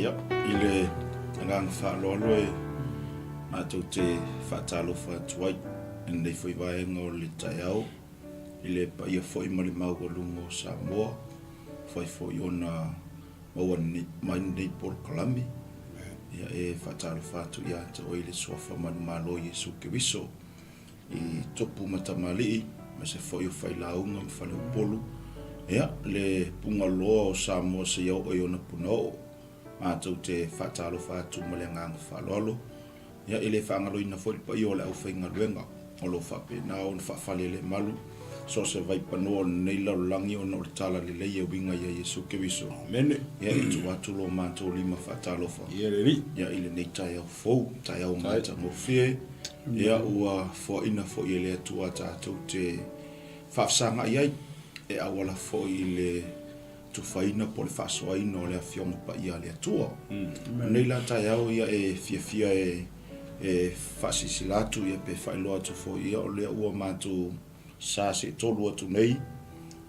Ia, ile ngang whaalolo e mātou te whaatalofa atuai nei whai vaenga o le tai au ile pa ia whai mali mau o lungo Samoa whai whai ona maua mai nei Port-Kalami ia e whaatalofa atu ia te o ile suafa manu malo Yesu Kewiso I Tupu matamali ma se whai o whai launga ma whale upolu ia le punga loa o Samoa se iau o iona punao mātou te whaatalofa atu ma le nganga whalolo ia ile whangalo ina whai pa i o le au whainga luenga o lo whape na o whawhale le malu so se vai panoa nei laulangi o no le tala le leia winga ia Yesu Kewiso Mene ia I tu atu lo mātou lima whaatalofa ia le ri ia ile nei tai au fau tai au mata ngofie ia ua fo ina fo i le atu tātou te whafsanga iai e awala fo I le tu faina po le whasoaina o le awhionga pa ia le atua nei la tai au ia e fia e whasisilatu ia pe whailoa tu fo ia o le ua mātou sa se tolu atu nei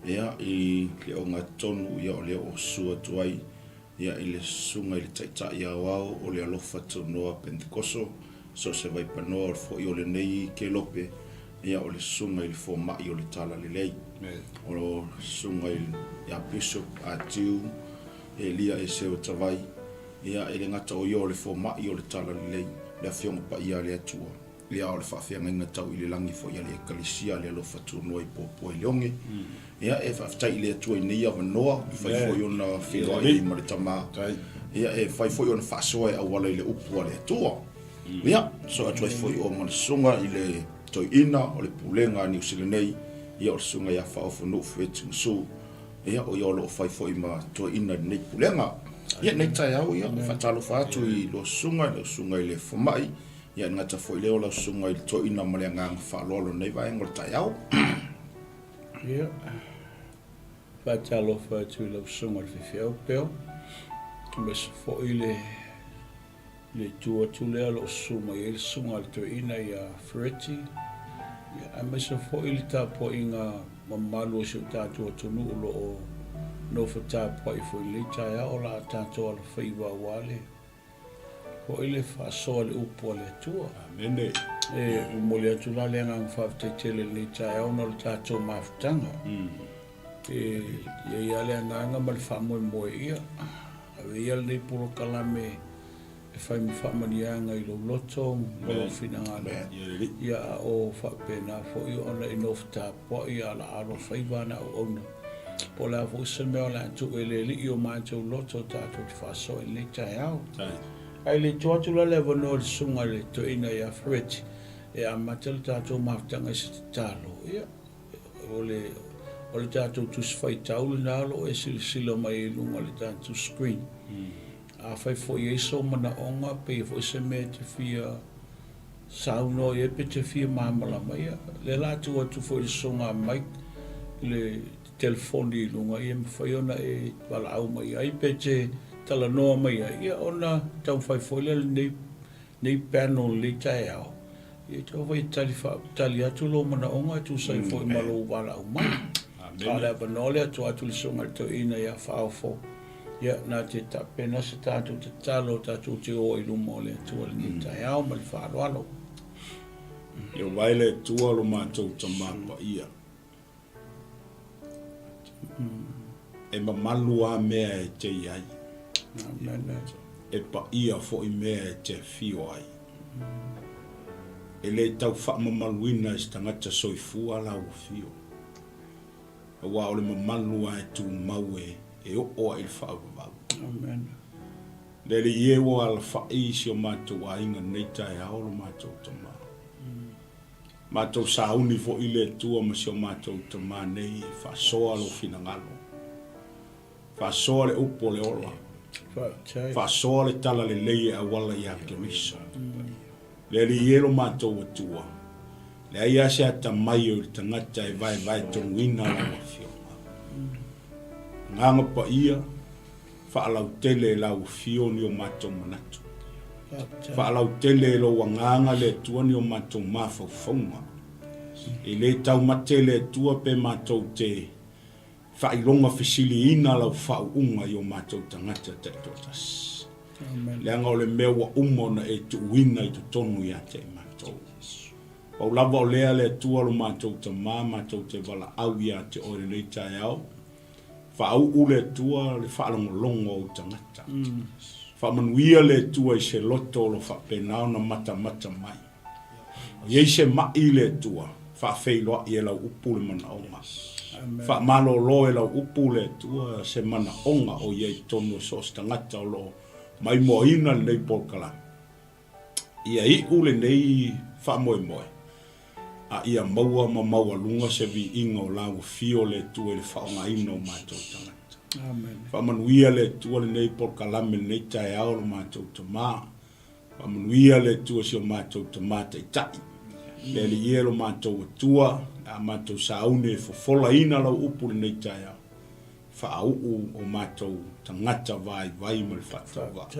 ia I le o ngā tonu ia o le o sua tuai ia I le sunga I le taita ia wau o le alofa tu noa Pentekoso so se vai panoa fo I o le nei ke lope ia o le sunga I le fo mai o le tala le lei o le sunga I ia Bishop Elia Esera Tavai ia I le ngata o ia o le fo mai o le tala le lei le awhionga pa ia le atua ia o le whawhianga inga tau I le langi fo ia le ekalisia le alofa tu noa I popo I leonge ia e whaftai le atua I nei awa noa I whai fo iona whiloa I ma le tama ia e whai fo iona whasoa e awala I le upua le atua ia so atua I fo I o mana sunga I le toi ina o le pulenga ni usile nei ia o le sunga ia whaofo no fueting su ia o ia o lo whai fo I ma toi ina nei pulenga ia nei tai au ia whatalo whatu I lo sunga I le fomai ia ngata fo I leo la sunga I le toi ina ma le ngang whalolo nei vai ngol tai au ia whatalo whatu I lo sunga I whiwhiau peo mes fo I le tua tulea lo sunga I le sunga le toi ina ia freti ia mes fo I le tapo inga mamalu si tātua tunu ulo o no fata pai foi le tai o la tanto al faiwa wale o ile fa so le upo le tua amene e mo le tu la le ngang fa te tele le tai o no tato maftanga e ia le ngang mal fa mo ia ave ia le puro kalame e fa mi fa manianga I lo loto lo finanga ia o fa pena fo io ona inofta po ia la aro faiwa na ona o la fusa mea la tu ele li o mātou loto tātou te whaso e le tai au. Ai le tuatu la lewa no le sunga le to ina ia freti e a matel tātou maftanga se te talo. Ia, o le tātou tu sfai taule nalo e silo mai e lunga le tātou screen. A fai fo i eiso mana onga pe fo se mea te fia sauno e pe te fia mamala mai. Le la tu atu fo i sunga mai le telefoni lunga ia mawhaiona e wala au mai ai pe te tala noa mai ai ia ona tau whai whoile nei panel le tai au ia tau wai tali atu lo mana onga tu sai whoi malo wala au mai a le banole atu le songa le tau ina ia whaofo ia na te tapena se tātou te talo tātou te o I luma o le atu le nei tai au ma le whaaloalo ia waile tua lo mātou tamapa ia e mamalu a mea e te iai e pa ia fo I mea e te fio ai e le tau wha mamaluina e stangata soifua la o fio e wa ole mamalu a e tu mau e o a il wha au le le ie o ala wha isi o mātou a inga nei tai aolo mātou tama mātou sauni fo I le tua ma si o mātou tama nei wha soa lo finangalo fa soa le upo le ola fa soa le tala le leie a wala ia Kewiso le ielo mātou atua le aia se ata mai o le tangata e vai tonguina la wafionga nganga pa ia fa alau tele la wafioni o mātou manatu fa alau tele lo wanganga le tua ni o mātou mawhauwhaunga e le tau matele tua pe mātou te whailonga fisili ina lau whauunga I o mātou tangata te totas. Amen. Le anga o le mea wa umona e tu wina i tu tonu ia te mātou. Pau lava o lea le tua lo mātou te mātou te wala au ia te ore nei tai au. Fa au ule tua le whaalongolongo o tangata. Fa manuia le tua i se loto lo fa penao na mata mai. Iei se mai le tua, fa whailoa i e lau upu le mana onga. Fa malo lo e lau upu le tua se mana onga o iei tonu so tangata o lo mai moina nei polkala. Ia i ule nei fa moe moe. A ia maua lunga se vi inga o lau fio le tua le whaonga ino o mātou tangata. Amen. Fa manuia le tua le nei polkala me nei tai au lo mātou ta maa. Fa manuia le tua si o mātou ta maa tai tai. Le li ielo mātou tua, a mātou saune fofola ina lau upu le nei tai au. Fa au o mātou tangata vai ma le whatau wa.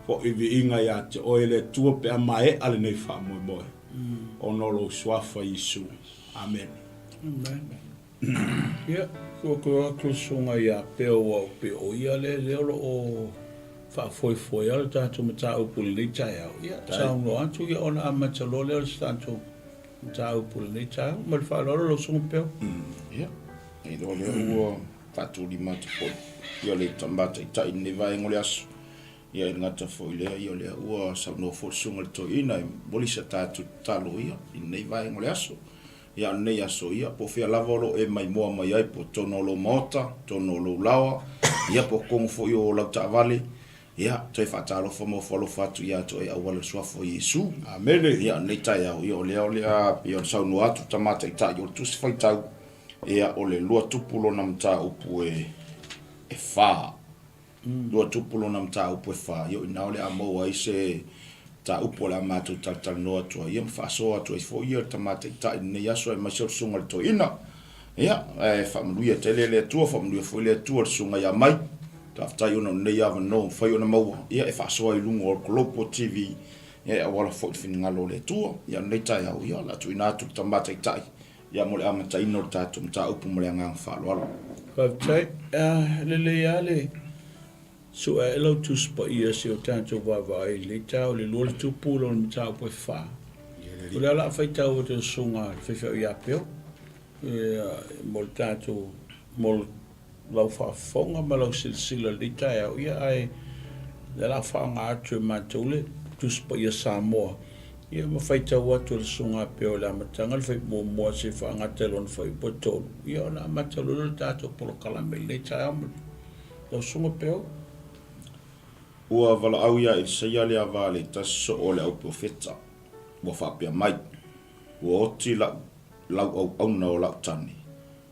Fo iwi inga ia te oe le tua pe a mae ale nei wha moe moe. O nolo swafa Yesu. Amen. Amen. Ia, kua klusunga ia peo wau peo ia le leolo o whaafoi ala tātou mata upuli nei tai au. Ia, tāungo atu ia ona amata lo leo tātou mata upuli nei tai au. Mali whaalolo lo sunga peo. Ia, e do le ua patuli mata po. Ia le tambata i tai ne vai ngole asu. Ia i ngata fo i lea, ia lea ua sa no fo sunga le to ina i bolisa tātou talo ia, i nei vai ngole asu. Ia nei aso ia, po fia lavolo e mai moa mai ai po tono lo mota, tono lo lawa, ia po kongo fo i o lau ta vale, ia toi whatalo fo mo folo fatu ia to e awala suafo Yesu. Amen. Ia nei tai au, ia o lea, ia o sau no atu tamata i tai, o tusi whaitau, ia o le lua tupulo na mta upu e wha. Lua tupulo na mta upu e wha, ia o inao le amau ai se ta upo la mātou tal noa tua. Ia mwhaasoa tua i fo ia tamata i tai nei aso e masio sunga le to ina. Ia, whamanuia te le tua, whamanuia fo le tua sunga ia mai. Ta aftai ona nei ava no, whai ona maua. Ia e whaasoa i lungo o Kolopo TV. Ia e awala fo i whingalo le tua. Ia nei tai au ia, la tu ina atu tamata i tai. Ia mo le amata ino le tātou mta upu mo le angang whaaloalo. Whaatai, lele ia le. So e lau tuspa ia se o tātou wawai le tau le lua le tupu lo le tau poe wha. O le ala whai tau o te sunga whewhau ia peo. Mo le tātou, mo lau whaafonga ma lau silsila le tai au ia ai le ala whaanga atu e mātou le tuspa ia Samoa. Ia ma whai tau atu le sunga peo le amatanga le whai mua se whaanga telo na whai potonu. Ia ona amatalo le tātou polo kalame le tai au lau sunga peo. Ua wala au ia i seia le avale taso o le au profeta. Ua whapea mai. Ua oti lau au auna o lau tani.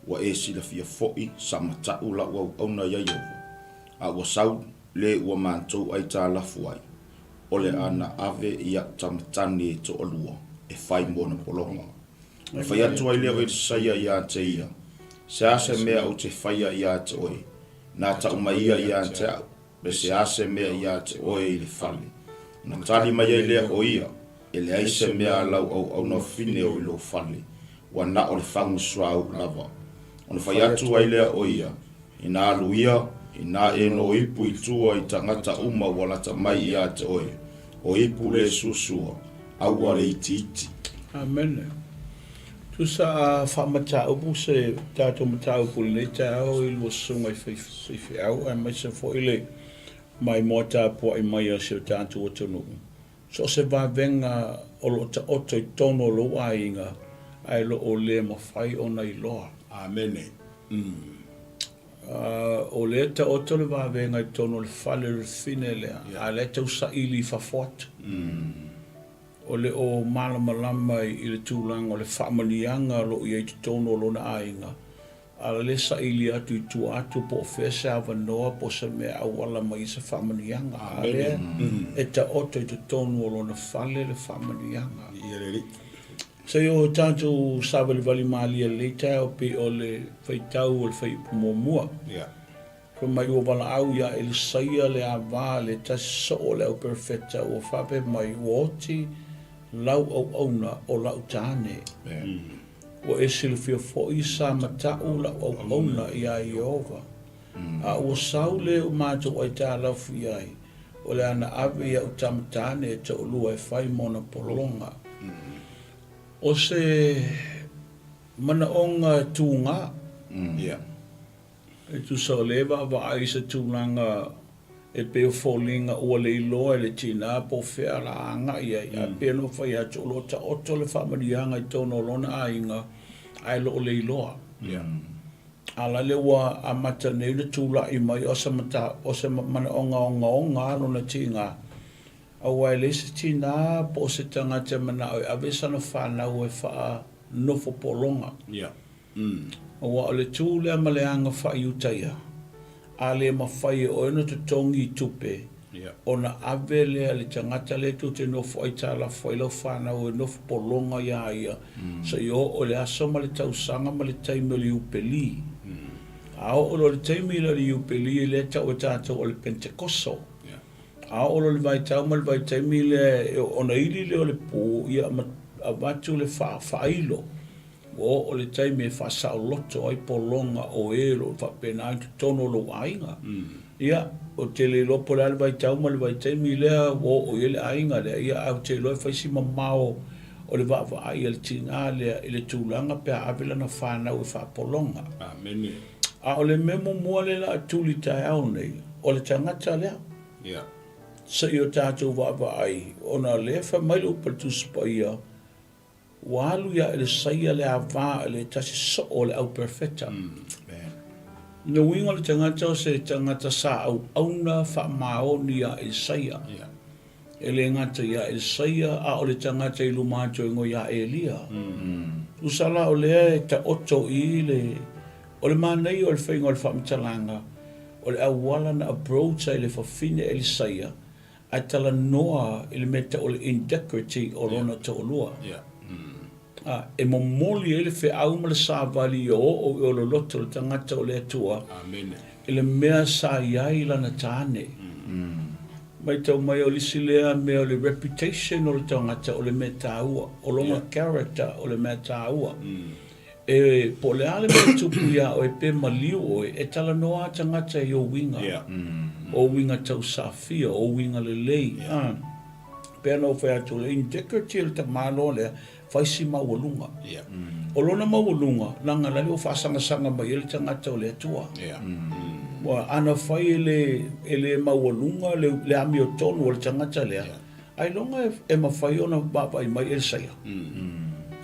Ua e sila fia foi sa matau lau au auna ia iova. A ua sau le ua mātou ai tā lafu ai. O le ana ave ia tamatani e to olua. E whai mona polonga. E whai atu ai lewa i seia ia te ia. Se ase mea o te whaia ia te oi. Nā ta umaia ia te au. Be se ase mea ia te oe i le whale. Na tali mai ai lea o ia, e le aise mea lau au na whine o i lo whale, wa na o le whangu sua au lava. O na whai atu ai lea o ia, i nā alu ia, i nā e no ipu i tua i tangata uma walata mai ia te oe, o ipu le susua, au a le iti. Amen. Tu sa whamata upu se tātou mata upu le tau i lua sunga i whai au, ai mai se fo i le mai mota po i mai se tātou o tonu. So se wavenga o lo ta oto i tono lo ainga, ai lo o le ma whai ona i loa. Amen. O le ta oto le wavenga i tono le whale le fine lea, a le tau sa ili whawhot. O le o malamalama i le tūlanga o le whamanianga lo i te tono lo na ainga. A le sa ili atu i tu atu po fesa avanoa po sa mea awala mai sa whamanianga. A le e ta oto i te tono lo na whale le whamanianga. Sa o tātou sāwali wali maali le tau pe o le whaitau o le whaipumomua. Ko mai o wala au ia e le saia le awa le taso o le au perfecta o whape mai uoti lau au auna o lau tāne. O e silfia fo i sa matau lau au auna i a Iova. A o sau le o mātou ai tā laufu i ai. o le ana ave ia utamatane e te olua e whai mona polonga. O se mana onga tūnga, e tu sa lewa wa ai se tūnanga e peo fōlinga ua le iloa e le tina po whea la anga ia ia peo no whai atu o ta oto le whamarianga i tono lona a inga ai lo le iloa. Ala le wa a mata nei le tūla i mai o se mana onga alo na tinga. A wai le se tina po se tanga te mana o ave sana whanau e wha nofo polonga. O wa o le tūlea maleanga wha i utaia. A le mawhai o ena te tongi i tupe. O na ave lea le tangata le tu te nofo ai tala whailau whanau e nofo polonga ia ia. So i o le aso ma le tausanga ma le taimi o le upeli. Ao o le taimi o le upeli le tau e tātou o le Pentekoso. Ao o le vai tau ma le vai taimi le ona ili le o le pō ia a watu le whailo. O le taimi e whasao loto ai polonga o ero whapena ai tono lo ainga. Ia, o te le lopo le vai tau ma le vai taimi lea o ele ainga lea. Ia au te loe whaisi mamao o le wa'wa ai le tina lea i le tūlanga pia avila na whanau e whapolonga. Amen. A o le memo mua le la tūli tai au nei, o le tangata lea. Sa i o tātou wa'wa ai, o na lea whamailu patu spaia, walu ia ele saia le ava le tasi so o le au perfecta. No winga le tangata o se tangata sa au auna wha maoni ia ele saia. Ele ngata ia ele saia a o le tangata i lumato ingo ia Elia. Usala o lea e ta oto i le o le manei o le whainga o le whamitalanga o le awala na approach ai le whawhine ele saia a tala noa i le meta o le integrity o lona ta olua. E momoli ele fe au ma le sāwali o le loto le tangata o le atua. E le mea sa iai lana tāne. Mai tau mai o lisi lea mea o le reputation o le tangata o le mea tāua. O longa character o le mea tāua. E po le ale mea tupu ia o e pe maliu o e tala noa tangata i o winga. O winga tau sāwhia, o winga le lei. Pea no whai atu le integrity le ta malo lea faisi mawalunga. O lona mawalunga, langa lali o whasanga mai ele tangata o le atua. Wa ana whai ele mawalunga, le ami o tonu o le tangata lea. Ai longa e mawhai ona bawai mai ele saia.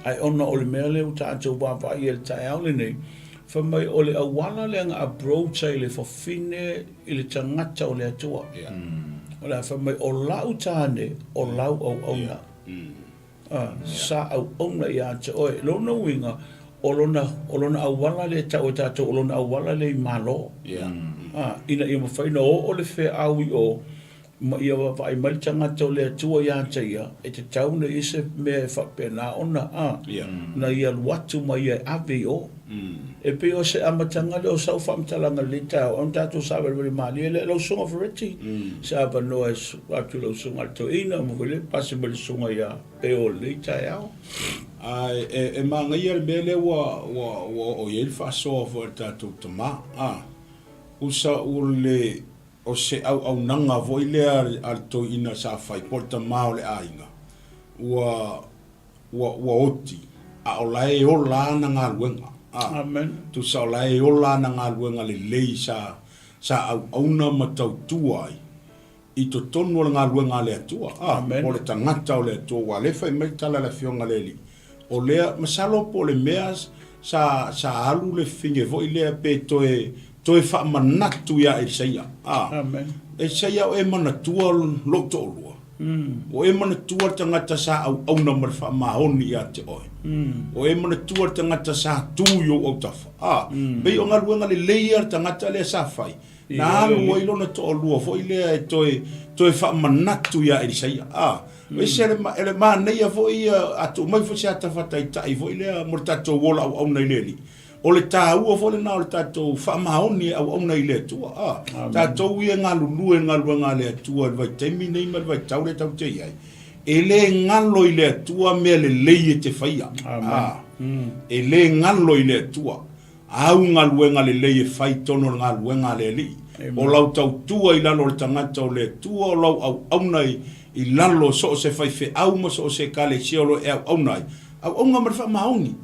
Ai ona o le mea le o tātou bawai ele tai au le nei. Whamai o le awala le anga abrocha i le whawhine i le tangata o le atua. O le whamai o lau tāne, o lau au auna. Sa au auna i ate oe. Lona winga, o lona awala le tau tātou, o lona awala le malo. Ina i mawhaina o le whea awi o, ma ia wai maritanga tau le atua i ate ia, e te tauna i se mea e whapena ona, na ia luatu ma ia ave o. E pe o se amatanga le o sau whamtalanga le tau, on tātou sawe riri mali, e le lau sunga whareti. Se apa noa e atu lau sunga to ina, mo le pasi mali sunga ia pe o le tai au. E manga ia le mele o iel whasoa fo e tātou tama. Usa ule o se au nanga voi lea al to ina sa whai, porta mao le ainga. Ua oti, a o lae o lana ngā luenga. Amen. Tu sa o lae o lana ngā luenga le lei sa au na matau tuai. I to tonu o ngā luenga le atua. Amen. O le tangata o le atua, wa le whai mai tala le fionga le li. O lea, masalo po le meas sa alu le finge voi lea pe toe wha manatu ia e saia. Amen. E saia o e manatua lo to olua. O e manatua tangata sa au na mar wha mahoni ia te oe. O e manatua tangata sa tuyo au tafa. Bei o ngā luenga le leia tangata le sa whai. Na alu o ilona to olua fo ilea e toe wha manatu ia e saia. E se ele maa neia fo ia atu mai fo se ata whatai tai fo ilea mortato wola au nei leli. O le tāua fo le nā o le tātou whaamahoni au nei le atua. Tātou ia ngā lulue ngā lua ngā le atua, vai teimi nei ma vai tau le tau te iai. E le ngalo i le atua mea le lei e te whaia. E le ngalo i le atua. Au ngā lue ngā le lei e whai tono ngā lue ngā le li. O lau tau tua I lalo le tangata o le tua o lau au nei I lalo so se fai fe au ma so se kale si o lo e au nei. Au nga marfa maoni.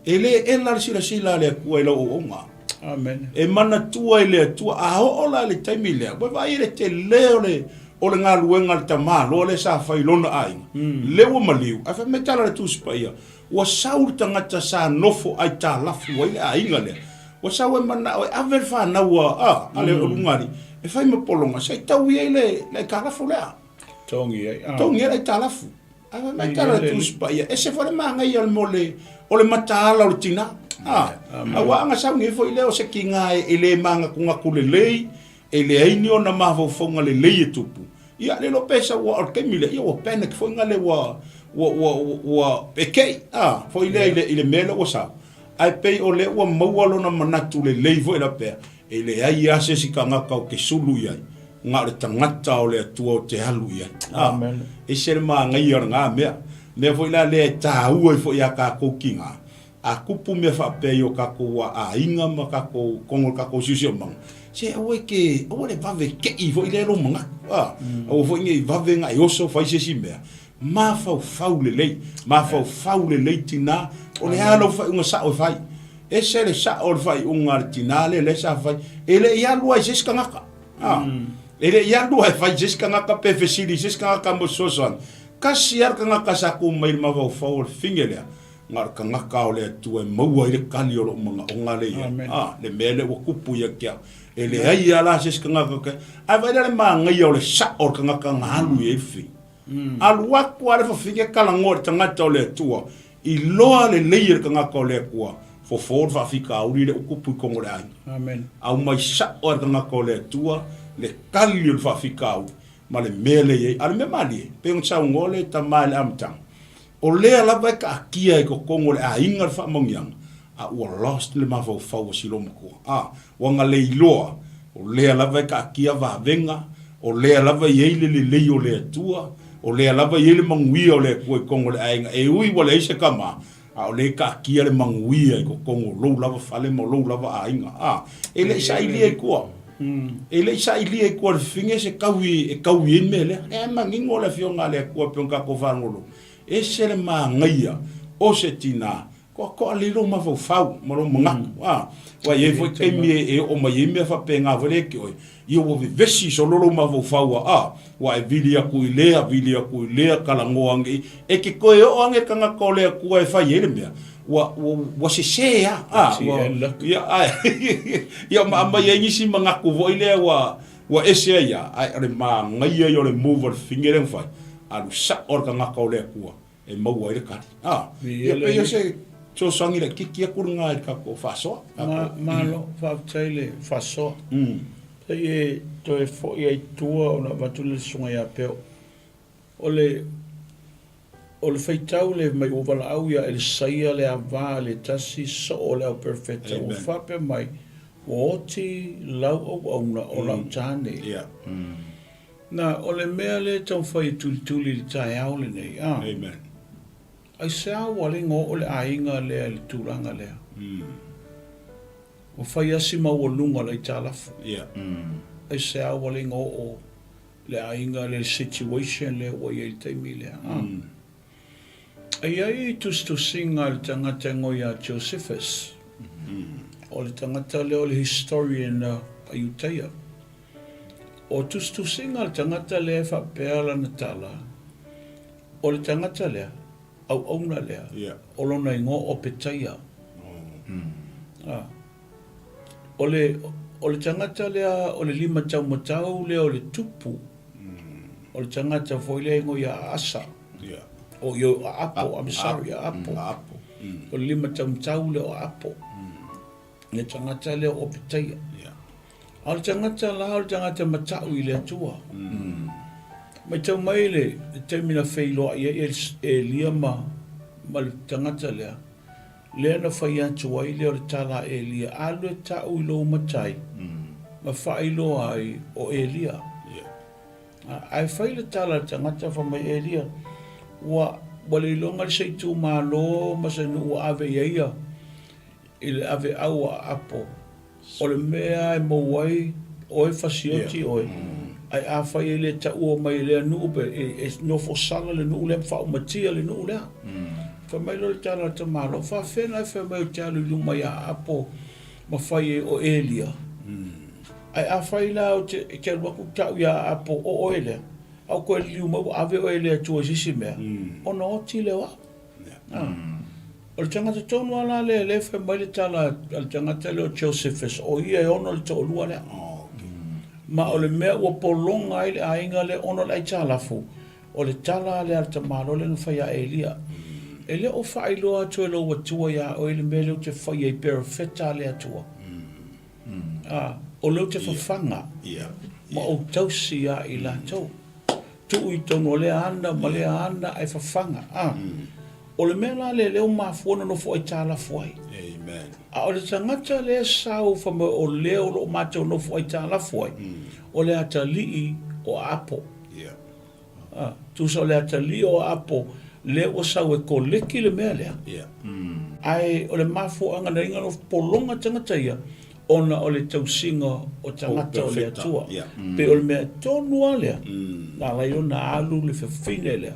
Ele e la sila le kua I lau o nga. Amen. E mana tua I le tua a ho ola le taimi le. Wa vai le te leo le o le ngā luenga le tamā lo le sa fai lona ai. Lewa maliu. A fa metala le tu spaia. Wa saur tangata sa nofo ai ta lafu wa ile ainga le. Wa sawe mana o aver fa na wa ale o ngari. E fai me polonga sai tau ia le kalafu le. Tongi ai. Tongi le talafu. A fa metala le tu spaia. E se fa le manga ia mole o le mataala o le tina. A wa anga sa ngi fo ile o se kinga ile manga kunga kulelei. Ele aini o na maho fonga le lei e tupu. Ia le lo pesa wa o kemile ia o panic fonga le wa peke fo ile mele o sa. Ai pe o le wa maualo na manatu le lei vo ila pe. Ele ai ase si kanga ka o ke sulu ia. Nga le tangata o le atua o te halu ia. Amen. E se ma ngai or nga mea. Me fo ila le ta ua fo ia ka ko kinga. A kupu me fa pe yo ka ko wa a inga ma ka ko kongo ka ko susio mang. Se o ke o le vave ke I vo ile lo manga. O vo ngi vave nga yoso fa se si mea. Ma fau le lei. Ma fau le lei tina. O le halo fa unga sa o fai. E se le sa o fai unga tina le sa fai. Ele ia lua se skanga. Ele ia lua fai se skanga ka pe fesili se skanga ka mo sosan. Kasiar kanga ka sa ku mai ma fau fingelea. Ngar ka ngaka o le tu e maua I le kali o mga o ngale ia. Le mele o kupu ia kia. Ele ai ala se ngaka ka. Ai vai le ma ngai o le sa o ka ngaka ngalu e fi. Alu aku ale fa fike kala ngor tangata o le tua. I loa le leir ka ngaka o le kua. Fo for fa fika uri le kupu ko ngore ai. Amen. Au mai sa o ka ngaka o le tua le kali o fa fika au. Ma le mele ye. Ale me mali. Pe un sa ngole ta mal amtang. O lea lava ka akia I ko kongo le a inga fa mongiang. A ua lost le mafau fau si loma kua. Wanga le iloa. O lea lava ka akia va venga. O lea lava yeile le lei o le tua. O lea lava yeile mangui o le kua kongo le a inga. E ui wale eise kama. O le ka akia le mangui I ko kongo. Lou lava fale mo lou lava a inga. E le isa ili e kua. E le isa ili e kua le finge se kawi in me le. E mangingo le fionga le kua pionka ko whanolo. E se le ma ngaia o se tina ko alilo ma fau mo ngaku wa ye foi temie e o mai me fa penga vole ki oi yo wo vesi so lolo ma fau wa e vilia ku ilea kala ngoangi e ki ko e o ange kanga ko le ku e fa yele me wa se ya ya ma ye ni si manga ku vo ile wa ese ya ai ma ngaia yo le move finger fa alu sa or kanga ko le ku e mau ai ka ia pe yo se so sangi le kiki kurunga ka ko faso malo fa tele faso e to e fo e tua ona vatule songa ya pe ole feitau le mai o vala au ya el saia le ava le tasi so ole au perfecta o fa pe mai o ti lau o ona o lau tane na ole mea le tau fai tuli le tai au le nei amen ai sa wale ngo ole ainga le turanga le o fai asi ma o lunga le talafu ai sa wale ngo o le ainga le situation le o ye taimi le ai tu singa le tangata ngo ya Josephus o le tangata le o le historian ayutaya o tu singa le tangata le fa pela na tala o le tangata le au auna lea. O lona ingo o petaia. O le tangata lea, o le lima tau matau lea o le tupu. O le tangata foi lea ingo ia asa. O yo apo, I'm sorry, apo. O le lima tau matau lea o apo. Le tangata lea o petaia. O le tangata la, o le tangata matau I lea tua. Mai tau mai le termina feilo ia e lia ma le tangata lea. Lea na whai atu ai lea o le tala e lia. Alu e tau I lo matai. Ma whai lo ai o e lia. Ai whai le tala le tangata wha mai e lia. Wale longa le seitu maa lo masa nu ave ia. I le ave au a apo. O le mea e mawai oe fasioti oe. Ai a whai le ta ua mai le nuu pe e no fo sala le nuu le whao matia le nuu lea. Fa mai lo le tala ta malo, fa whena e wha mai o te alu luma ia apo ma whai e o Elia. Ai a whai la o te waku tau ia apo o oele. Au koe liu mau ave oele a tua sisi mea. Ona o ti le wa. O le tangata tonu ala le wha mai le tala, le tangata le o Josephus, o ia e ono le to lua lea. Ma o le mea ua polonga ai le ainga le ono le aitalafu. O le tala le alta malo le whai a Elia. Ele o whai loa atu e lo watua ia o ele mele o te whai e perfecta le atua. O leo te whawhanga. Ma o tausi ia i la tau. Tu i tono le ana, ma le ana ai whawhanga. O le mea la le leo mafuona no fo ai talafu ai. Amen. A o le tangata le sau whama o leo lo matau no fo ai talafu ai. O le ata lii o apo. Tu sa o le ata lii o apo, le o sau e ko leki le mea lea. Ai o le mafu anga na inga no polonga tangata ia, ona o le tausinga o tangata o le atua. Pe o le mea tonua lea, na lai o na alu le whawhine lea,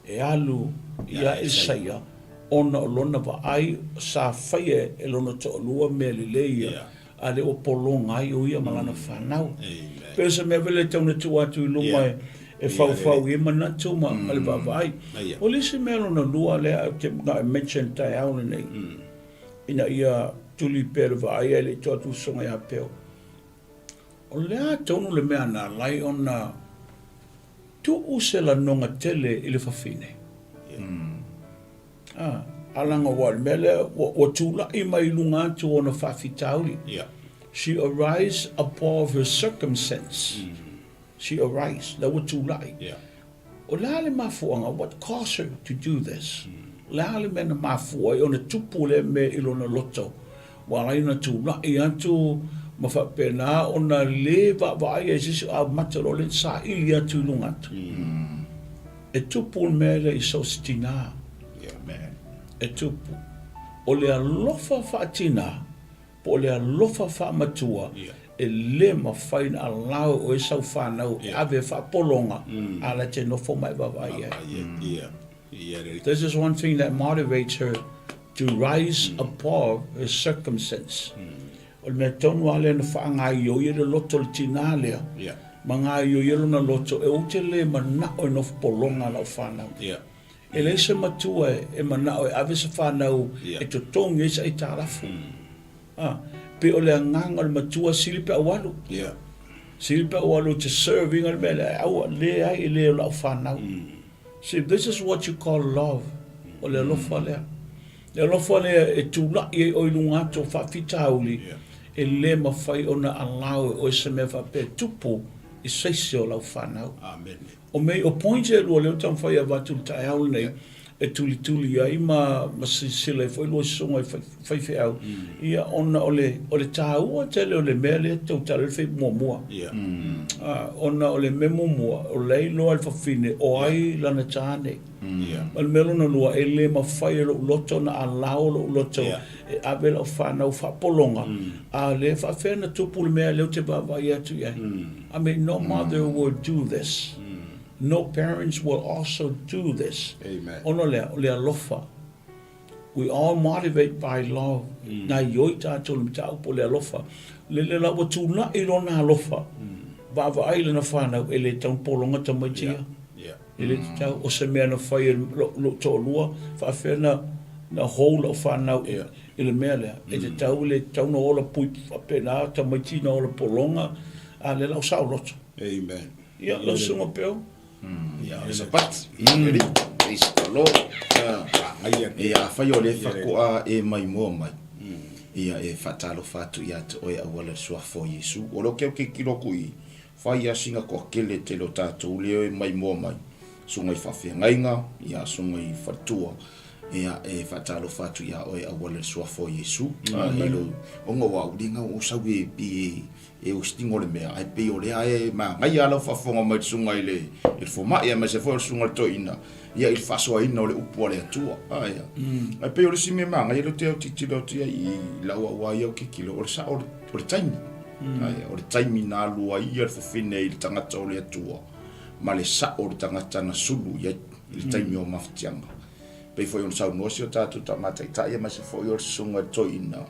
e alu ia Isaia, ona o lona wa ai sa whaie e lona to lua mea li leia, a le o polonga ai o ia malana whanau. Pe sa mea vele tauna tu atu i luma e whau i manatu ma ale wawai. O lisi mea lona lua lea, ke nga e mention tai auna nei, ina ia tuli pere vai e le toatu songa ia peo. O lea tonu le mea na lai ona tu use la nonga tele i le whawhine. Alanga wale mele, o tula i mai lunga tu ona whawhitauri. She arise above her circumstance. She arise, la o tula i. O lea le mafuanga, what caused her to do this? Lea le mena mafua i ona tupu le me ilona loto. Wala ina tula i atu ma whapena ona le vai e sisi a matalo le sa ili atu lunga atu. E tupu mele i so stina. E tupu. O le alofa whaatina, po o le alofa whaamatua, e le ma whaina a lau o e sau whanau, e ave whaapolonga, ala te nofo mai wawai e. This is one thing that motivates her to rise above her circumstance. O le mea tonu ale na whaangai o i le loto le tina lea, ma ngai o i na loto, e o te le ma na o nofo polonga lau whanau. E le se matua e manao e ave se whanau e to tongi e sa i tārafu. Pe o le anganga le matua silipe awalu. Silipe awalu te serving al mele awa le ai e le lau whanau. See, this is what you call love. O le alofa lea. Le alofa lea e tula i e oilunga to whawhitauli e le mawhai ona alau o e se mewa pe tupu i seise o lau whanau. Amen. O mei o pointe e lua leo tam whai a watu tai au nei e tuli ai ma sisile e whai lua songa e whai whi au. Ia ona o le tāua tele o le mea le tau tale whai mua. Ona o le me mua o lei loa le whawhine o ai lana tāne. Ma le melo na lua e le ma whai lo loto na a lao lo loto e awe lau whanau whapolonga. A le whawhena tupu le mea leo te wawai atu iai. I mean, no mother would do this. No parents will also do this. Amen. Ono le alofa. We all motivate by love. Na yoi tātou le mita upo le alofa. Le la watu na i rona alofa. Bava ai le na whanau e le taun polonga tamaitia. E le tau o se mea na whai lo to lua. Whawhena na hou la whanau i le mea lea. E te tau le tau na ola pui whapena tamaitia na ola polonga. A le lau sao loto. Amen. Ia, lau sunga peo. Ia, e sapat. Iri, e sikalo. Ia, whai o le whakoa e mai mua mai. Ia, e whatalo whatu ia te oe awala suafo Yesu. O lo keo ke kiroku i. Whai a singa kua kele te lo tātou leo e mai mua mai. Sunga i whawhia ngainga, ia sunga i whatua. Ia, e whatalo whatu ia oe awala suafo Yesu. Ilo, onga wa uringa o sau e bi e o stingo le mea, ai pe o le ae ma ngai ala whafonga mai sunga i le il foma ia ma se fo sunga to ina ia il faso ina o le upu le atua ai ai pe o le sime ma ngai lo te o titilo tia i laua wa ia o kikilo o le sa o le taimi o le taimi na lua ia le fafine i le tangata o le atua ma le sa o le tangata na sulu ia le taimi o mafitianga pei foi on sau nosi o tatu tamata ita ia ma se foi o sunga toina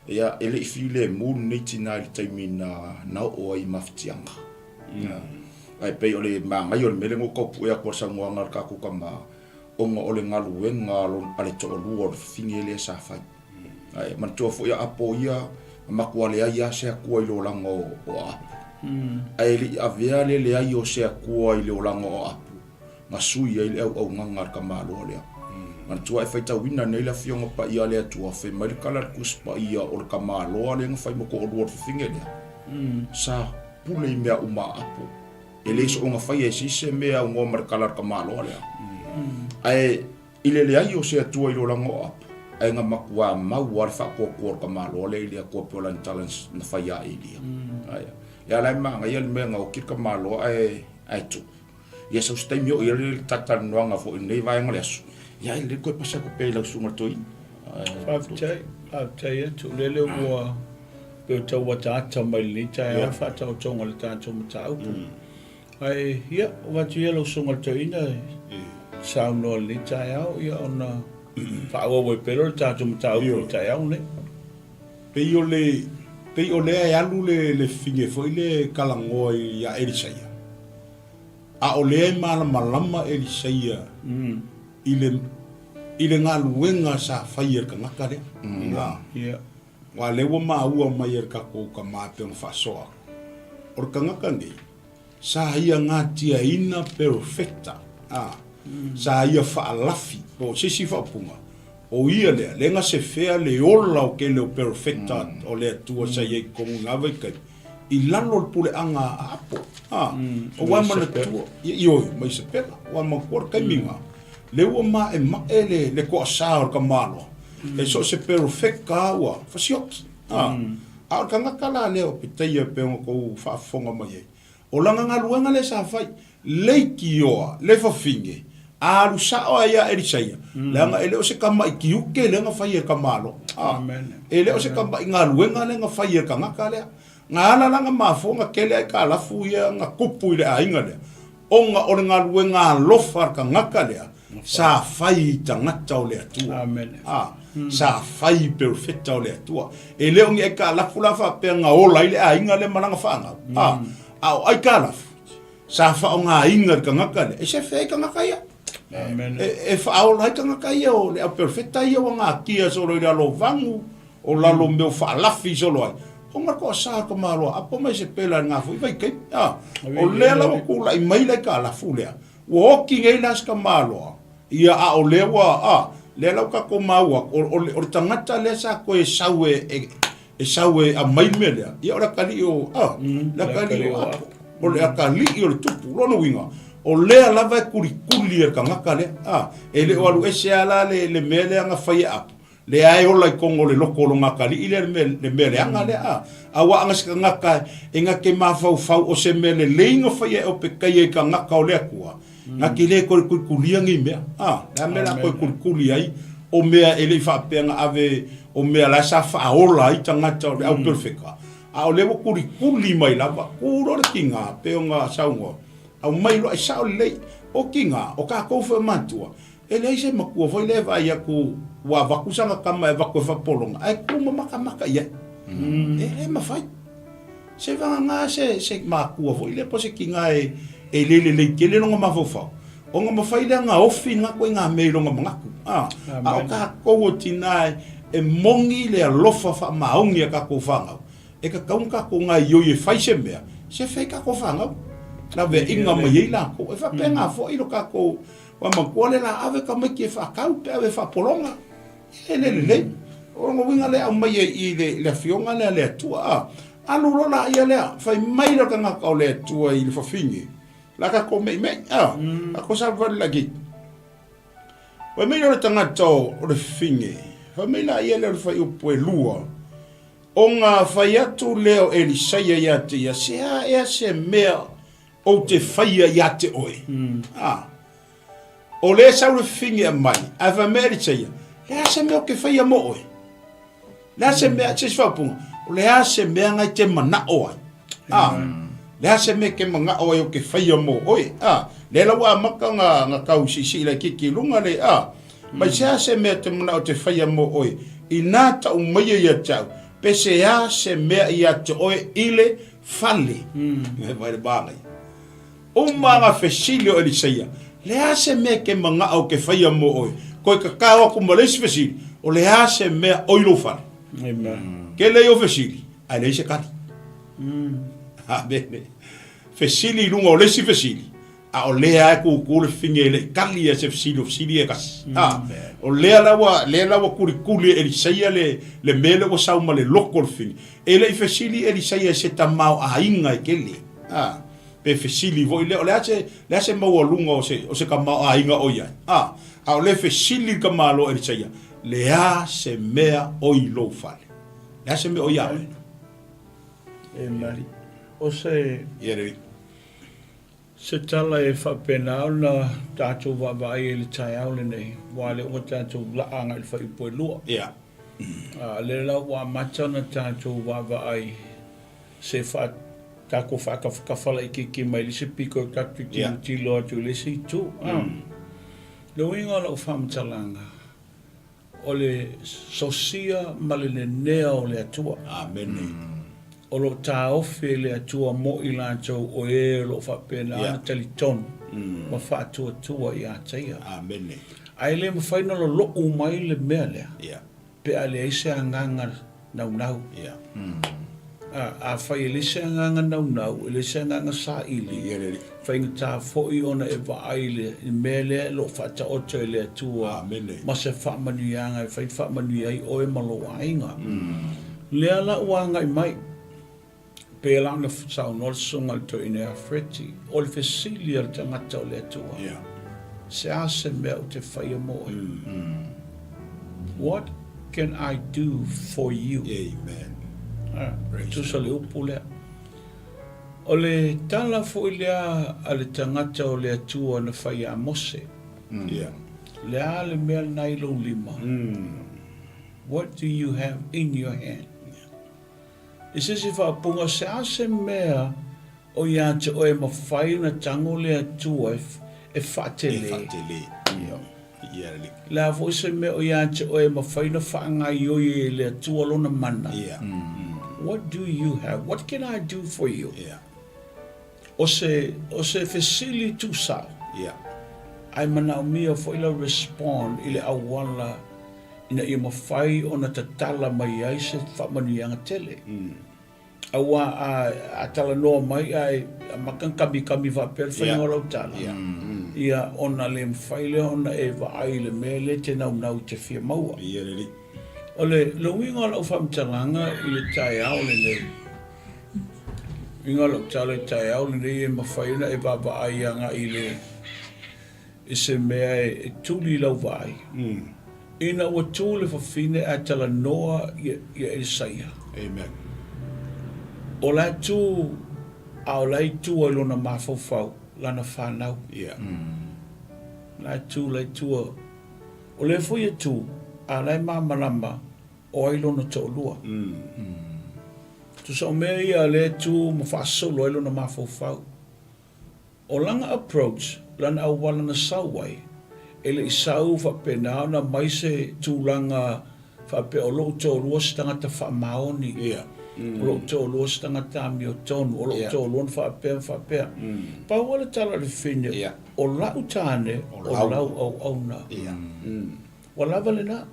ia ele ifile mul netina le taimi na o i mafitianga ai pei o le manga yo le melengo kopu ia ko sangoanga ka ku kama onga ole ngaluenga lo ale to luor fingele sa fai ai man to fo ia apo ia makuale ia se ku i lo lango o apu ai li aviale le ai o se ku i lo lango o apu masui ai le au ngangar ka malo le man to ai faita wina nei la fionga pa ia le tu fe mai kala kus pa ia o ka malo le nga fai mo ko luor fingele sa pule mea uma apu ele so nga fai e si se mea o mar kala ka malo le ai ile le ai o se atua i lo lango apu ai nga makua mau war fa ko ka malo le ile ko polan talents na fa ya ile ai ya la ma ya le menga o ki ka malo ai tu ya so stai mio ile tata no nga fo nei vai nga leso ya ile ko pasa ko pe la sunga toi fa chai tu le le wa pe to wa ta mai ni chai fa ta o chonga le ta chom ta u ai ya wa tu ye lo sunga toi na sao no le chai au ya ona fa o we pero ta chom ta u chai au ne pe o le ai alu le finge foi le kalangoi ya Elisaya a o le malama Elisaya ile ngaluenga sa fire ka ngakare ya wa le wo ma ua mai ka ko ka ma pe fa so or ka ngakande sa ia ngati ina perfecta sa ia fa lafi o si fa punga o ia le nga se fea le ola o ke le perfecta o le tua sa ye ko nga vai ka i lalo pule anga apo o wa mana tu yo mai se pela wa ma por ka minga le wa ma ele le ko sa o ka malo e so se perfect ka wa fa sioki a ka ngakala le o pitaia pe ko fa fonga mai o langa ngaluenga le sa fai le kioa le fa finge alu sa o ya Elisaya langa ele o se kama ikiuke le nga fai ka malo ele o se kama ngaluenga le nga fai ka ngakale ngala langa mafonga kele ka la fuia nga kupu ile ainga le onga o nga luenga lofa ka ngakale sa fai tangata o le atua sa fai perfecta o le atua ele ongi e ka la fula fa pe nga ola ile ainga le malanga fanga au ai ka la sa fa onga ainga ka ngakale e se fe ka ngakaya e fa ola ka ngakaya o le perfecta ia nga kia so lo lo vangu o la lo meu fa la fi so lo o nga ko sa ko malo apo mai se pela nga fu vai ke o le la ko la mai le ka la fu le walking e las ka malo ia a o le wa le la ka ko maua o tangata le sa ko e saue a mai mele ia ora kali o la kali o le akali o le tupu lo no winga o le la va kuri ka ngaka le ele o alu ese ala le mele nga fai ap le ai ola i kongo le loko lo ngakali ile le mele anga le awa anga ska ngaka inga ke mafau fau o se mele le inga fai o pe kai ka ngaka o le akua ngaki le ko kulia ngi me la mele ko kulia ai o mea ele fa penga ave o mea la sa fa ola i tangata o le au perfecta o le wo kuli mai lava kuro kinga pe nga saungo au mai lo sa le o kinga o ka ko fa matua ele se makua foi le vai ku wa vakusanga kama va ko fa polonga ai ku maka ia ele ma fai se va nga se makua foi le po se kinga e le kele no ma fofa o nga mafai le nga ofi nga ko nga me lo nga mangaku o ka ko tinai e mongi le alofa fa maungi ka ko fanga e ka kaunga ko nga yo ye fai se mea se fai ka ko fanga la ve inga ma ye la ko e fa penga fo i lo ka ko wa ma ko le la ave ka me ke fa ka pe ave fa polonga le o ngo winga le ma ye i le fionga le tua alu lo la ia le fai mai lo ka nga ka le tua i le fa fingi la ka ko me a ko sa va la gi wa me lo tanga to o le fingi fa me la ia le fa u po lua onga fai atu leo Elisaya ya te ya se mea o te fai ya te oi o le sa le fingi a mai a fa me Elisaya la se mea ke fai mo oi la se mea se fa pun o le ase mea ngai te mana o ai. Le ase me ke manga o ai o ke whaia mo oi. Le lawa maka nga kau sisi la ki lunga le mai se ase mea te mana o te whaia mo oi. I nā ta umaia ia tau. Pe se ase mea ia te oi ile fale. Vai le bangai. O mga fesili o elisaia. Le ase mea ke manga o ke whaia mo oi. Koe ka kawa kumalesi fesili. O le ase mea oilo fale. Ke leo fesili. Ai le se kari. Bene. Fesili lunga o lesi fesili. A o lea ku kule finge le kali e se fesili e kasi. O lea lawa kuri elisaia le mele o sauma le loko le finge. E le fesili elisaia se tamau a inga e kele. Pe fesili vo le ase mau lunga o se kamau a inga o ia. A o le fesili ka malo elisaia. Lea se mea oi lo fale. Lea se mea oi a. O se tala e whapena na tātou wawai e le tai au le nei. Wale o tātou laanga i whaipoe lua. Le lau wa mata na tātou wawai se tako whakawhala i ki mai li se piko tatu tilo atu le si tū. Le winga lau whamtalanga o le sosia malene nea o le atua. Amen. O lo tā ofe le atua mo i lātou o e lo whapena ana tali tonu ma whātua tua i ātaia. Amen. Ai le mawhaina lo loo mai le mea lea. Pe a le eise anganga nau. A whai le eise anganga nau, le eise anganga sa ili. Whainga tā fōi ona e waai le mea lea lo whata oto e le atua. Ma se whamanuianga, whai whamanuiai o e malo ainga. Lea la uanga i mai. Pe langa sau nol sunga to ine a freti. O le fesili al tangata o le atua. Se ase mea o te whaia mo. What can I do for you? Amen. Tusa le upu lea. O le tala fo i lea a le tangata o le atua na whaia mose. Lea le mea nailo lima. What do you have in your hand? E se whapunga se ase mea o ia te oe mawhai na tango le atua e whatele. La fo se mea o ia te oe mawhai na whaanga i oe le atua lona mana. What do you have? What can I do for you? O se fesili tu sao. Ai mana o mia fo ila respond ile awala ina i mawhai o na tatala mai ai se whamanuianga tele. Awa a tala noa mai ai makan kami whapel whainga rau tala. Ia ona le mwhaile ona e waai le mele te nau te whia maua. O le winga lau whamtalanga i le tai au le nei. Winga lau tala i tai au le nei e mawhaina e waai anga i le i se mea e tuli lau waai. Ina ua tūle whawhine a tala noa i Esaia. Amen. O lai tū, au lai tū o lona mawhawhau, lana whanau. Lai tū o le fuia tū, a lai mamarama o ai lona tōlua. Tu sa o mea ia le tū ma whasolo ai lona mawhawhau. O langa approach, lana au wala na sauai, ele i sau whapena na mai se tūlanga whape o lo tōlua se tangata whamaoni. O lo tōlua se tangata mi o tonu, o lo tōlua whapea. Pa wale tala le whine, o lau tāne, o lau au auna. O lava le na.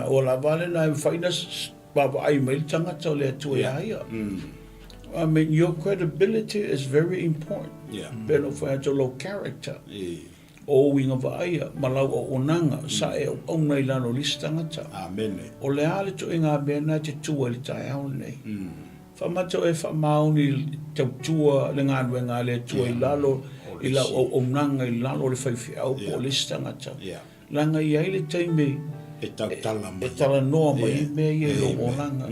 O lava le na, whaina baba ai mai tangata o le atua e aia. I mean, your credibility is very important. Beno whaia low character. O winga vaia, malau o onanga, sa e o nei lano listangata. Amen. O le ale to inga bena te tua li tai au nei. Whamato e whamauni te tua le ngā nuenga le tua i lalo, i la o onanga i lalo le whaiwhi au po listangata. Langa i aile teime, e tala noa mai me i e lo onanga.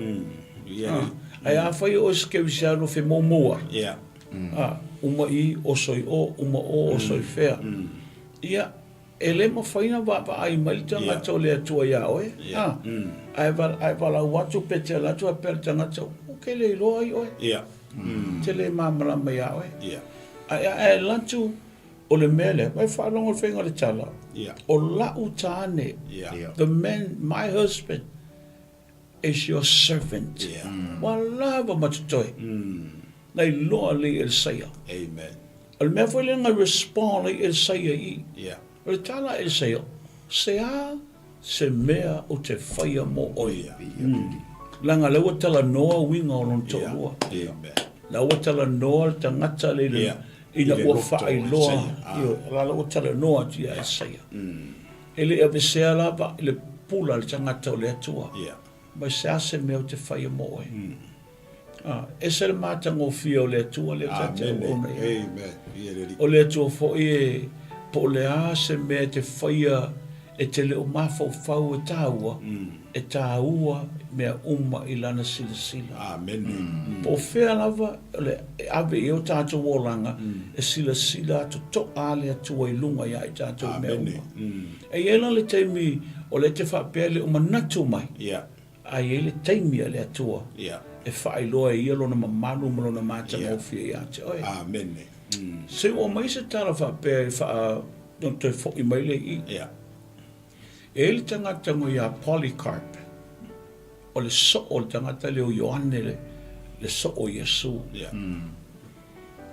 Ai a whai o skewisiano whi momoa. Uma i o soi o, uma o soi whea. Ia, ele mo faina va ai mai tanga to le tua ya oe ai va la watu pete la tua per tanga to ke le lo ai oe te le mamala mai ya oe ai lantu o le mele vai fa longo fenga le tala o la utane the man my husband is your servant wala va matoi nei lo le el saya Amen. al me foi le nga respond le el saya i Yeah. o le tala el saya sea se mea o te faia mo oia langa le tala noa winga o lon to lua Amen. la tala noa tangata le ina ua fai loa la tala noa tia el saya ele ave sea lava le pula le tangata o le atua ma se mea o te faia mo oia ese le matango fia o le atua le tata ona ia o le atua fo e po le a se mea te faia e te leo mafau e tāua mea uma i lana sila. Amen. Po whea lava le ave e o tātou wōlanga e sila to to ale atua i lunga ia i tātou mea uma. E ela le teimi o le te whapea le uma natu mai. Ai e le teimi a le atua. E whailoa e ielo na mamalu malo na mātanga o fia ia te oe. Amen. Se o mai se tala whapea i wha don't te fo i mai le i. E le tangata mo ia Polycarp. O le so o le tangata leo Ioane le so o Yesu.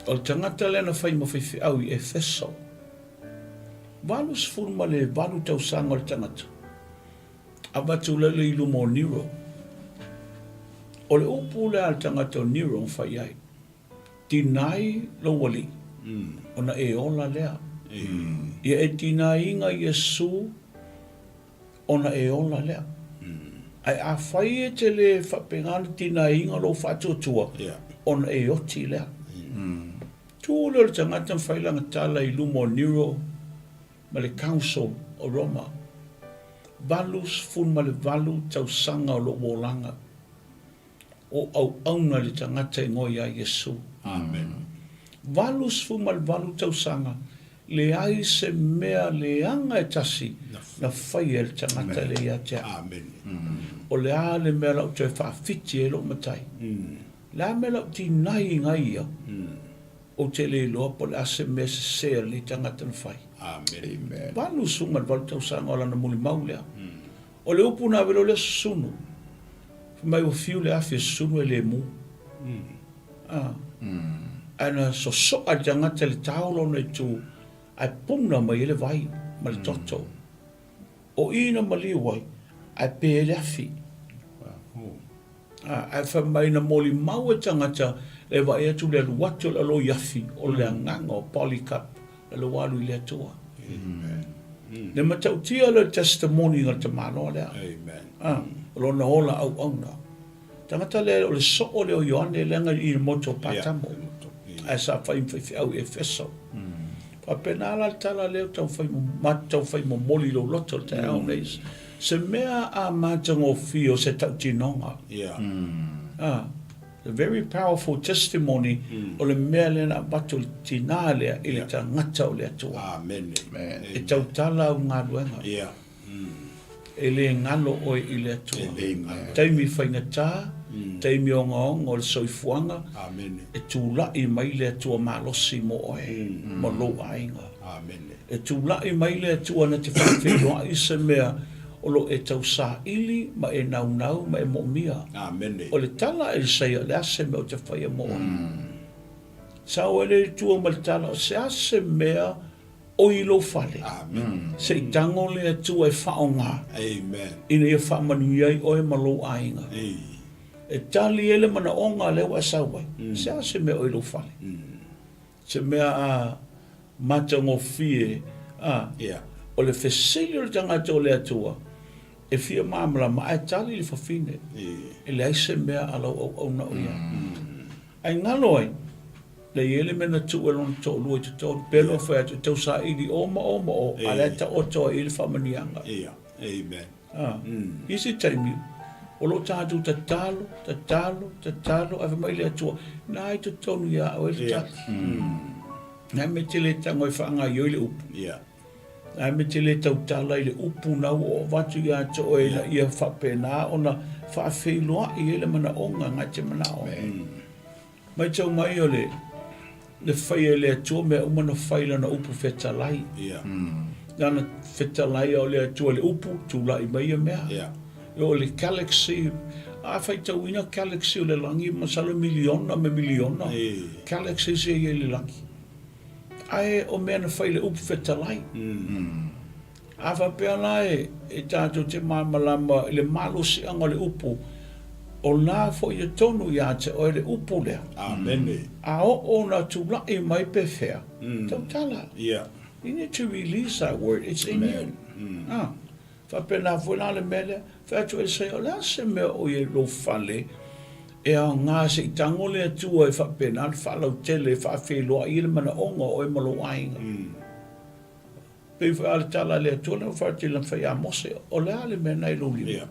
O le tangata le na whai mo whai au i Efeso. Walu sfurma le walu tau sanga o le tangata. Abatu le ilu mo Nero. O le upu le al tangata o Nero whai ai. Tinai lo wali. O na e ola lea. Ia e tinai inga Yesu ona e ola lea. Ai a whai e te le whapengana tina inga lo whatuatua. Ona e oti lea. Tūle o le tangata whailanga tala i lumo Nero ma le council o Roma. Valus fun ma le valu tau sanga o lo wolanga. O au auna le tangata i ngoi a Yesu. Amen. Valus fun ma le valu tau sanga. Le ai se mea le anga e tasi na whai e le tangata le ia te a. O le a le mea lau te whaafiti e lo matai. Le a mea lau ti nai ngai ia. O te le loa po le a se mea se sea le tangata na whai. Amen. Vanu sunga le valu tau sanga o lana muli mau lea. O le upu na velo le sunu. Mai o fiu le afi sunu e le mu. Ana so a tangata le taulo na tu ai puna mai ele vai ma le toto. O ina mali wai ai pe ele afi. Ai fa mai na moli mau e tangata le vai atu le watu le lo yafi o le nganga o Polycarp le walu i le atua. Ne matautia le testimony ngal te mano lea. Lo na hola au auna. Tangata le o le so o le o Ioane lenga i moto patamo. Ai sa fai au Efeso. Pa penala tala leo tau fai mo moli lo loto te au neis. Se mea a matango fio se tau tinonga. A very powerful testimony o le mea lena batu tina lea i le tangata o le atua. Amen. E tau tala au ngā ruenga. E le ngalo oi i le atua. Taimi whaingatā, taimi o ngaonga o le soifuanga. E tūla i mai le atua malosi mo oe, mo lo ainga. E tūla i mai le atua na te whawhiroa i se mea o lo e tau sa ili ma e nau ma e mo mia. O le tala e seia le ase mea o te whaia mo oe. Sa o ele tua ma le tala o se ase mea o i lo fale. Se i tango le atua e whaonga. Ina ia whamanu iai oe ma lo ainga. E tali ele mana onga le wa sawai. Se ase mea o i lo fale. Se mea a matango fie o le fesili o le tangata o le atua. E fia mamala ma ai tali le fafine. E le aise mea alau au na o ia. Ai ngalo ai. Le ele mena tu e lona to lua te tau pelo whai atu tau sa ili oma o a le ta oto i le whamanianga. Isi taimi o lo tātou ta talo a mai le atua na ai tu tonu ia o ele tatu. Nā me te le tango i whaanga i oile upu. Ai me te le tautala i le upu nau o watu ia te o ia whapena ona whawhiloa i ele mana onga ngai te mana o. Mai tau mai o le whaia le atua mea umana whaila na upu whetalai. Nana whetalai o le atua le upu tula i mai a mea. O le galaxy, a whai tau ina galaxy o le langi masalo miliona me miliona. Galaxy se i le langi. Ai o mea na whaile upu whetalai. A whapea la e tātou te māmalama i le malosi anga le upu. O nā fo i tonu ia te o le upu lea. Amen. A o na tula i mai pe whea. Tau tala. You need to release that word. It's in you. Whapea nā fwena le mele. Whatu e say o lea se mea o i lo whale. E a ngā se i tango lea tua e whapea nā whalau tele whawheloa i le mana onga o e malo ainga. Pei whaale tala lea tua na whati la whai a mose. O lea le mea nei lo lima.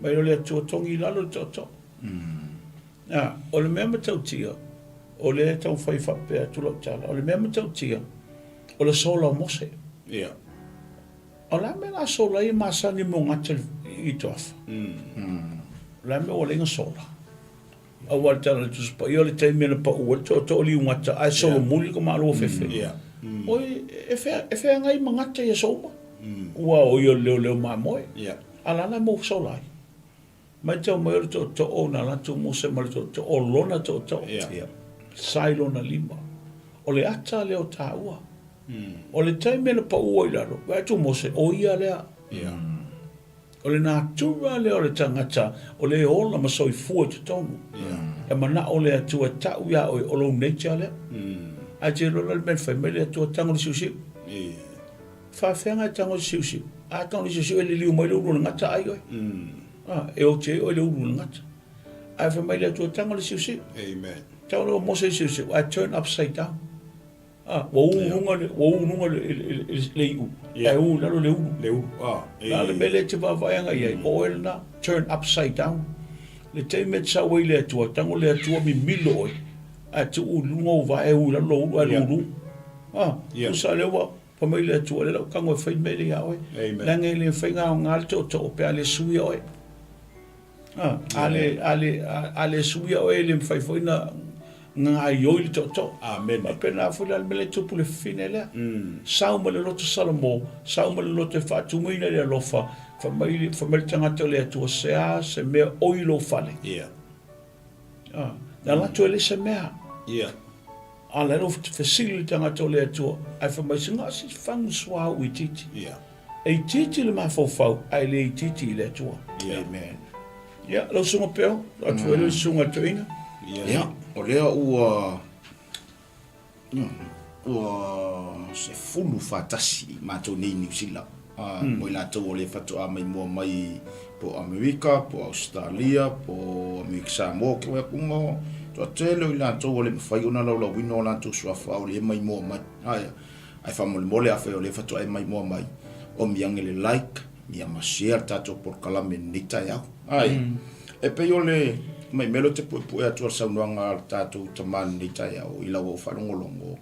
Mai o lea tua tongi lalo toto. O le mea matau tia, o lea tau whai whapea tulau tala, o le mea matau tia, o le sola mose. O la mea la sola i masani mo ngata i toafa. La mea o lenga sola. A wale tala le tuspa, i o le taimena pa ua, to li ngata, ai solo muli ko maa lua fefe. Oi, e whea ngai mangata i a soma. Ua o i o leo maa moe. Alana mo solai. Mai tau mai o to o na la tu mo se mai to o lona to. Sai lona lima. O le ata le o taua. O le taime na pa ua i laro. Vai tu mo se o ia lea. O le nā tura le o le tangata. O le ola ma soi fua te tonu. E mana o le atua tau ia o lo nature lea. A te rola le men fai me le atua tango le siusiu. Whawhenga tango le siusiu. A tango le siusiu e le liu mai le uru na ngata ai oi. E o te o le uru na ngata. A wha mai le atua tango le siusiu. Amen. Tango le mo se siusiu. I turn upside down. Wa ununga le iu. E u lalo le uru. Le uru. Na le mele te wawaianga iai. O ele na turn upside down. Le te me tsa wei le atua. Tango le atua mi milo oi. A te u lunga o va e u lalo uru a uru. Usa le wa. Pamai le atua le lau kango e whai mele ia oi. Lange le whainga o ngāle to o pe ale sui oi. Ale sui oi le mwhai whaina ngā ioi le to. Amen. Ma pena whaila le mele tupu le whine lea. Sau ma le loto salamo, sau ma le loto e whātumuina le alofa, whamai le tangata le atua sea se mea oilo whale. Na lato e le se mea. A le no fesili tangata le atua, ai whamai se ngā si whangu swa ui titi. E titi le mawhauwhau, ai le titi le atua. Amen. Lau sunga peo, atu e le sunga tuina. O lea ua se fulu whatasi mātou nei New Zealand. Moi lātou o le whatua mai mua mai po Amerika, po Australia, po Amerika Samoa, ke wea kunga. Tua telo i lātou o le mwhai ona laula wino o lātou suafa o le mai mua mai. Ai whamole mole a whai o le whatua e mai mua mai. O miange le like, mia ma share tātou por kalame nita iau. E pei o le mai melo te pue atua saunuanga tātou tamani nita iau i lau o whanongolongo.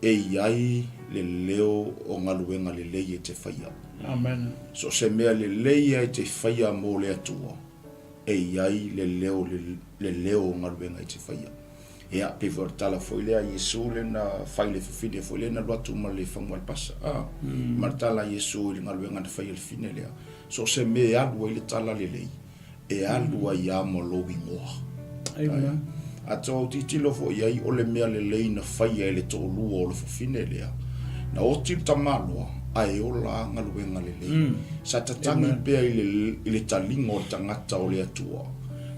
E iai le leo o ngaluenga le lei e te whaia. Amen. So se mea le lei e te whaia mo le atua. E iai le leo o ngaluenga e te whaia. Ea, pe tala foi lea Yesu le na whaile whiwhine foi le na luatu ma le whangual pasa. Martala Yesu le ngaluenga na whaile whine lea. So se mea alua i le tala le lei. E alua i amo lowi ngoa. Amen. Ato au titilo fo iai o le mea le lei na whaia e le tōlua o le whiwhine lea. Na o til tamaloa, ai o la ngaluenga le lei. Sa tatangi pea i le talingo o tangata o le atua.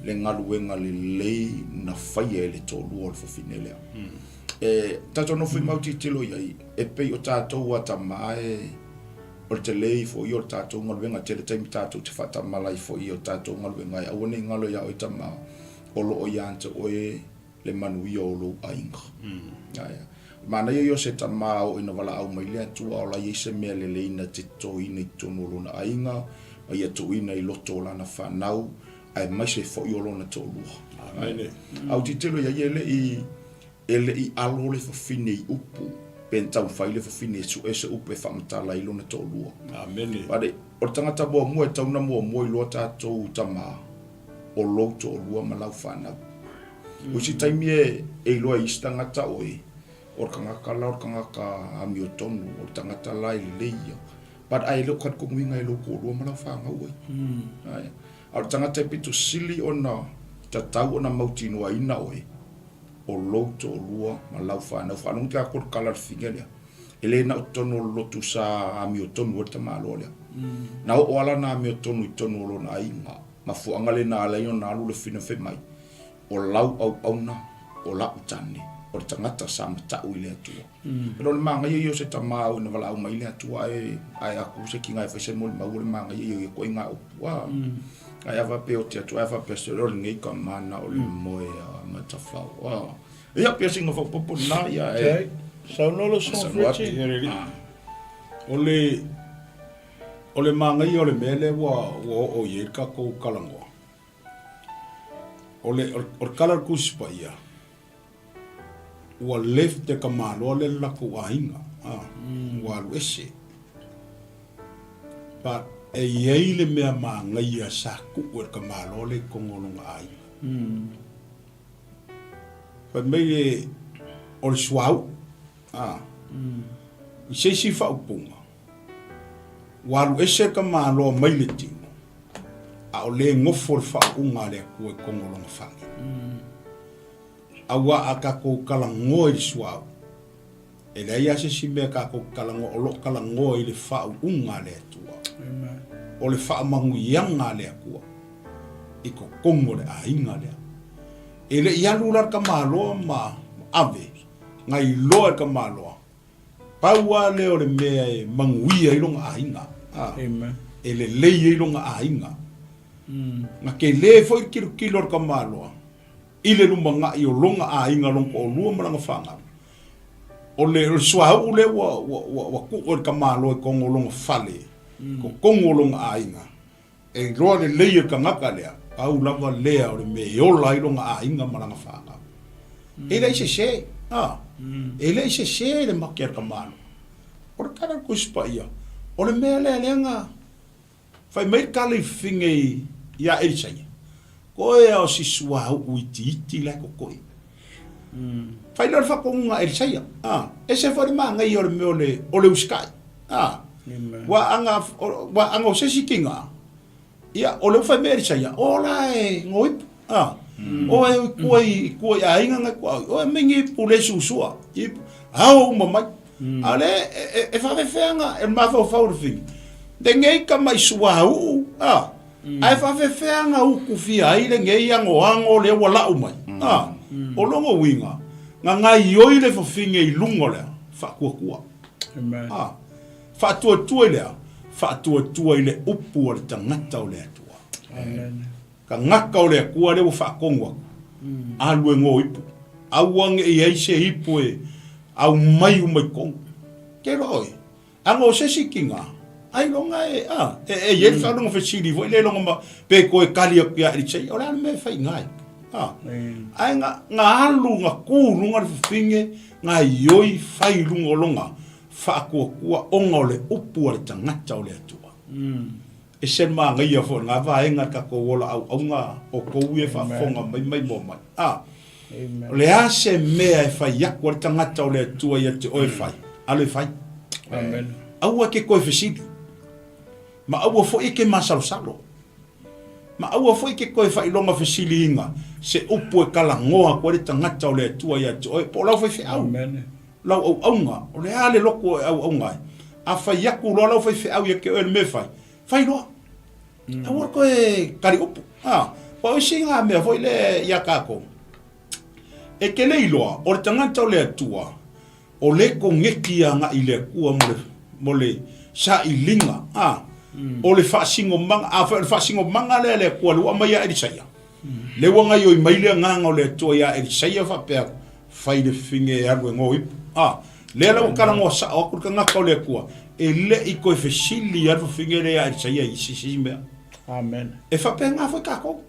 Le ngaluenga le lei na whaia e le tōlua o le whiwhine lea. Tato no whi mau titilo iai, e pei o tātou a tamae o le te lei fo i o tātou ngaluenga, te le taimi tātou te whatamalai fo i o tātou ngaluenga. Awane ngalo ia o i tamao. O lo o yanta oe le manuia o lo ainga. Mana yo se tamao ina wala au mai le atua o la yese mea le leina te toina i tono lo na ainga, ma ia toina i loto la na whanau, ai mai se fo i o lo na tolua. Au titelo ia ele i alo le whawhine i upu, pen tau faile fa fine su ese upe fa mtala ilo na tolua. Amen. Pare o tangata mo mo tau na mo ilo tatou tama o lo tolua malau fana. Usi taimie e loa istangata oi. O kangaka ami o tonu o tangata lai leia. But ai lo kat ko winga lo ko lo malau fanga oi. Ai. Au tangata pitu sili ona tatau ona mautino ina oi. O loto o lua ma lau whanau whanau te akor kalar whinga lea. Ele na o tono lotu sa ami o tonu o te malo lea. Na o ala na ami o tonu I tonu o lona inga. Ma fuanga le na ala ino na alu le whina whi mai. O lau au na o lau tane. O te tangata sa matau I lea tua. Pero le manga iyo se tamau na wala au mai lea tua ai aku se ki ngai whaise mo le mau le manga iyo i koe ngā upua. Ai awa pe o te atu, ai awa pe se roli ngei ka mana o le moe matawhau. Wow. Ia pia singa whapopo na ia e. Okay. Saunolo sonfriti. O le mangai o le mele wa o ye ka ko kalangoa. O le kalar kuspa ia. Wa left te ka malo le lako wahinga. Wa luese. But e yei le mea mangai a sa kukur ka malo le kongolong ai. Pa mei o le suau. I se fa upunga. Walu ese ka malo mai le tino. A o le ngofo le fa unga le kue kongolong whangi. Awa a ka kou kalango I suau. E le ia se si mea ka kou kalango o lo kalango I le fa unga le tua. O le wha mangu ianga lea kua. I ko kongo le a inga lea. E le ialular ka maloa ma ave. Ngai loa ka maloa. Paua leo le mea e manguia ilonga a inga. E le leia ilonga a inga. Nga ke le foi kilor ka maloa. I le lumba nga I o longa a inga longa o lua maranga whanga. O le suahau le wa kukur ka maloa kongo longa fale. Ko kongolong ainga e roa le leia ka ngaka lea au lava lea o le me ola ilonga ainga maranga whanga e lei se e lei se le makia ka mano o le kara kuspa ia o le mea lea leanga fai mei kale whinge ia erisai koe au si suahau uiti le ko koe fai lor whakonga erisai e se whare maa ngai o le mea o le uskai wa anga o sesi kinga ia o le fa merisa ia o lai ngoi o e koi a inga nga o e mingi pule susua I au mamai ale e fa feanga e ma fa fa fin de ngei ka mai sua u ai fa feanga u ku fi ai le ngei ango le wala u mai o longo winga nga ngai oi le fa finge I lungo le fa kua Fa'atua lea, fa'atua I le upu o le tangata o le atua. Ka ngaka o le akua le o whaakonga. Alue ngō ipu. Auange I eise ipu e au mai kongo. Ke roi. Ango sesi kinga. Ai longa e yel whanonga whesiri. Voi le longa ma pe koe kari a kia eritei. O le ane me whai ngai. Ai ngā alu, ngā kūru, ngā whiwhinge, ngā ioi whai runga o longa. Whaakua onga o le upu o le tangata o le atua. E sen maa ngai a fo, ngā vaenga ka ko wola au ngā o kou e whaafonga mai mo mai. O le ase mea e whai yaku o le tangata o le atua I te oe whai. Ale whai. Aua ke koe whesiri. Ma aua fo ike masalo. Ma aua fo ike koe whai longa whesiri inga. Se upu e kala ngoa ko le tangata o le atua I te oe. Po lau whai au. Lau au aunga, o le ale loko au aunga. A whai yaku roa lau whai whiau ia ke oe me whai. Whai roa. A wara koe kari upu. Pa o isi ngā mea foi le ia kako. E ke le iloa, o le tangata o le atua, o le ko ngekia nga I le kua mo le sa I linga. O le whaasingo manga, le whaasingo manga le kua lua mai a erisaia. Le wanga I mai le nganga o le atua ia erisaia whapea whai le whinge e alu e ngō ipu. Le lau karango sa o kur ka ngaka o le kua. E le I koe whesili alu whinge le a erisaia I sisi mea. Amen. E whapea ngā whai kako.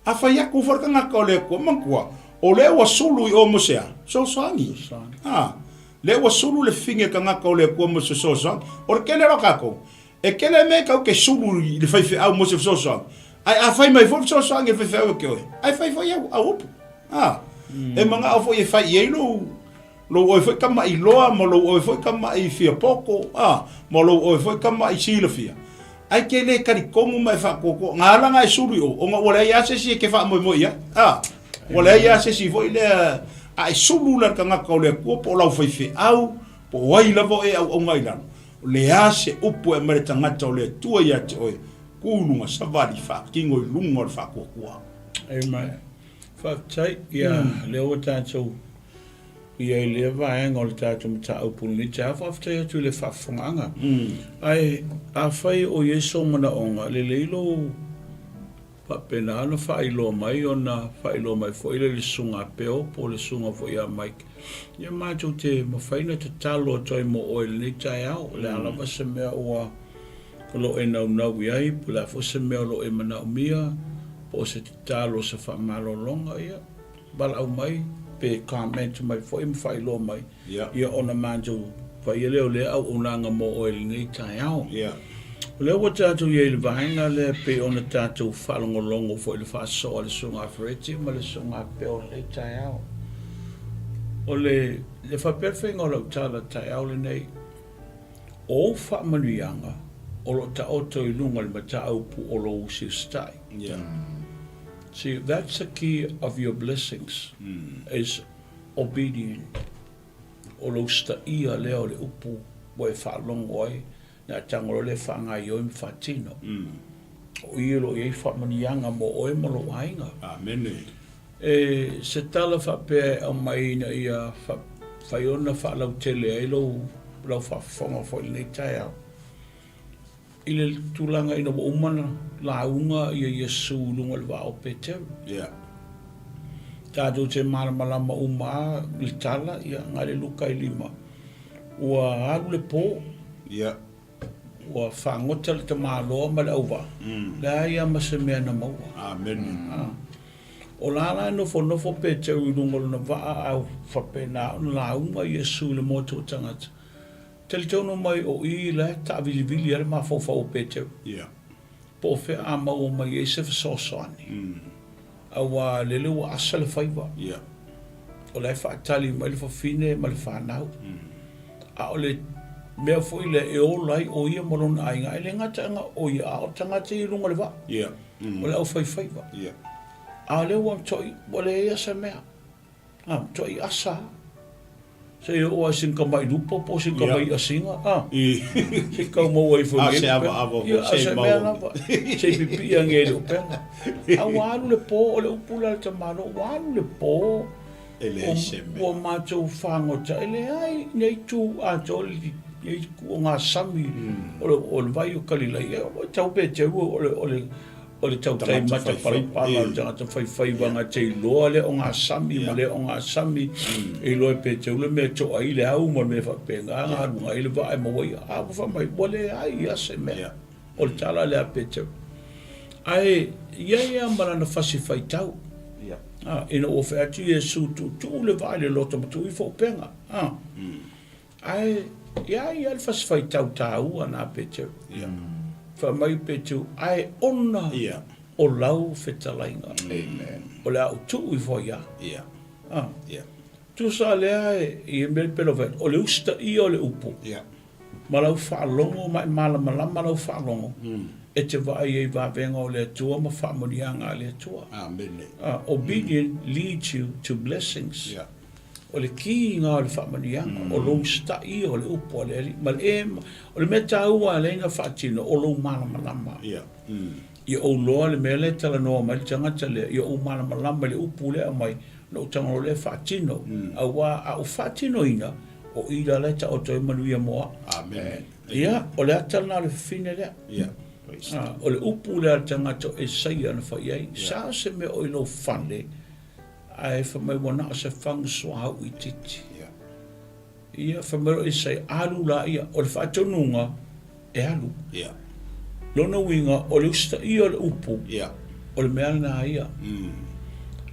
A whai aku whaka ngaka o le kua. Mankua, o le wa sulu I o mosea. So sangi. Le wa sulu le finge ka ngaka o le kua mo se sosa. O kele ro kako. E kele me ka ke sulu le fai fe au mo se sosa. Ai a fai mai fo sosa nge fe fe o ke. Ai fai fo ia a upu. E manga o fo e fai e lo o foi kama I loa mo lo o foi kama I fia poko mo lo o foi kama I sila fia ai ke le kari komu mai fa koko ngala ngai suri o nga wala ya se si ke fa mo ia wala ya se si foi le ai sulu la ka nga ko le ko po la foi fe au po wai la vo e au ngai la le ya se upu e mere tanga to le tua ya te oi kulu ma savali fa kingo lungo fa koko amen fa tai ya le o tanto ia I le vaenga o le tātou mata au puni te awha aftai atu le whawhanganga. Ai, a whai o Yeso mana onga, le leilo papena ana whailo mai o na whailo mai fo ile le sunga peo, po le sunga fo ia Mike. Ia mātou te mawhaina te talo toi mo oil ni tai au, le alawa se mea oa lo e nau nau iai, po la fo se mea lo e mana o mia, po se te talo se whamalo longa ia, bala au mai, pe comment mai foi me fai lo mai ia ona manjo fai leo le au unanga mo oil ni tai au le o tatu ye le vainga le pe ona tatu falongo longo foi le fa so le sunga freti ma le sunga pe o le tai au o le fa perfect o lo tala tai au le nei o fa manuanga o lo ta oto I lunga le mata au pu o lo usi stai See, that's the key of your blessings, is obedient. O lo sta ia leo le upu, wa e whaalongo ai, na tangoro le whangai o im whatino. O ia lo e whamanianga mo o e malo ainga. Amen. E se tala whapea au mai na ia whaiona whaalau tele ai lo whawhonga fo I nei tai au. I le tūlanga ina wa umana la unga ia Yesu lunga le wao peteu. Tātou te malamalama uma le tala ia ngare luka I lima. Ua alu le pō. Ua whangota le te māloa ma le auwa. La ia ma se mea na maua. Amen. O lala nofo peteu I lunga luna waa au whapena la unga Yesu le moto tangata. Tele tono mai o I le ta vili ale ma fo fo peteu. Po fe ama o mai e se so soani. Awa lele wa asale faiva. O le fa tali mai le fine ma le fa nau. A o le mea fo ile e o lai o ia molon ainga ele ngata nga o ia o tanga te runga le va. O le au faiva. A le wa toi o le ia se mea. Toi asa. Se o sin kamai lupo po sin kamai asinga se ka mo ai fo se ava se pipi ange lo penga a walu le po o le upula te malo walu le po ele se o ma tu fango ta ele ai nei tu a toli e ku nga sami o le vai o kalila o tau pe te o le tau tai mata pala janga fai wanga te loa le o ngā sami ma le o ngā sami e loa pe te ule me to ai le au ma me whapenga ngā runga i le vai ma wai a wafa mai wale ai a se mea o le tala le a pe te ai ia mara na fasi fai tau ina o wha atu Yesu tu le vai le loto ma tu I whapenga ai ia le fasi fai tau tau ana pe te fa mai petu ai ona o lau fetalainga o le au tu I foia tu sa le ai I mel pelovet o le usta I o le upu ma lau whaalongo mai malama lau whaalongo e te vai e vavenga o le atua ma whaamonianga le atua obedient leads you to blessings o le ki ngā le whamanianga, o lo stai o le upo, o le meta ua le inga whaatino, o lo malamalama. I o loa le mele tala noa mai, tangata le, I o malamalama le upo le mai, no tangalo le whaatino, a o whaatino ina, o ira le ta o toi manuia moa. Amen. Ia, o le atala le fine lea. O le upo le tangata e saia na whaiai, sa se me o ilo whane, ai fa mai wana se fang so hau I titi ia fa mai se alu la ia o le fa tonunga e alu lona winga o le usta I o le upu o le mea na ia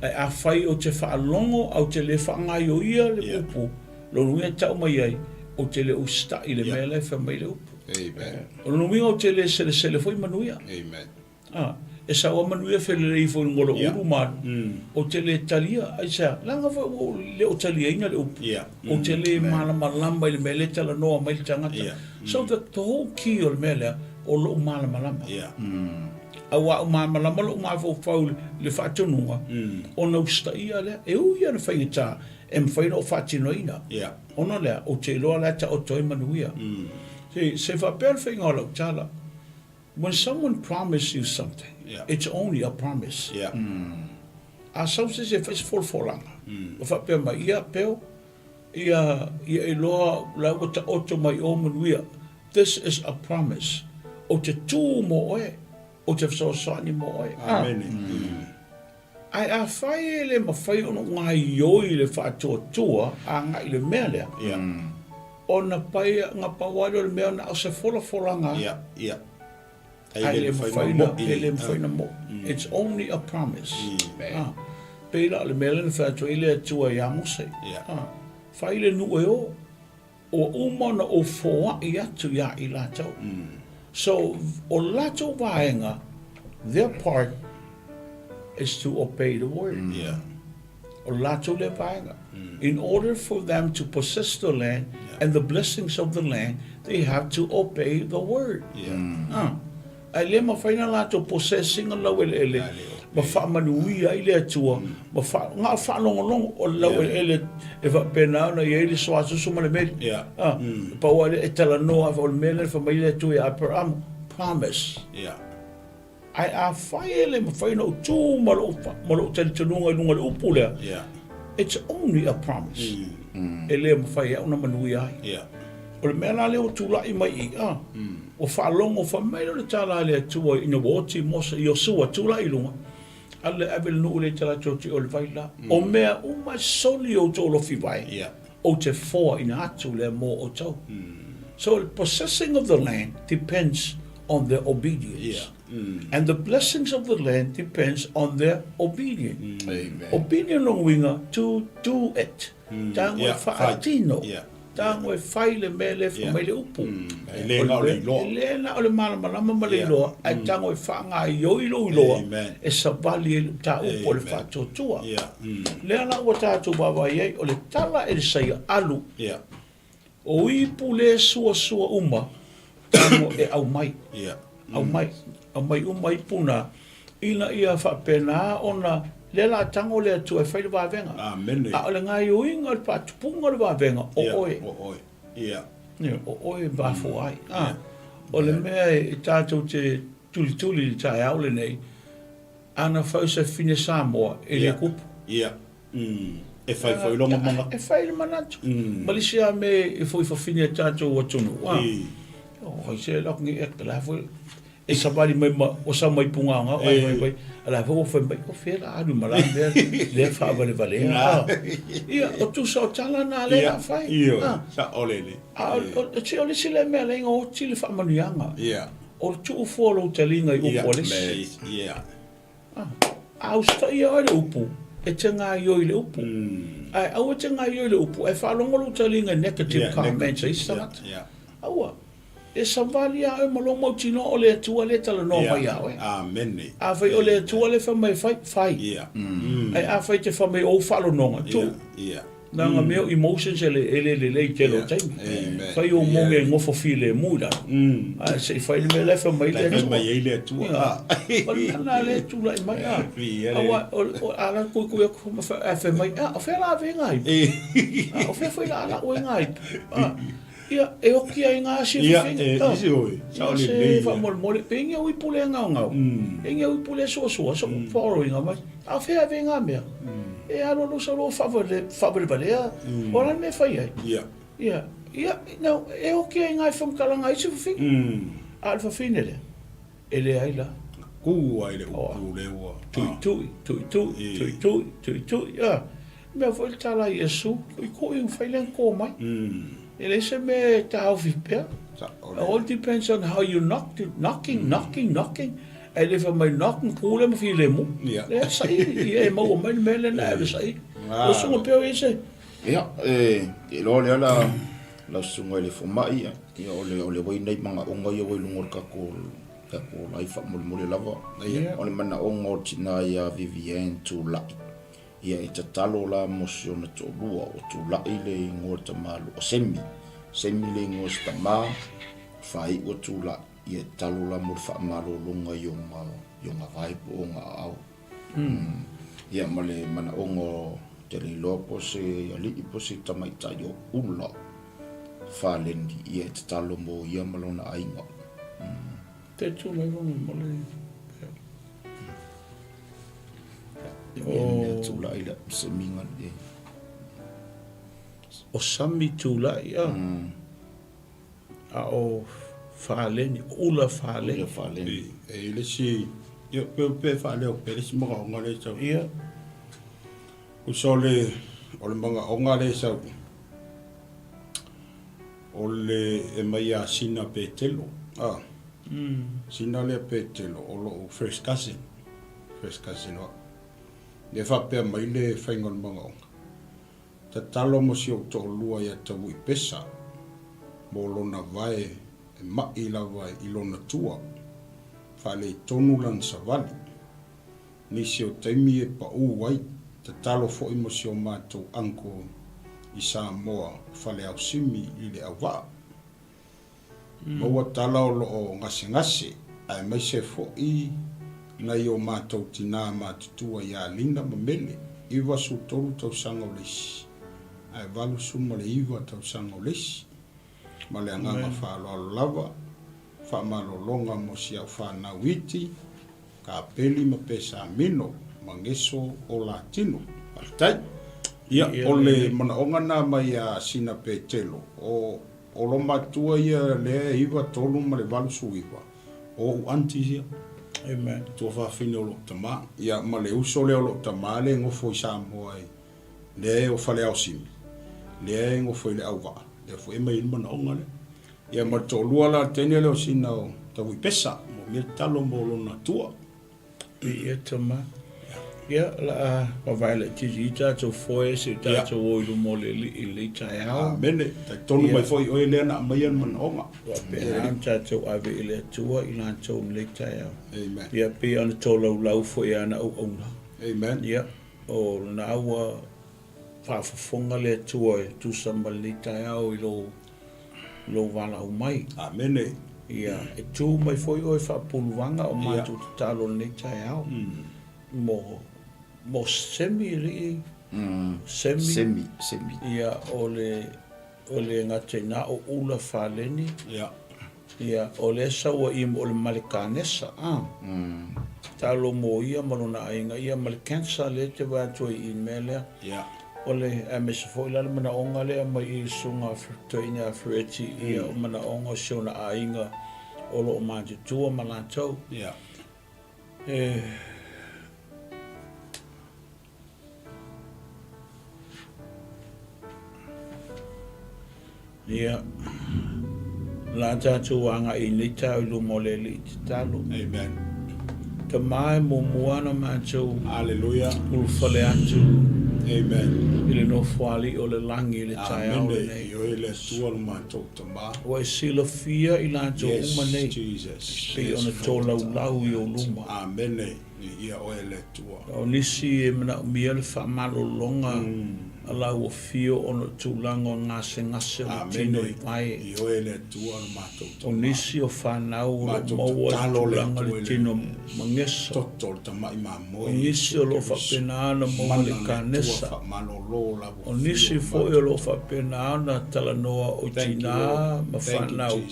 ai a fai o te fa longo au te le fa ngai o ia le upu lo nuia tau mai ai o te le usta i le mele fa mai le upu. Amen. O nuia o te le sele foi manuia. Amen. E sa o manuia fe le rei foi ngolo uru man. O te le talia ai sa langa fa o le o talia ina le upu. O te le mala malamba i le mele tala noa mai le tangata. So the whole key o le mele o lo mala malamba. Awa o mala malamba lo ma fo fau le fatonunga. O na usta ia le e u ia na faingita e mwhaina o whatinoina. Ono lea, o te loa lea ta o toi manuia. Se whapea whainga o lau tala, when someone promises you something, it's only a promise. A sau se whais folfolanga. O whapea mai ia peo, ia e loa lau o ta oto mai o manuia. This is a promise. O te tū mo oe, o te whasoasani mo oe. Amen. Ai a whai le ma whai ono ngā ioi le whātua a ngā i le mea lea. O na pai ngā pawari o le mea na o se fola ngā. Ai le ma whaina mo. It's only a promise. Peila le mea le whātua i le atua i amose. Whai le nu e o. O umana o fōa i atu ia i lātou. So, o lātou wāenga, their part is to obey the word. In order for them to possess the land and the blessings of the land, they have to obey the word. Ai le ma faina la to possessing a lau ele ma fa manuia ile atua ma fa nga fa long o lau ele e va pena na ele so so ma le me pa o e tala no a o mele fa mai le tu ya promise. Ai a whai le ma whai no tū malo tali tununga lunga le upu lea. It's only a promise. E lea ma whai au na manui ai. O le mea la leo tūla i mai i. O whaalongo wha meira le tala lea tua ina woti mosa i o sua tūla i lunga. Ale avel nuu le tala toti o le vaila. O mea uma soli o tō lofi vai. O te whoa ina atu lea mō o tau. So the possessing of the land depends on their obedience. And the blessings of the land depends on their obedience. Obedience long winga to do it. Tangwe whaatino. Tangwe whaile mele whamaile upu. Elena o le loa. Elena o le malama male loa. Ai tangwe whaanga i oilo loa. E sabali ta upo le whaatotua. Leana ua tātou bawa iei o le tala e le saia alu. O ipu le sua uma. Tango e au mai. Au mai umai puna ina ia whapena ona le la tango le atu e whaile wawenga. A ole ngai uinga le patupunga le wawenga o oe. O oe wafo ai. O le mea e tātou te tuli le tae aule nei ana whausa fine Samoa e le kupu. E whai longa manga. E whaile manatu. Malisia me e whai whawhine tātou watunu. Hoi se lakungi e ka lafo e sabali mai o sa mai punganga ai ala fo fo mai o fela adu malande le fa vale ia o tu so tala na le fa sa olele o ti o si le me le o ti le fa manuanga o tu fo lo telinga i o polis au sta ia le upu e tenga yo le upu ai au tenga yo le upu e fa longo lo telinga negative comments i samat au e savali a malo mo tino ole tua le tala no mai awe amen a fai ole tua le fa mai fai ai a fai te fa mai o falo no tu na nga meu emotions ele telo time fai o mo nge ngofo file muda a se fai me le fa mai le tua na le tu la mai a ala ku ma fa mai a fa la venga o fa foi la o ngai ia e oki ai ngā si isi oi sa ole nei fa mole penga ui pule ngau penga ui pule so following mai a fe venga me e alo lo so favore valea ora me fai ai ia no e oki ai ngā fam kalanga isi fi alfa finele ele ai la ku ai le ku le wa tu ia me foi tala Yesu ko in failen ko mai ele se me tau vipea. All depends on how you knocking. Ele fa mai knocking kule ma file mu. Le sai e mo mai mele na le sai. O so pe ese Ia, lo le la sunga le fomai ia ole wai nei manga onga ia wai lungor ka ko lai fa mole lava ia ole mana onga tina ia Vivian tu lai ia e talo la mosio na to lua o tu lai le ngor ta malu o semi le ngor sta ma fai o tu la ia talo la mo fa malu lunga yonga vai po nga au ia male mana onga tele lopo se ali po se tamai tayo ulo falendi ia te talo mo ia malona ainga te tu mai mole ia tu la ila se minga de o sami tu la ia a o faleni ula faleni e le si ia pe fale o pe si mo ngale sa ia usole ole manga ongale sa ole e mai a sina petelo sina le petelo o first cousin o le fa pe mai le faingon manga onga ta talo mo si o to lua ya ta wi pesa mo lona vai e mai la vai i lona tua fa le tonu lan sa vali ni si o taimi e pa u wai ta talo fo i mo si o mato anko i Samoa fale au simi i le au waa. Maua tala o lo o ngase ai mai se fo i na i o mātou tina mātutua i a linda ma mele iwa su tolu tau sanga o lesi. Ai valu suma le iwa tau sanga o lesi. Ma le anganga whaalo alo lava, whaamalo longa mo si au whanau iti, ka peli ma pesa mino, ma ngeso o latino. Altai. Ia ole mana ongana mai a sina pe telo o lo matua ia le iwa tolu ma le valu su iwa o anti ia amen to fa fine o lo tama ia ma le uso le o lo tama le ngofo i Samoa ai le o fale au simi le ngofo i le au va le fo e mai mana onga le ia ma tolu ala tene le o sina o tawi pesa mo me talo mo lo na tua ia tama ia la o vaile tita to foi se ta to o lu mole le taia mene ta tonu mai foi o ele na mai man onga wa pe an ta to ave ile tua ila to le taia amen ia pe an to lau foi ana o ona amen ia o na wa fa fonga le tua tu sambal le taia o lo vala o mai amen ia e tu mai foi o fa pulvanga o ma tu talo le taia mo semi ri semi ia ole ngate na o ula faleni ia ole sa o im ole malikanesa talo mo ia malona ainga ia malikansa le te va to email ole ms foila mana onga le mai sunga toina freti ia mana onga sona ainga olo ma tu malato ia la tatu anga i le tau lu mole li talo amen te mai mo moana macho haleluya ul fale atu amen ile no fali o le langi le tai au amen yo ile tual mato tama o e sila fia i la jo umane Jesus pe ona tola lau yo luma amen ia o ele tua o nisi e mana miel fa malo longa ala o fio ono tulango ngase o tino i vai io ele tua mato o nisi o whanau o maua tulanga le tino mangesa totol tama i mamo o nisi o lo whapena ana maua le kanesa o nisi fo o lo whapena ana talanoa o tina ma whanau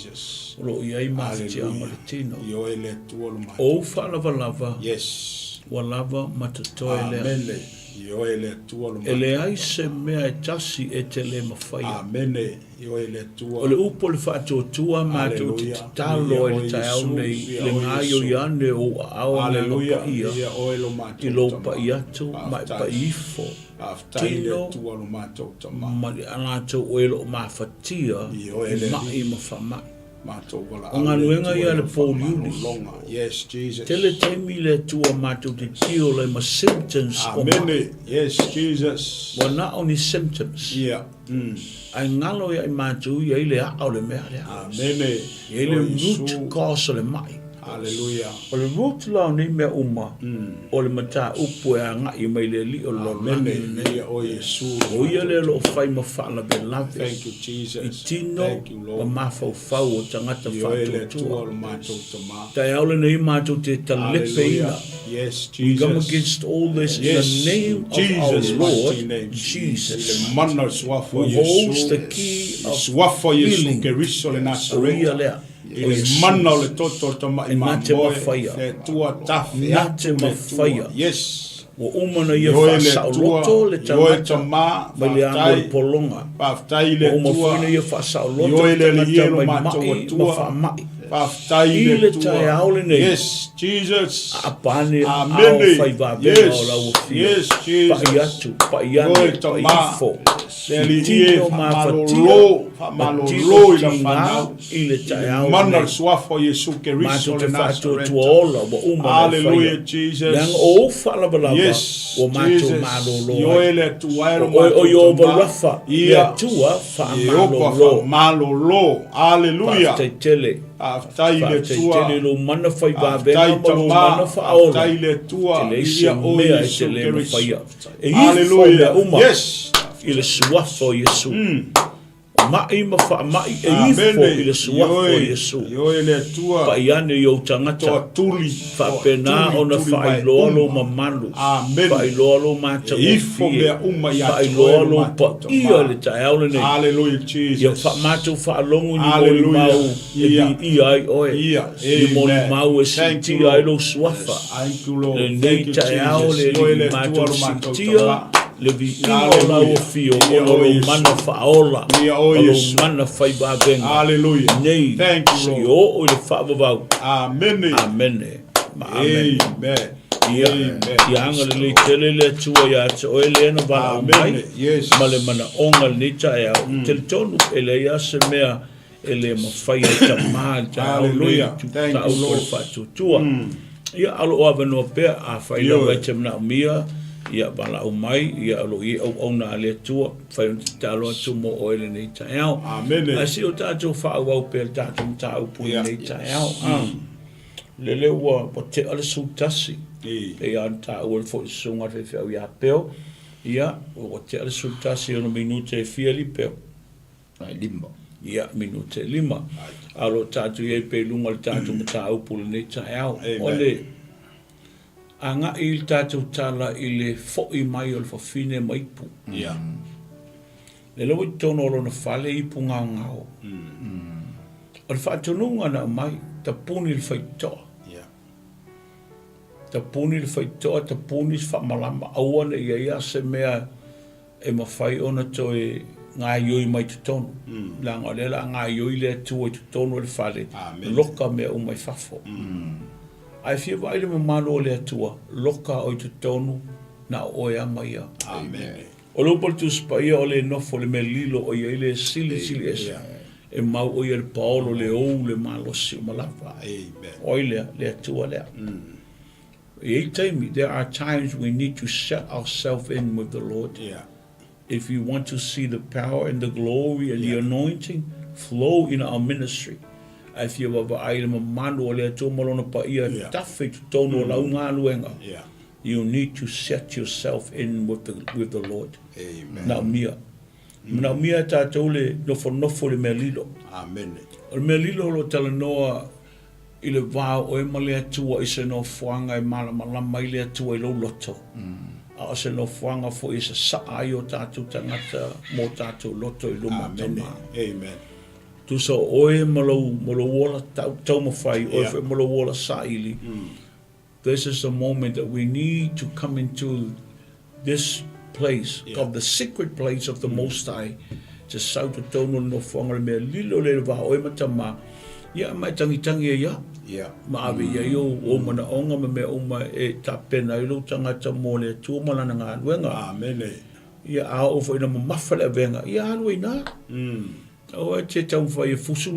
o lo iai mahti ama le tino io ele tua mato o whanava yes wa lava matatoe le io ele tua lo ele ai se mea e tasi e te le mawhai amen io ele tua o le upo le whaato tua mātou te talo e le tai au nei le ngai o iane o awa aleluia ia o elo matou i lo pa i atu mai pa ifo tino tua lo matou tama ma le anatou o elo mawhatia i mai ma whama Mātou wala O ngā nuenga ia le pōliuli. Yes, Jesus. Tele taimi le tua mātou te tio le ma symptoms o mai. Amen. Yes, Jesus. Well, not only symptoms. Yeah. Ai ngalo ia I mātou ia I le a o le mea lea. Amen. Ia le root cause o le mai. Hallelujah. O le root lao ni mea uma. O le mata upu e a ngai mai le li o lo Amen. O Yesu. O ia le lo whai ma whaala be lave. Thank you, Jesus. I tino Thank you, Lord. o mawhau whau o tangata whātua. Hallelujah. Tai aule nei mātou te talepe ina. Yes, We come Jesus. against all this in the name of Jesus, our Lord, mighty name. Jesus, Le mana swafo who holds Yesu. the key of Swafo Yesu healing. ke riso le O ia Nazareth. lea. Ile mana le toto tama E nate imamboe. mawhaia. Le tua tafe. Nate atu le mawhaia. tua. Yes. O umana ia Yoe le whaasao tua, loto le yoe tangata. tama, Mai le amo le polonga. Paftai O le uma tua. whaina ia whaasao loto Yoe le le tangata liero mai matou mai atua. ma whaamai. Paftai I le le tai tua. aole nei. Yes, Jesus. A pane ao Amen. whai vābena o lau Yes, fia. yes, Jesus. Pai atu, pai ane, Yoe pai tama. ifo. Seli Tino ie ma malolo, malolo i la whanau. I le tai ao Mana nei. swafo Yesu ke riso Mātou le te whātua Nazareth. tua ola wa uma mai Hallelujah, whaia. Jesus. Yang o whalabalawa Yes, o mātou Jesus. mālolo. Yoe le tuaero O yo balafa, Ia. le tua wha mālolo. Malolo. Hallelujah. Te tele. Aftai le Te tua. tele lo mana whai Aftai vābena ma lo mana tama. whaola. Aftai le tua. Te le se Ia o mea e Yesu te le ke ma riso. whaia. E ifo Hallelujah. mea uma. Yes. I le suafo Yesu. O mai ma wha mai e ifo Amen. I le suafo Yoe. Yesu. Yoe le tua. Pa iane yo Toa tangata. tuli. Whapena o na whailoa lo mamalu. Amen. Whailoa lo mātou E ifo mea uma ia whailoa lo toa pa toa ia le tai aule nei. Hallelujah, Ia Jesus. mātou whaalongu ni mori Hallelujah. mau. E Ia. di ia ai oe. Ia. Ni mori Amen. mau e Thank sinti you, ai Lord. lo suafa. Thank you, Lord. Le Thank nei you, tai aule Jesus. le Yoe ni le mātou tua lo mātou sintia. tama. Le vi ino Hallelujah. la o fio. Ia Ono o lo Yesu. mana whaola. Ia o Ono Yesu. mana whai bābenga. Hallelujah. Nei. Thank you, Si Lord. o le whaavavau. Amen. Amene. Ma amen. Amen. Ia, ia anga le tele le tua ia te oe le ana wala o mai. Amen. Yes. Ma le mana onga le tae au. Te le tonu e le ia se mea e le mawhai e ta maa ta au le Hallelujah. tu Thank ta au you, kore Lord. whatu tua. Ia alo o avanua pea a whai la Yo. wai te mna umia. Ia wala o mai. Ia alo i au na le tua. Whai un te talo atu mo oe le nei tae au. Amen. A si o tātou whaau au pea tātou mta au pui Yeah. nei tae au. Le le ua po te ala sultasi. E an ta ua fo sunga fe fe ia peo. Ia o te ala sultasi ono minute fia li peo. Ai lima. Ia minute lima. Alo tatu ye pe lunga le tatu mta au puli nei tae au. Amen. Ole anga il tatu tala ile fo i mai o le fafine maipu. Yeah. Le lo tono lo na fale i punga ngao. O le whaatonunga na mai ta puni le whaitoa. Ta puni le whaitoa, ta puni le whamalama awane ia se mea e mawhai ona to e ngā ioi mai tu tonu. La ngā lela ngā ioi lea tu e tu tonu le whale. Amen. Loka mea umai whafo. Ai whia waile me malo lea tua, loka o tu tonu na oe ama ia. Amen. O lupa tu spaia o le nofo le me lilo o ia ile sili esa. E mau o ia le paolo le ou le malo si o malawa. Amen. Oile lea tua lea. There are times we need to shut ourselves in with the Lord. Yeah. If you want to see the power and the glory and the anointing flow in our ministry. If you have a manu o lea tō malona pa ia tawhi tu tōno lau ngā luenga. Yeah. You need to set yourself in with the Lord. Amen. Nā mia. Nā mia tātou le nofo le mea lilo. Amen. O le mea lilo lo tala noa I le vāo o e male atua I se no fuanga I malama I le atua I lo loto. A o se no fuanga fo I se saa I o tātou tangata mō tātou loto I luma tama. Amen. Tu so oe malo wola tau mawhai, oe whi malo wola saili. This is the moment that we need to come into this place of the secret place of the Most High. Te sauta tono no fuanga le mea lilo le vāo oe matama. Ia mai tangitangi e ia. Maawe ia i o mana onga me mea uma e ta pena I lo tangata mō le tūmalana ngā luenga. Amen. Ia a ofo ina mawhawhale venga. Ia alua ina. O e te tau whai e fusu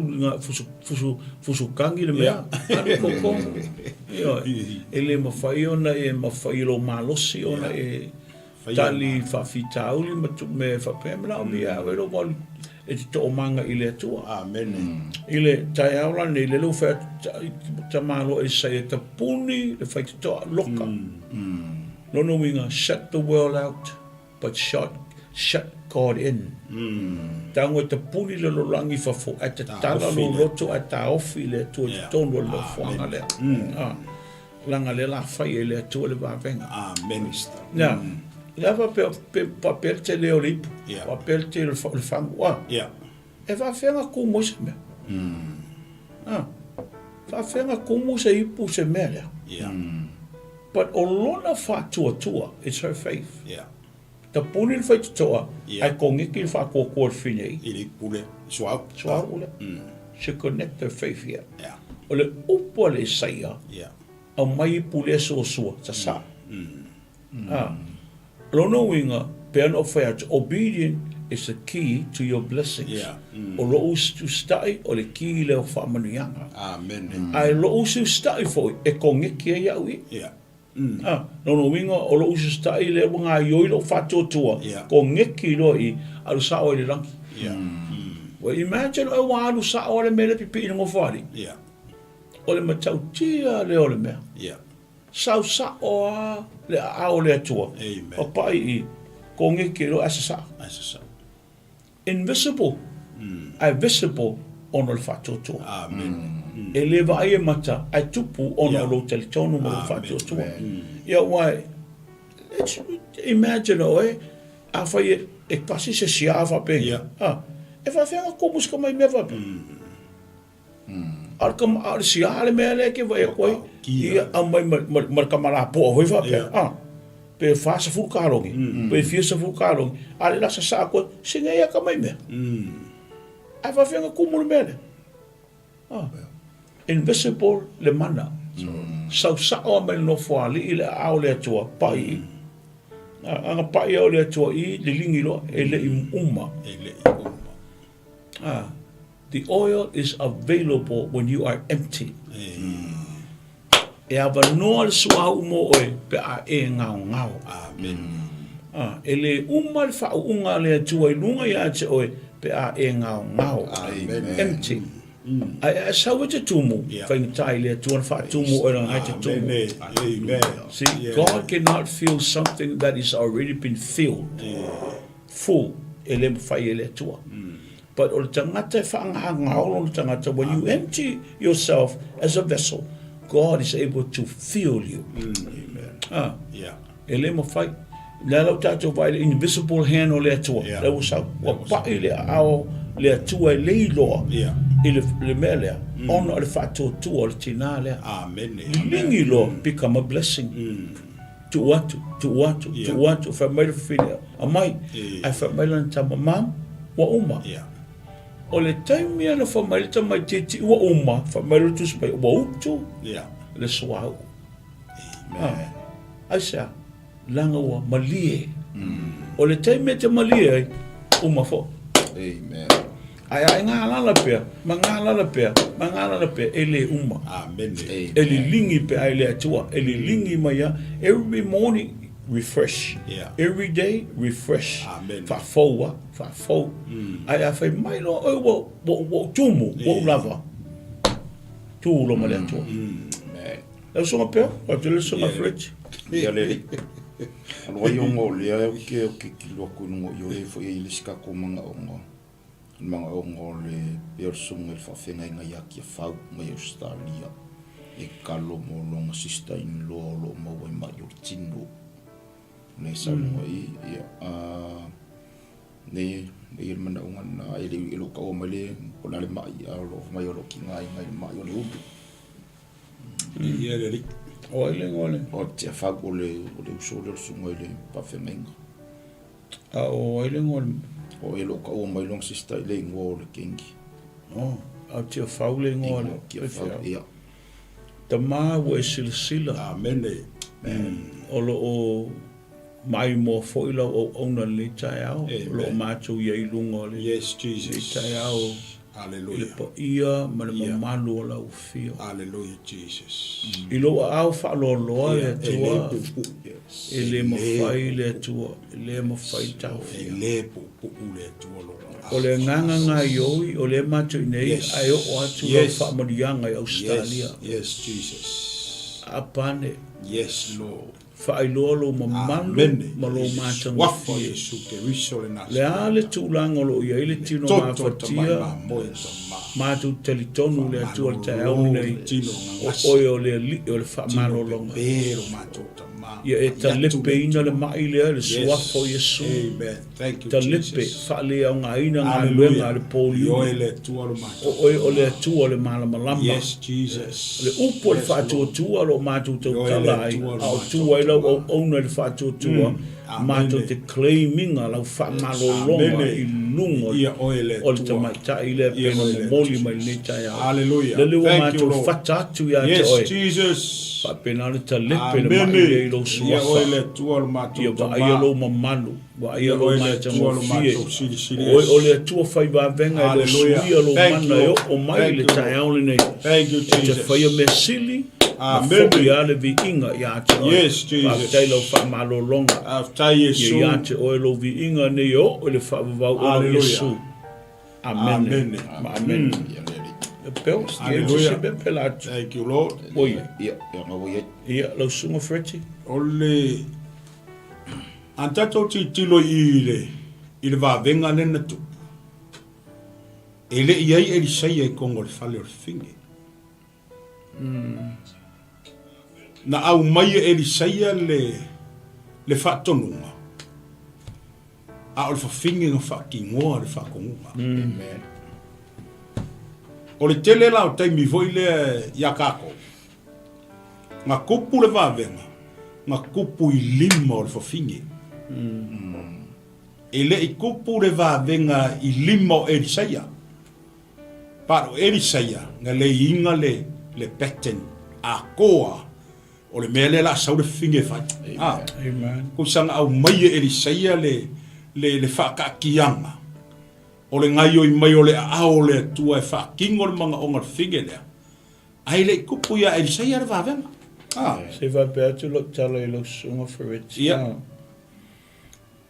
kangi le mea. Anu koko. Ele ma whai ona e ma whai lo malosi ona e tali whawhitauli me whapemela o mea. Wero wali e te tō manga i le atua. Amen. I le tai aula nei le lo whai ta malo e sai e ta puni le whai te toa loka. Lono winga, shut the world out, but shut God in. Tango te puni le lolangi fafo, a te tala lo roto a ta ofi le tua te tono le whanga lea. Langa le la whai e le tua le wawenga. Amen. Nā, lava papel te leo lipu, papel te le whangu. E whawhenga kumo se mea. Whawhenga kumo se ipu se mea lea. But o lona whātua, it's her faith. Ta puni le whaitoa, ai ko ngiki le whakoko le whinei. Ili pule, suau. Suau ule. She connect her faith here. O le upo le saia, a mai pule sua, ta sa. Lono winga, peano whaiat, obedient is the key to your blessings. O lo tu stai, o le ki le o whamanuianga. Amen. Ai lo tu stai foi, e ko ngiki e iau i. No winga o lo usu stai le wanga ioi lo whatotua ko ngeki lo i alu sao le rangi. Well, imagine o wa alu sao le mele pipi i ngofari. O le matau tia le o le mea. Sao sao le ao le atua. O pai i ko ngeki lo asasa. Invisible. Ai visible ono le whatotua. Amen. E lewa ai e mata, ai tupu ono lo teletono mo lo whatotua. Ia wai, imagine o e, a whai e pasi se siawa pe. E whawhenga komus ka mai mea wape. Ar siale mea le ke vai e koe, ia a mai marka marapo a hoi wape. Pe whasa fulkarongi, pe fiesa fulkarongi, ale lasa sa koe, singa ia ka mai mea. Ai whawhenga kumuru mea le. Invisible le mana. Sau sao me no foali i le ao le atua pai. Anga pai ao le atua i le lingilo e le uma. The oil is available when you are empty. E ava noa le suau mo oe pe a e ngau ngau. Amen. E le uma le whau unga le atua i lunga i ate oe pe a e ngau ngau. Empty. I saw it tumu. Whaingai le tuan wha tumu o ngai te tumu. See, God cannot fill something that is already been filled. Full. Ele whai ele tua. But o le tangata whaanganga o le tangata, when you empty yourself as a vessel, God is able to fill you. Ele mo whai. Lalo tato vai le invisible hand o le tua. Le usa wa pai le ao le tua le loa. Le mele ono le fato tu o le tina le. Amen. Lingi lo become a blessing. To want to fa mai fina. Amai ai fa mai lan tama mam wa uma. O le time ia na fa mai tama titi wa uma fa mai tu spai wa utu. Le swau. Amen. Aisa langa wa malie. O le time te malie uma fo. Amen. Ai ngala pe ele uma. Amen. Ele lingi pe ai le atua, ele lingi maya every morning refresh. Every day refresh. Amen. Fa fo. Ai fa mai lo wo tumu, wo lava. Tu lo male atua. Amen. Eu sou uma pe, eu te sou uma fridge. Ia le. Alo yo mo le ke kilo ko no yo le fo ile ska ko manga ongo. Mga ongo le persung el whawhengai ngai aki a whau ngai Australia e kalo mo longa sister in law lo mawai mai o tino ne salunga i ne il mana unga na ele ilo ka o male o le mai a lo mai o lo ki ngai mai o le upu ia le ri o ele o te whau o le uso le sunga le whawhengai o ele ngole o elo ka o mai long sister le ngo le kingi au te whau le ngole ia ta maa wa e sila. Amen. O lo o mai mo fo ilo o ona le tai au lo macho ye lungo le Yes, Jesus. tai au Hallelujah. po ia ma le malu la ufio Hallelujah, Jesus. ilo au fa lo lo le tua Yes. ele mo fai le tua ele mo fai tau Ele pu le tua lo. o le nganga ngai oi o le macho nei ai o atu la fa modianga i Australia. Yes, Jesus. Apane Yes, Lord. whailolo ma malu ma lo mātanga Wafo Yesu ke riso le nasi. le ale tūlanga lo ia ile tino mawhatia mātu telitonu le atua le tae au nei o oi o le li o le whamalolonga ia e ta lepe ina le mai lea le suafo Yesu ta lepe whaale au ngā ina ngā luenga le pōli o oi o le atua le malamalama le upo le whaatua tua lo mātu tau kalai au tua ila o ona le whaatua tua mātu te claiminga lau whamalolonga i lungo o le tamaita i le pena momoli mai le tai au le lewa mātu whata atu ia te oi whapena le ta lepe le mai le ilo suafa ia wa aia lo mamalu wa aia lo mātanga fie o le atua whai wavenga i lo suia lo mana o mai le tai au le nei te whaia me sili Foki ale vi inga ya te oi. Yes, Jesus. Tailo fa malolonga. After Yesu. Ya te oi lo vi inga ne o le fa vau o Yesu. Amen. Amen. Pel, Hallelujah. Pelatu. Thank you, Lord. Oye. Ia, Ia lo sunga freti. Ole antato tilo i le va venga nena tu. Ele iai e sai e kongo le fale o fingi. Na au mai e lisaia le whaatonunga. A o le whawhingi ngā whaakingoa le whaakongunga. Amen. O le tele la o taimi voi le iakako. Ngā kupu le wāwenga. Ngā kupu i lima o le whawhingi. E le i kupu le wāwenga i lima o Elisaia. Paro Elisaia, ngā le inga le pattern a koa o le mele la sau le finge fai. Amen. Ko sanga au mai Elisaia le whakakianga. O le ngai o i mai o le ao le tua e whakingo le manga o ngā finge lea. Ai le kupu ia Elisaia le wawenga. Se va beatu lo tala i lo sunga freti.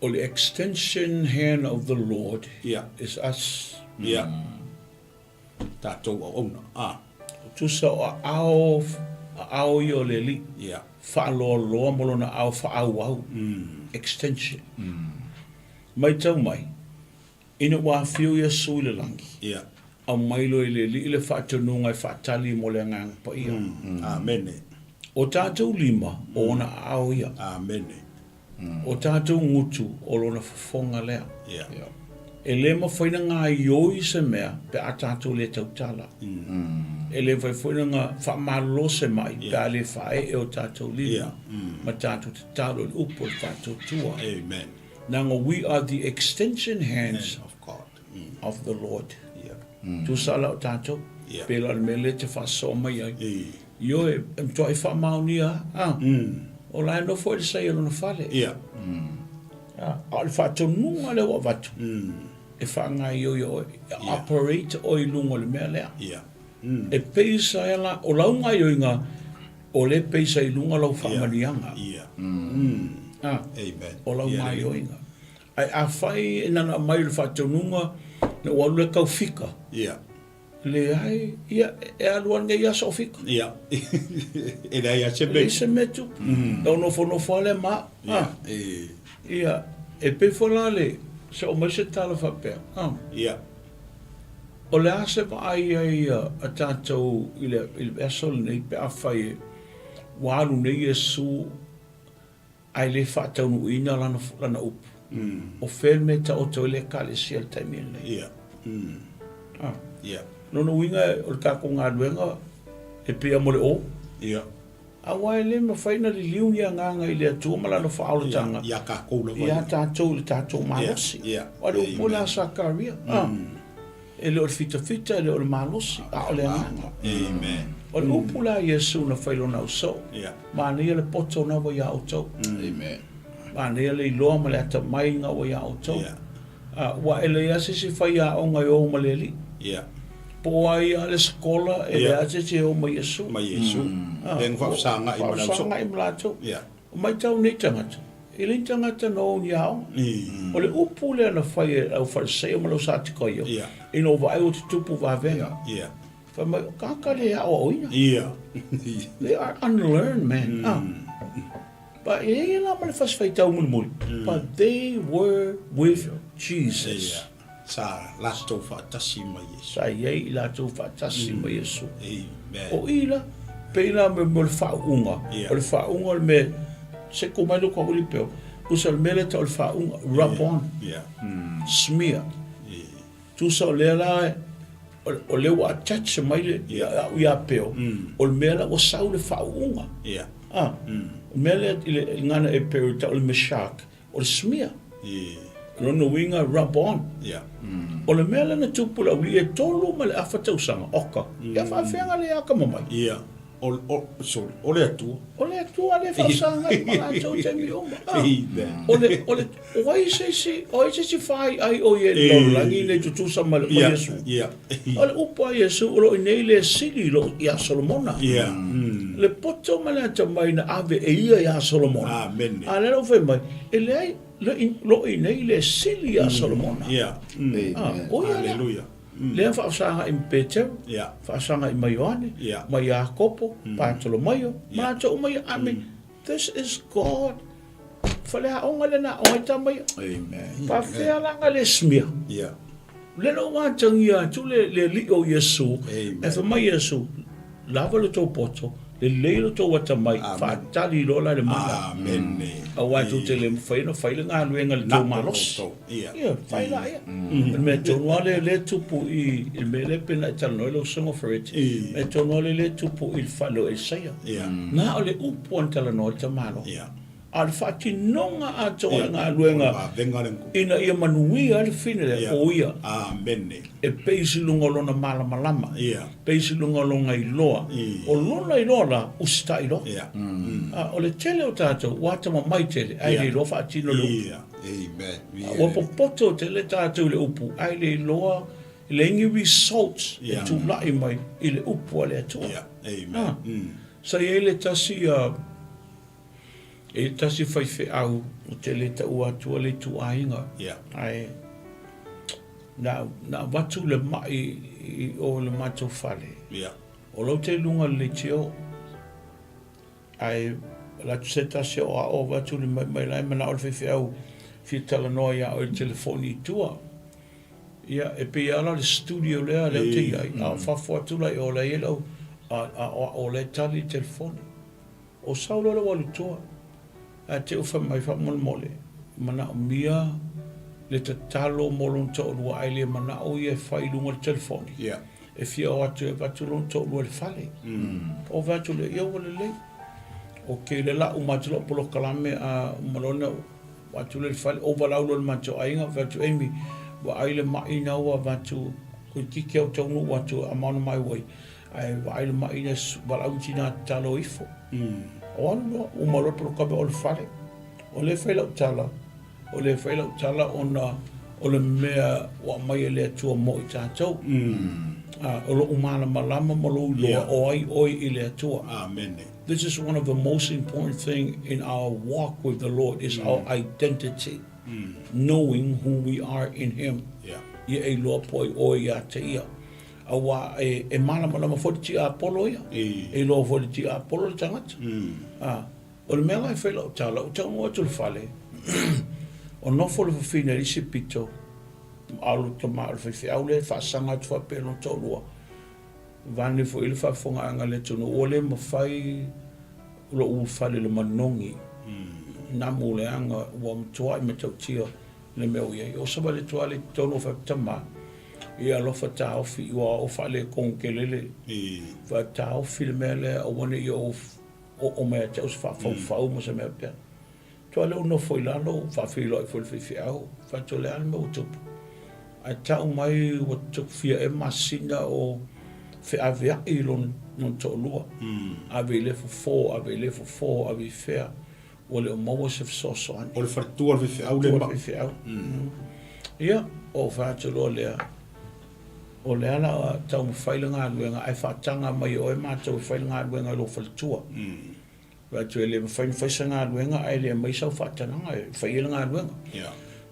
O le extension hand of the Lord is us. Tātou o ona. Tusa o ao i o le li. Whaaloa loa molo na ao whaau au. Extension. Mai tau mai. Ina wā whiu ia sui le langi. Au mailo i le li i le whaatununga i whaatali mo le ngang pa ia. Amen. O tātou lima o ona ao ia. Amen. O tātou ngutu o lona whafonga lea. E le ma whaina ngā ioi se mea pe a tātou le tautala. E le whaina ngā whamalo se mai pe a le whae e o tātou lima. Ma tātou te tālo le upo le tātou tua. Amen. Nanga, we are the extension hands of God. Of the Lord. Tu sala o tātou. Pela le mele te whaso mai ai. Yo e mtoa i whamaunia. O lai no fo le sai alona whale. A le whatonunga le wa watu. E whanga i o operate o i lungo le mea lea. E peisa e la, o launga i oinga, o le peisa i lunga lau whamanianga. Amen. O launga i oinga. Ai a whai e nana mai le whatonunga, na walu le kau fika. Le ai, ia, e aluan ngai asa o fika. E rei a se me. E se metu. Au nofo ale ma. Ia, e pe fola le, se o mai se tala whapea. O le ase pa ai a tātou i le esol nei pe a whai walu nei e su ai le whataunu ina lana upu. O whelme ta o tau le ka le siel taimien nei. Nono winga o le kako ngā luenga e pia mo le o. A wai le ma whaina li liuni a nganga i le atua malano whaaolotanga. Ia kako la wai. Ia tātou le tātou malosi. Wale o pole a Sakaria. E le o le fita e le o le malosi. A o le nganga. Amen. O le upula Yesu na whailona o so. Ma ni le poto na wa ia o tau. Amen. Manea le loa ma le ata mai nga o ia o tau. Wa ele ia se whai a o ngai o ma le li. Po ai a le skola e le ate te o ma Yesu. Ma Yesu. Peng whapsanga i ma lau so. Whapsanga i ma lau so. O mai tau nei tangata. I le tangata no ni hao. O le upu le ana whai au wharisei o ma lau sa te koio. I no vai o te tupu wa venga. Wha mai kaka le hao o ina. They are unlearned, man. But e la ma le whaswhai tau muli. But they were with Jesus. Sa lato whaatasi ma Yesu. Sa iei la tau whaatasi ma Yesu. Amen. O ila, peina me mo le whaunga. O le whaunga me, se ko mai loko uli peo, usa le mele ta o le whaunga, rub on, smear. Tusa o le la, o le wa touch mai le, ia peo. O le mele o sau le whaunga. O mele ngana e peo ta o le meshak, o le smear. Rono winga rub on. O le mele na tupu la uli e tolu ma le afa tausanga, oka. Ia whawhenga le aka mamai. O le atua. O le atua le whasanga i mga tau te mi oma. O le, oi se si whai ai o ye lorangi le tutusa ma le Yesu. O le upa Yesu, o lo inei le sili lo ia Solomona. Le poto ma le ata mai na ave e ia ia Solomona. Amen. A le rau whai mai, e le ai, lo inei le sili ia Solomona. Hallelujah. Lea whaasanga i Peter, whaasanga i Maioane, ma Iakopo, Bartolomayo, ma tau mai ame. This is God. Whalea onga le na onga tamai. Amen. Pa whea langa le smia. Le no wātangi atu le li o Yesu. E whamai Yesu, lava le tau poto, le leilo tau watamai, whaatali lola le mala. Amen. A watu te le mwhaina, whaile ngā luenga le tau malos. Whaila ia. Me tonua le tupu i me le pena i tala noilo Song of Heritage. Me tonua le tupu i whalo e saia. Nā o le upu an tala noilo ta malo. A le whaati nonga a toa ngā luenga. Ina ia manui a le whine le o ia. Amen. E peisi lunga lona mala malama. Peisi lunga longa i loa. O lona i loa la usita i loa. O le tele o tātou, wata ma mai tele, ai le loa whaatino le upu. Amen. Wa popoto tele tātou le upu, ai le loa, le ingi results, e tu lai mai, i le upu a le atua. Amen. Sa i le tasi, e tasi whaiwhi au, o tele ta ua atua le tu ainga. Ai, na watu le mai o le matou whale. O lau te lunga le teo, ai, la tu se tasi o a o watu le mai lai mana o le whaiwhi au, fi tala noa ia o le telefoni tua. Ia, e pe ala le studio lea leo te iai, a whawha tula i o le elau, o le tali telefoni. O saulo le walu toa, a te uwha mai whamon mole, mana o mia, le te talo molon to lua aile mana o ia whai lunga le telefoni. E fia o atu e watu lon to lua le whale. O watu le ia wale lei. O ke le la umatula polo kalame a umalona watu le whale o walau le mato ainga watu emi wa aile maina ua watu kui kike au taunu watu amana mai wai. Ai wa aile maina walau tina talo ifo. O anu umalo polo kame o le whale. O le whaila utala. O le whaila utala o le mea wa mai le atua mo i tātou. O lo umana malama malo loa o ai oi i le atua. Amen. This is one of the most important things in our walk with the Lord is our identity. Knowing who we are in Him. Ia e loa poi o ia te ia. Awa e malama foti ti a polo ia. E loa foti ti a polo le tangata. O le mea lai whaila o tala, o tau atu le whale. O nofo le whawhina isi pito. Alu ta maa le whawhi au le whaasanga atu whapelo tau lua. Vane fo ili whafonga anga le tunu. O le mawhai ulo u whale le manongi. Namu le anga ua mtua i matau tia le meo iei. O saba le tua le tono whapitama. Ia lofa ta ofi ua o whale konkelele. Wha ta ofi le mea le a wane i o mea te os whawhau ma se mea pia. Tua le uno foi lalo whawhilo i whawhi au. Whato le ane mea utupu. Ai tau mai wa tuk fia e masina o fe avea i lon to lua. Ave le fo ave le fo ave fea. Ole o maua se fesoasoani. O le wharatua le whiwhiau le ma. Whiwhiau. Ia, o whaatalo lea. O le ala tau mwhailinga aluenga, ai whaatanga mai o e mātou whailinga aluenga lo whalatua. Watu e le mwhaisanga aluenga, ai le maisau whaatananga, whailinga aluenga.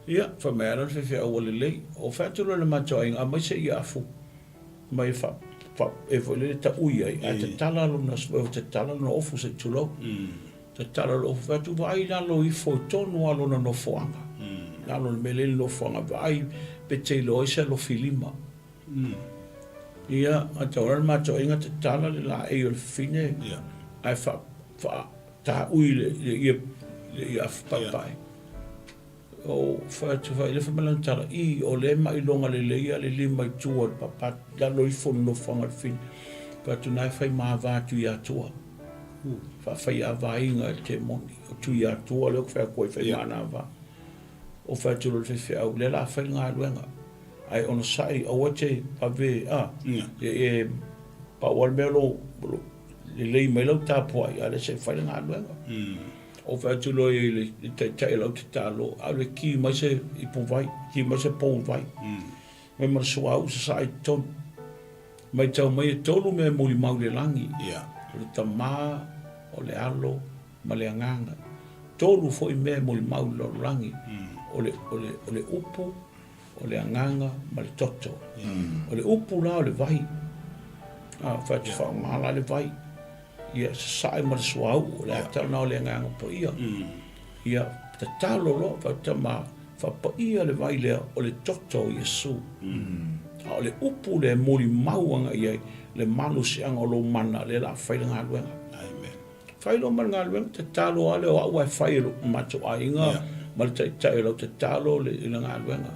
Ia, whamea whiwhiau o le lei. O whaatalo le mātou ainga, a maise i afu. Mai e whole ta ui ai, a te tala luna, te tala luna ofu se tulau. Te tala lo ofu, watu vai nalo i fo tonu alona no foanga. Nalo me le no foanga, vai pe te lo isa lo filima. Ia, a te ora mato inga te tala le la e o le fine. Ai ta ui le i afu papai. O whatu whai le whamalang tala i o le mai longa le leia le lima i tua le papat lalo i fono no whanga le fin whatu nai whai maa vātu i atua whai a vāinga e te moni o tu i atua leo whai koe whai mana vā o whatu lo le whai le la whai ngā luenga ai ono sai o te pave e pa wal melo le lei mai lau tāpua i ale se whai ngā luenga o whatu lo i te lau te talo, au le ki mai se i povai, ki mai se povai. Mai mara sua au sa i ton. Mai tau mai e tolu me muli mau le langi. Le tamā, o le alo, ma le anganga. Tolu fo i me muli mau le langi. O le upu, o le anganga, ma le toto. O le upu la o le vai. Whatu whaamala le vai. Ia sai ma suau le tau na le nga po ia ia te talo lo fa tama fa po ia le vai le o le toto Yesu o le upu le moli mauanga ia le manu si anga lo mana le la fai nga luenga amen fai lo man nga luenga te talo ale o wa fai lo macho ainga ma te tai lo te talo le nga luenga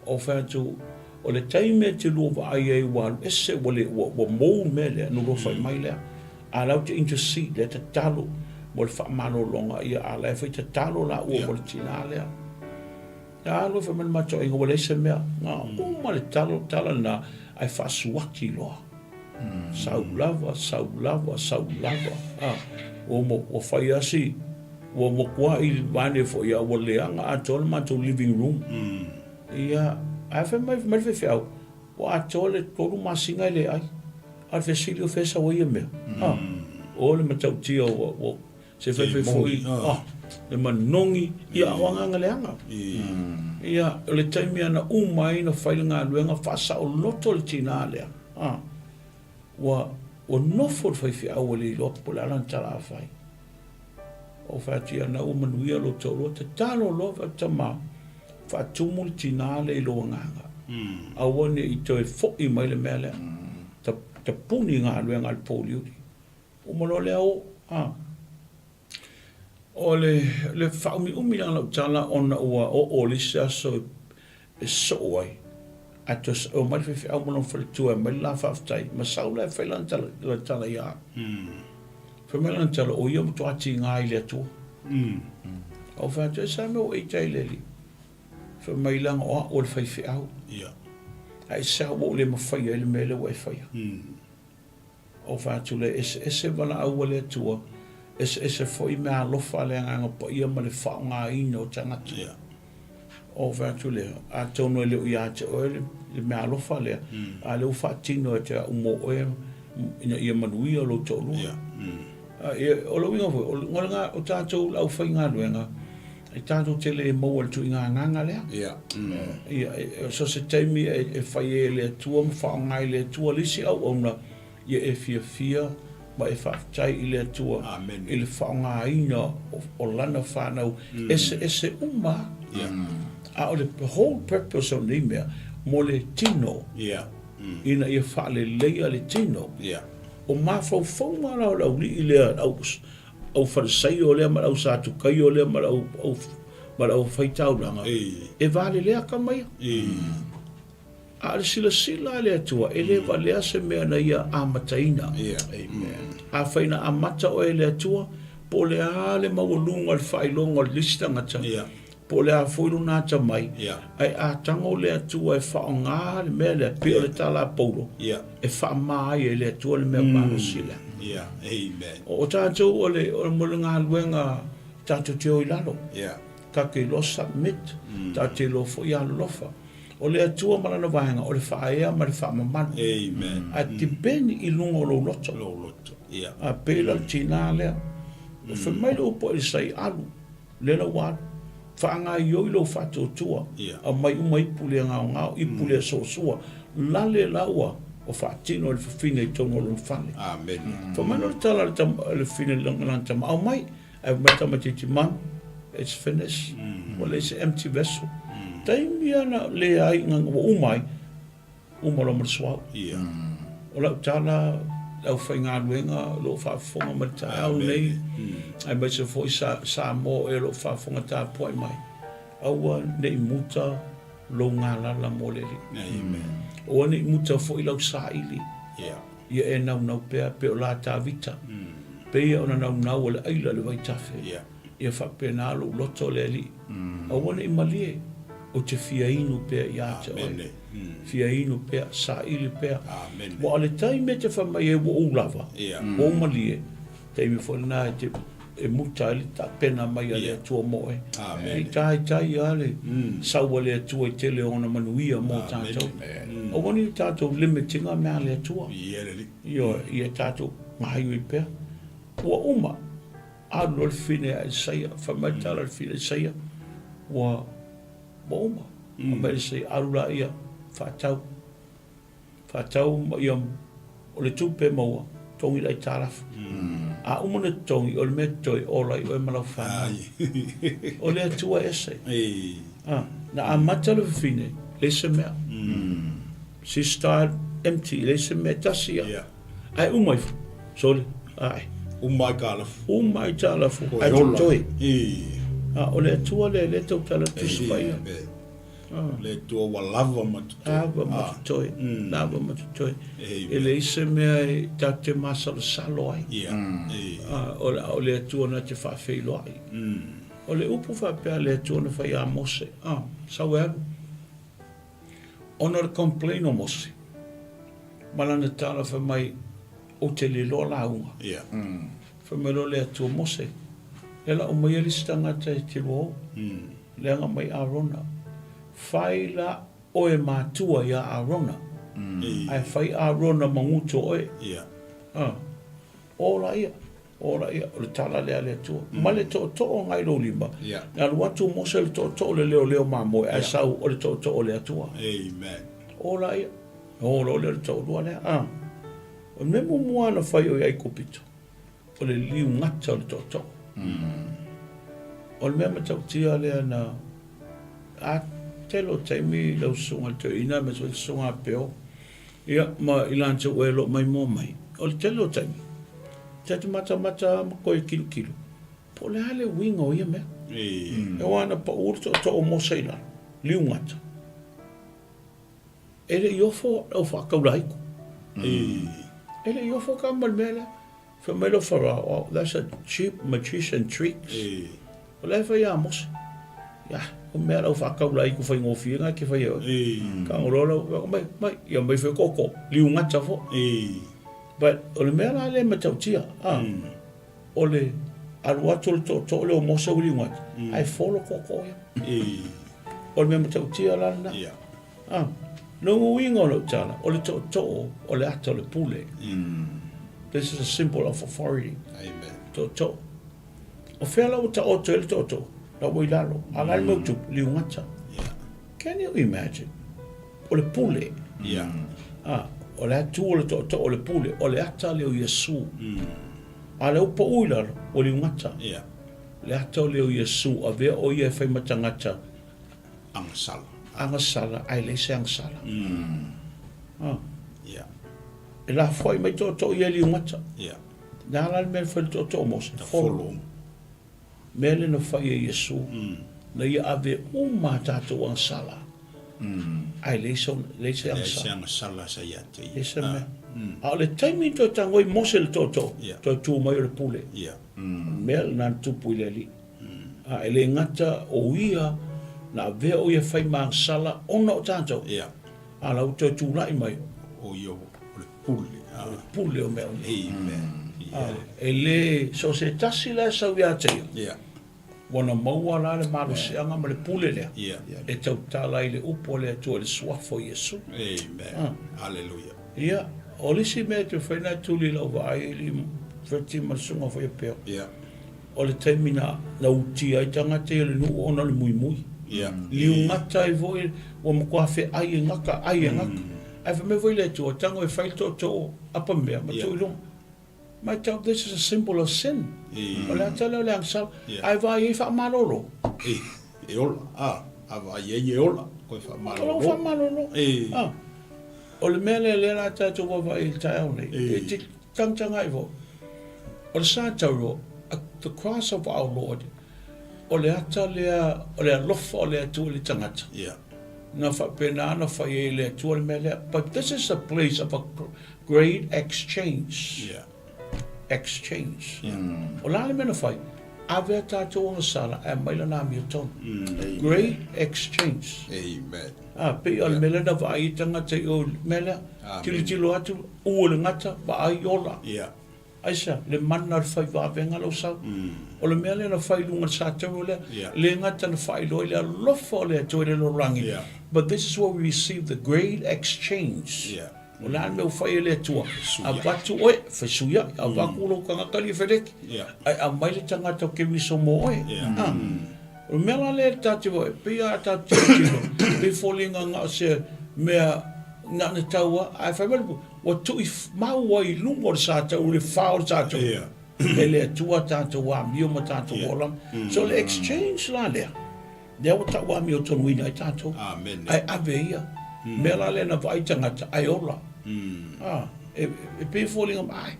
o fa tu o le taime te lo va ai wa ese wo le wo mo me le no lo fai mai le alau te intercede le te talo mo le whaamano longa ia ala e whai te talo la ua mo le tina lea. Ia alo e whamana mato inga wale se mea, ngā uma le talo na ai whaasuaki loa. Sau lava. O whai asi, o mo kua i wane fo ia o leanga a tole mato living room. Ia, ai whamai whiau, o a tole toru masinga le ai. Al fesilio fesa o ia mea. O le matau tia o se whai foi. Le manongi ia awanga leanga. Ia le taimi ana umai na whailanga luenga whasa o loto le tina lea. O nofo whai whiau le lopo le alan tala whai. O whatia na umanuia lo tolo te talo lo whatama whatumu le tina le lo nganga. Awane i toi fo i mai le mea lea. Te puni ngā luenga al poliuri. O malo leo, o le whaumi umina lau tala ona ua o lisa so e so ai. Atos o marifi au mono whalitua mai la whaftai, ma saula e whailan tala ia. Whailan tala o ia mutu ati ngā i lea tua. O whatua sa me o eitai leli. Whailan o le whaifi au. Ai sa o le mawhai ele mele o e whaia. O whātu le ese wala au le tua, ese foi mea lofa le anga pa ia ma le whaonga ina o tangata. O whātu le, a tono e leo ia te oe le mea lofa le, a leo whātino e te umo oe, ina ia manuia lo tolu. O lo winga fo, o ngā o tātou lau whai ngā luenga, e tātou te le maua le tu i ngā nganga lea. So se teimi e whai e le tua, whaonga i le tua, lisi au ona, ia e fia ma e whaftai i le tua i le whaonga ina o lana whanau ese uma a o le whole purpose o ni mea mo le tino ina ia whaale leia le tino o mawhau whaumana o lau li i lea au wharisai o lea ma au sātukai o lea ma au whaitauranga e vale lea ka mai a le sila le atua, ele wa lea se mea na ia amataina. A whaina amata o ele atua, po le a le mawalunga le whailonga le listangata. Po le a whoilu nāta mai. Ai a tango le atua e whaonga le mea le pia le tala paulo. E whaamai e le atua le mea mano sila. O tātou o le mulunga luenga tātou te oi lalo. Yeah. Ka ke lo submit, tātou te lo fo ia lofa. O le atua malana vaenga, o le whaea ma le whaamamanu. Amen. A te beni I lunga o lo loto. Lo loto. Yeah. A pēla tina lea. O whamaila upo I sai alu. Lela wālu. Whaanga I oi lo whato tua. Yeah. A mai uma ipule ngao ngao, ipule sosua. Lale laua. O whaatino le whiwhine I tongo lo whane. Amen. Whamaila le tala le whine langalan tama. Au mai, ai mata matiti man. It's finished. Well, it's an empty vessel. Taimi ana le ai ngang wa umai. Umalo mo swau. Yeah. O lau tala au whainga luenga lo whaafonga ma ta au nei. Ai mai se foi sa mo e lo whaafonga ta poi mai. Au nei muta lo ngā lala mo leri. Amen. O nei muta foi lau sa ili. Yeah. Ia e nau pea pe o la ta vita. Pe ia ona nau o le aila le vai tafe. Yeah. Ia whapena lo loto le li. Au nei malie. O te fia inu pea I ate oi. Fia inu pea, sa ili pea. Amen. Wa ale tai me te whamai e wo ulava. Yeah. Wo malie. Te mi whanā e te e muta ili ta pena mai ale atua moe. Amen. E tai ale. Saua le atua I tele ona manuia mo tātou. O wani tātou limitinga mea le atua. Ia tātou mahayu I pea. Wa uma. Alo le fine a Isaia. Whamai tala le fine Isaia. Wa Boma. Mai se arula ia fatau. Fatau ia o le tupe maua. Tongi lai taraf. A umana tongi o le metoi o lai o e malau whanau. O le atua ese. Na a mata le fine. Le se mea. She started empty. Le se mea tasia. Ai umai. Sole. Ai. Umai kalafu. Umai talafu. Ai toi. O le atua le tau tala tusi pai. Le tua wa lava matutoi. Lava matutoi. Lava matutoi. E le ise mea e tate masala salo ai. O le atua na te whawhelo ai. O le upu whapea le atua na whai a mose. Sau e alu. Ona le complain o mose. Malana tala whamai o te le lo launga. Whamai lo le atua mose. Ela o mai alista ngata e te lo. Leanga mai arona. Whaila o e mātua ia arona. Ai whai arona manguto oe. Ola ia. Ola ia. O le tala lea lea tua. Ma le to'o ngai lo lima. Nga luatu mose le to'o le leo mamoe. Ai sau o le to'o lea tua. Amen. Ola ia. Ola le to'o lua lea. O me mua na whai o iai kopito. O le liu ngata o le to'o. O le mea matau tia lea na a telo taimi lau sunga te ina me so sunga peo ia ma ilanche uelo mai mo mai o le telo taimi te mata ma koe kilo po le hale wingo ia mea e wana pa urto to o mo seila liu ngata ele iofo au whakauraiku ele iofo ka malmela Famelo Farah, that's a cheap magician tricks. Whatever ya mos. Ya, o mea au whakaulai ku whai ngofia ngā ke whai au. Ka ngorolo, mai, ia mai whai koko, liu ngata fo. But, o le mea la le matautia, o le aruato to le o mosa liu ngata. Ai follow koko ya. O le mea matautia la na. No wingo lo tala, o le to, o le ata o le pule. This is a symbol of authority. Amen. To. O fela o ta o el to. Na mo ilalo. Ala mo tu liungata. Can you imagine? O le pule. O le tu o le to o le pule. O le ata le o Yesu. Ala o pa uila o liungata. Le ata le o Yesu a ve o ye fai matangata. Angasala. Ai le se angasala. E la foi mai to ia li mata. Na la me foi to mos. Follow. Mele no fai Yesu. Na ia ave mata to an sala. Ai le se an sala sa ia te. Ese me. A le taimi to tango I mosel to tu mai le pule. Mel nan tupu le li. A ele ngata o ia na ve o ia fai ma sala ona o tanto. A la to tu lai mai o yo Pule o mea. Amen. E le so se tasi la sa wia te. wana maua la le malo seanga ma le pule lea. Yeah. E tau tala i le upo le atua le suafo Yesu. Amen. Hallelujah. Ia, o lisi mea te whaina tuli lau wa ai li wheti masunga whai peo. Yeah. O le taimina na uti ai tangata i le nuu ona le mui mui. Yeah. Liu ngata i voi wa mkua whi ai e ngaka, ai e ngaka. Ai wha me voi le tua, tango e whai to apa mea, ma tu ilong. My child, this is a symbol of sin. O le atala o le angsal, ai vai e wha maroro. E ola, vai e ola, koe wha maroro. Wha maroro. O le mea le la tātou wawa i tai au nei. E te tangtanga i vo. O le sātau the cross of our Lord, o le ata lea, o le alofa o le atua le tangata. Yeah. Na wha pena, na wha e le atua le mea lea. But this is a place of a great exchange. Yeah. Exchange. O la le mena whai, awea tātou o sala, e maila nā mi o tonu. Great exchange. Amen. Pe o le mele na wa ai tangata i o mele, tili tilo atu, ua le ngata, wa ai ola. Yeah. Aisa, le mana le whai wawenga lau sau. O le mele na whai lunga sātau le, le ngata na whai loi le alofa o le atoe le lorangi. But this is where we receive the great exchange. Yeah. O la me o whai le atua. A watu oe, whaisuia, a wakulo kangakali whereki. Ai a maile tangata o ke wiso mo oe. O mela le tati oe, pia tati tino, pe folinga nga se mea nga na taua, ai whamelipu. Wa tui mau ai lungo o sātau, le whao o sātau. E le atua tātou wā mio ma tātou olam. So le exchange la lea. Lea o tāua mio tonu ina ai tātou. Amen. Ai ave ia. Mela le na vai tangata, ai ola. E pe falling mai.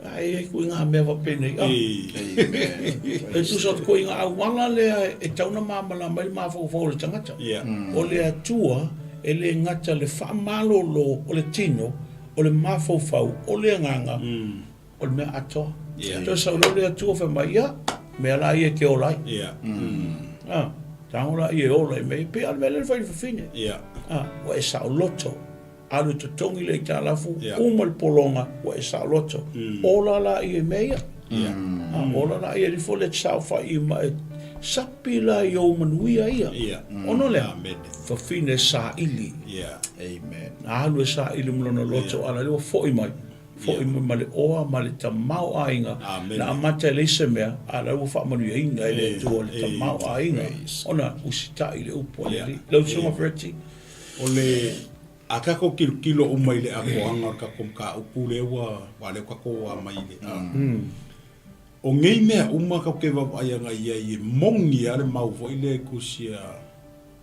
Ai ko ngā mea wa pene. E tu sot ko ngā wala le e tauna mamala mai mawhau le tangata. O le atua, e le ngata le whamalolo o le tino, o le mawhau, o le nganga, o le mea atoa. Tō sau le atua wha mai ia, mea la ia ke olai. Tāngora ia olai mei, pe al mea le whai whawhine. Wa e sao loto, alu te tongi le tā lafu, umal polonga, wa e sao loto. Ola la ia mea. Ola la ia rifo le sao whai i mai, sapi la i o manuia ia. Ono lea. Whawhine sa ili. Amen. Alu e sa ili mlona loto, ala lewa fōi mai. Fōi mai ma le oa, ma le tamau ainga. Na amata le se mea, ala lewa whamanuia inga, ele tua le tamau ainga. Ona usita i le upo. Lau sunga freti. O le akako kilo umai le akoanga kako mka upu le wa le kako wa mai le. O ngei mea umaka ke wawaya ngai ai mongi ale mau foi le kusia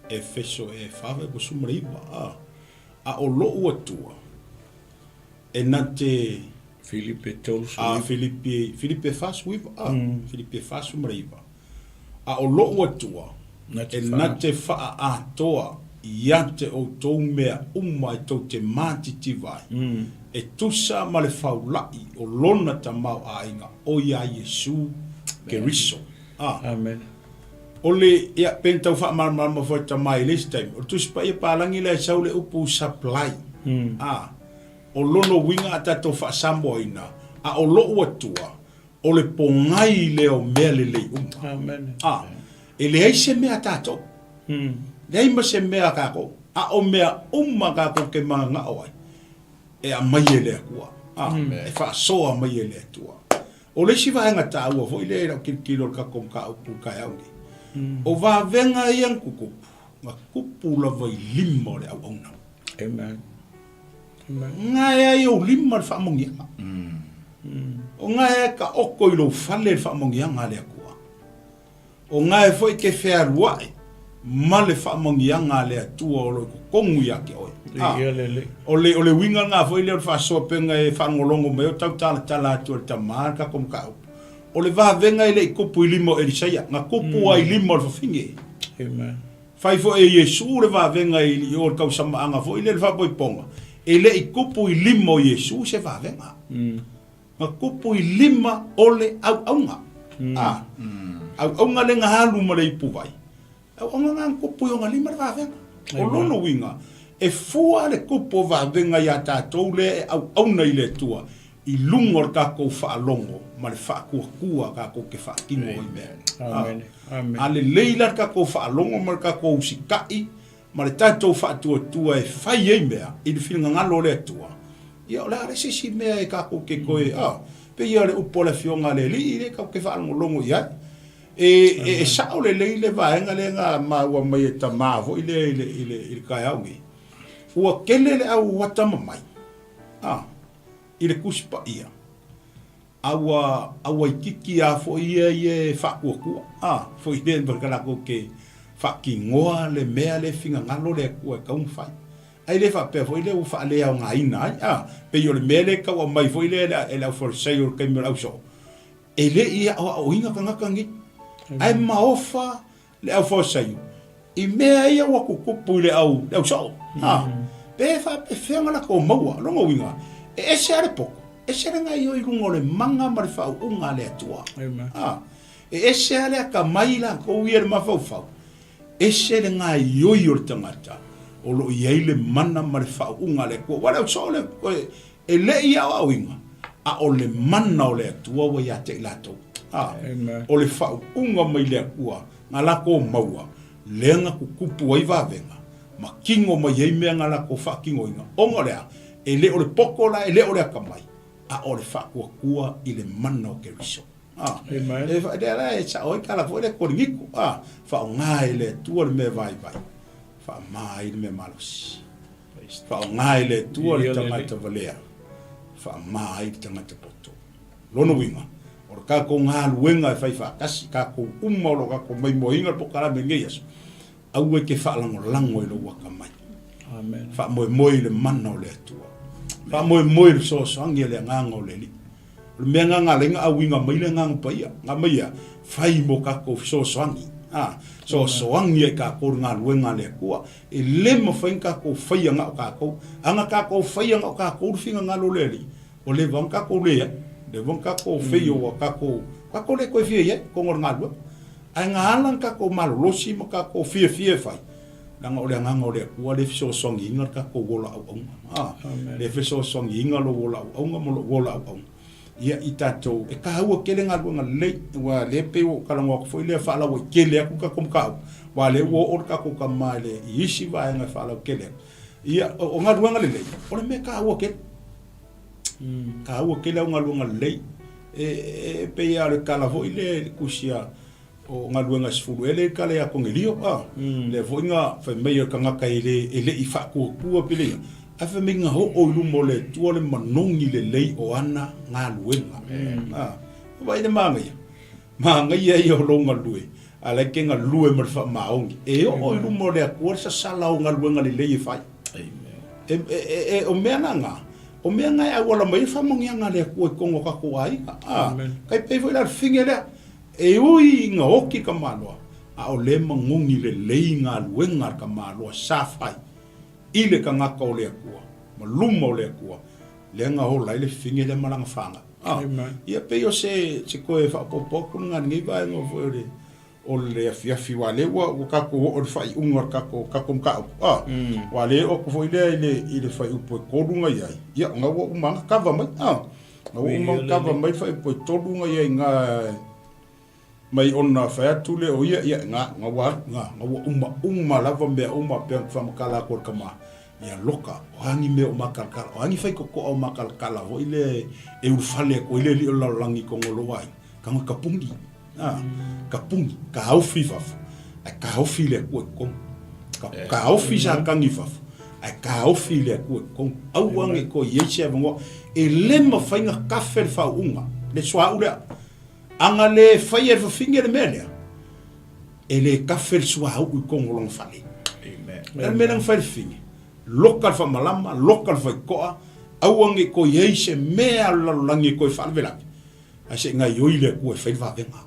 Efeso e whawe ko sumaripa. A o lo atua. E na te Filipe tolu Filipe fasu wiva. Filipe fasu maripa. A o lo atua. E na te wha a toa. Ia te o tau mea umai tau te mātiti vai. E tusa ma le whaulai o lona ta mau a inga o ia Yesu ke riso. Amen. O le ia pentau wha marama foi ta mai this time. O tusa pa ia pālangi le sau le upu supply. O lono winga a tato wha sambo ina. A o loo atua. O le pongai leo mea le umta. Amen. E le heise mea tato. Nei ma se mea kako, a o mea kako ke mga awai. E a mai ele akua. E wha soa mai ele atua. O le si vahenga ta ua, vo ile rau kilo kako mka upu kai aungi. O va venga iang kukupu, nga kupu la vai lima le au auna. Amen. Ngai ai o lima le whamongi anga. O ngai ka oko ilo fale le whamongi anga le akua. O ngai foi ke whea ruai. Ma le whamongianga le atua o lo kongu ia ke oi. O le winga ngā foi leo whasoa penga e whangolongo meo tau tala atua ta marka kom ka. O le venga ele i kupu i limo Elisaia. Ngā kupu ai limo le whawhinge. Amen. Whai fo e Yesu le venga i o le kausama anga foi le whapoi ponga. Ele i kupu i limo Yesu se venga. Ngā kupu i lima o le au aunga. Au aunga le ngā halu ma le i puwai. O nga kupu o nga lima va venga. O lono winga. E fua le kupu va venga ya tātou le au nei le tua. I lunga o kako whaalongo, ma le whaakua kako ke whaakingo i mea. Amen. Amen. A le leila kako whaalongo, ma le kako usikai, ma le tātou whaatua e whai ei mea, I le whilinga ngalo le atua. Ia o le are sisi mea e kako ke koe, pe ia le upo le fionga le li, I le kako ke whaalongo longo i ai. E sao le leile vaenga le ngā maua mai e ta mavo I le kai aungi. Ua kele le au watama mai. I le kuspa ia. Awa ikiki a fo ia e whakuakua. Fo I le mbarkalako ke whakingoa le mea le finga ngalo le kua kaumwhai. Ai le whapea fo I le uwha le au ngā ina ai. Pe yo le mea le kaua mai fo I le au wharisei o kai mera au so. E le ia o inga kangakangi. Ai maofa le au wharisei. I mea ia wakukupu le au so. Pe whenga la ko maua. Longa winga. E se are poko. E se renga I oi rungo le manga ma le whau unga le atua. E se ale ka maila ko uia le mawhau. E se renga I oi o le tangata. O lo iei le mana ma le whau unga le kua. Wale au so le koe. E le ia au inga. A o le mana o le atua wa ia te ilato. O le whau unga mai le kua. Ngā lako maua. Lenga kukupu ai wavenga. Ma kingo mai ei mea ngā lako whakingo inga. Ongo lea. E le o le poko la, e le o le akamai. A o le whakuakua I le mana o ke riso. E whaidea e sa oi kala fo le koringiku. Whao ngā e le tua le mea vai vai. Whao ngā e le mea malosi. Whao ngā e le tua le tangata valea. Whao ngā e le tangata poto. Lono winga. Ora kako ngā luenga e whai whakasi. Kako umaro kako mai mohinga pokara me ngeiasu. Au e ke whaalango lango I lo wakamai. Wha moe le mana o le atua. Wha moe le soasoangi le nganga o le li. Le mea nganga lenga au inga mai le nganga paia. Ngā maia, whai mo kako soasoangi. Soasoangi e kako ngā luenga le kua. E le ma whain kako whaia ngā o kako. Anga kako whaia ngā o kako uruwhinga ngā lo le li. O le vang kako lea. Le vang kako whaio wa kako. Kako le koe whia ia, kongor ngā lua. Ai ngā alang kako malolosi ma kako whia whai. Nanga ole nganga ole kua le fiso songi inga kako wola au au. Le fiso songi inga lo wola au au mo wola au au. Ia I tatou e ka hua kele ngā luanga lei wa le pe o kalangwa ko foi le fala wo kele aku ka kom ka. Wa le wo o ka ko ka mai le isi va nga fala kele. Ia o ngā luanga le lei. Ole me ka hua kele. Ka hua kele ngā luanga lei. E pe ia le kala foi le kusia o ngā luenga sifuru ele ka le a kongelio le voinga fa mai ka ngaka ele I whakua pile a fa minga ho o lumo le tua le manongi le lei o ana ngā luenga vai de manga ia o longa lue a le kenga lue mar fa maongi e o lumo le a sa sala o ngā luenga le lei fai o mea nga o mea ngai a wala mai fa mongi nga le kua kongo ka kuai kai pe foi la finge le e ui ngā oki ka maloa, a o le mangungi le lei ngā luenga ka maloa sāwhai, I le ka ngaka o lea kua, ma luma o lea kua, le ngā ho lai le whinge le malanga whanga. Ia pe o se koe whapopoku ngā ngai vai ngā fwere, o le fiafi wa le wa kako o le whai unga kako mkao. Wa le o ko foi le I le whai upo e korunga iai. Ia ngā wa umanga kawa mai. Ngā wa umanga kawa mai whai upo e torunga iai ngā mai ona whaatu le o ia ngā uma lava mea uma pia whamakala kor kama ia loka o hangi mea o makalakala o hangi whai koko o makalakala o ile e urwhale ko ile li o laulangi kongolo wai kanga kapungi kapungi ka hauwhi wafu ai ka hauwhi le kua kong ka hauwhi sa kangi wafu ai ka hauwhi le kua kong au wangi ko yeise avangoa e lema whainga kawhere whau unga le swa ulea anga le fai e whawhinge le mea e le kawhere sua au I kongolong whale. E mea nang whai whinge. Lokal wha malama, lokal whai koa, auange ko yeise mea lalangi ko I whalvelaki. A se ngai oi le kua whai wawenga.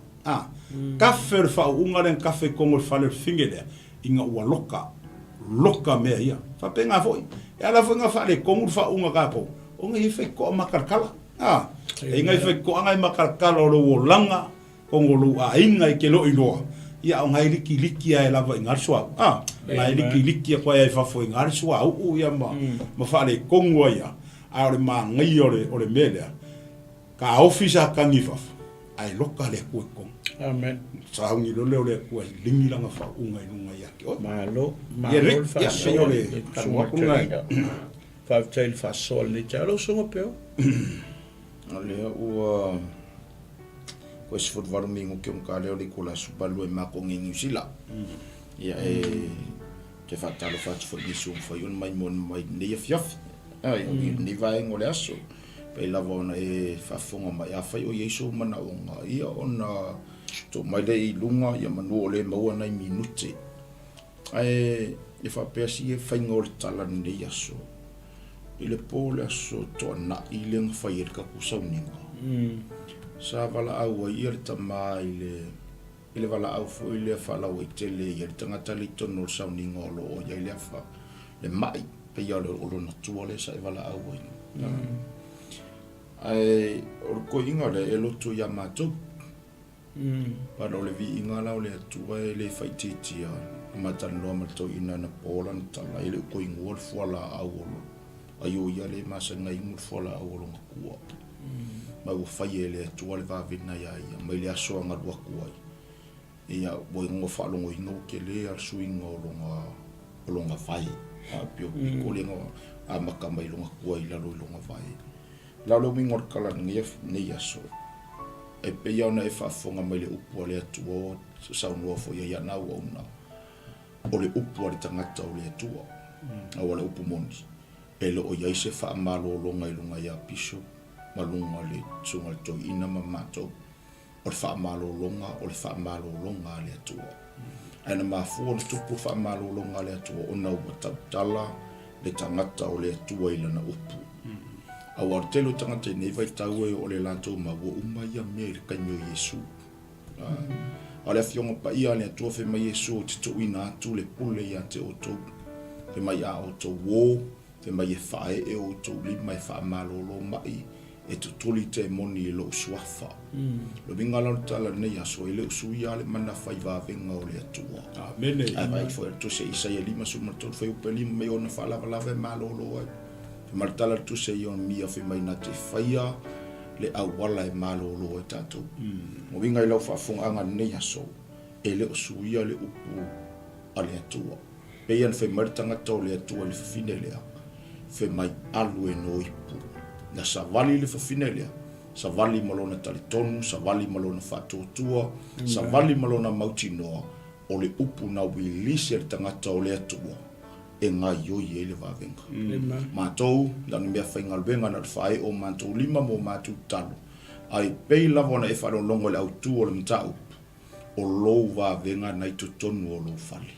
Kawhere wha unga ren kawhere kongol whale whinge lea, inga ua loka mea ia. Whapenga foi. E ala whinga whale kongol wha unga kako. O ngai whai koa makarkala. E ngai whai ko angai makalakala o lo langa kongolo a inga I ke lo iloa. Ia o ngai liki ai lava I ngari suau. Ngai liki a koe ai whafo I ngari suau. Ia ma whale kongua ia. A ore ma ngai ore melea. Ka ofisa kangifafa. Ai loka le kue kong. Amen. Saungi lo leo le kue lingi langa fa unga inunga yake. Malo fa so le sunga kungai. Fa tail fa sol le talo sunga peo. Ale ua ko se fot varmingo ke un kale le kula subalu e mako ngi sila. Ya ke fa talo fa fo bisu fo yon mai mon mai ne fiaf. Ai ni vai ngole aso. Pe la vona e fa fonga mai a fai o Yesu mana onga ia ona to mai dei lunga ia manu ole mau na minute ai e fa pesi e fai ngol tala ni Yesu ile pole aso to na ile fa ir ka kusauninga sa vala au ia tama ile vala au fo ile fa la o tele ia tanga tali to no sauninga lo o ia ile fa le mai pe ia lo na tuole sa vala au ai orko inga le eloto ya mato para le vi inga la le tua le faititia matan lo mato ina na polan tala ile ko ingol fola awolo ayo ya le masanga ingol fola awolo ngakua ma go faiele tua le va vina ya mai le aso nga dua kuai ia bo ngo falo ngo ingo ke le ar suingo lo nga fai a pio ko le ngo a makamba lo ngakua ila lo nga fai la lo mingor kala ni Yesu e pe ya na e fa fonga mai le upu le tua sa no fo ya na o na o le upu le tangata o le tua a wala upu moni e lo o ya se fa malo lo ngai lunga ya Bishop malunga le tsunga to ina mamato o fa malo longa o le fa malo longa le tua ana ma fu o tupu fa malo longa le tua o na o tala le tangata o le tua ila na upu awar telo tangata nei vai taue o le lanto ma wo uma ia me ka nyo Yesu ala fionga pa ia le to fe mai Yesu to ina tu le pule ya te o to fe mai a o to wo fe mai fa e o to li mai fa malo lo mai e to toli te moni lo swafa lo bingala tala nei aso ile su ia le mana fa va venga o le tu amen ai fo to se isa ia lima su mato fe upeli me ona fa la malo lo martala tu se yon mia fe mai na te faia le awala e malo lo e tatu mo winga ilo fa fung anga ne yaso e le suia le upu ale atua pe yan fe martanga to le atua le finelea fe mai alu e no ipu na savali le finelea savali malona talitonu savali malona fatotua savali malona mautinoa o le upu na wilise tanga to le atua e nga yo ye le va venga matou dan me fa ngal benga na fai o matou lima mo matou talo ai pei la bona e fa longo le autu o le mtau o lo va venga na to tonu o lo fali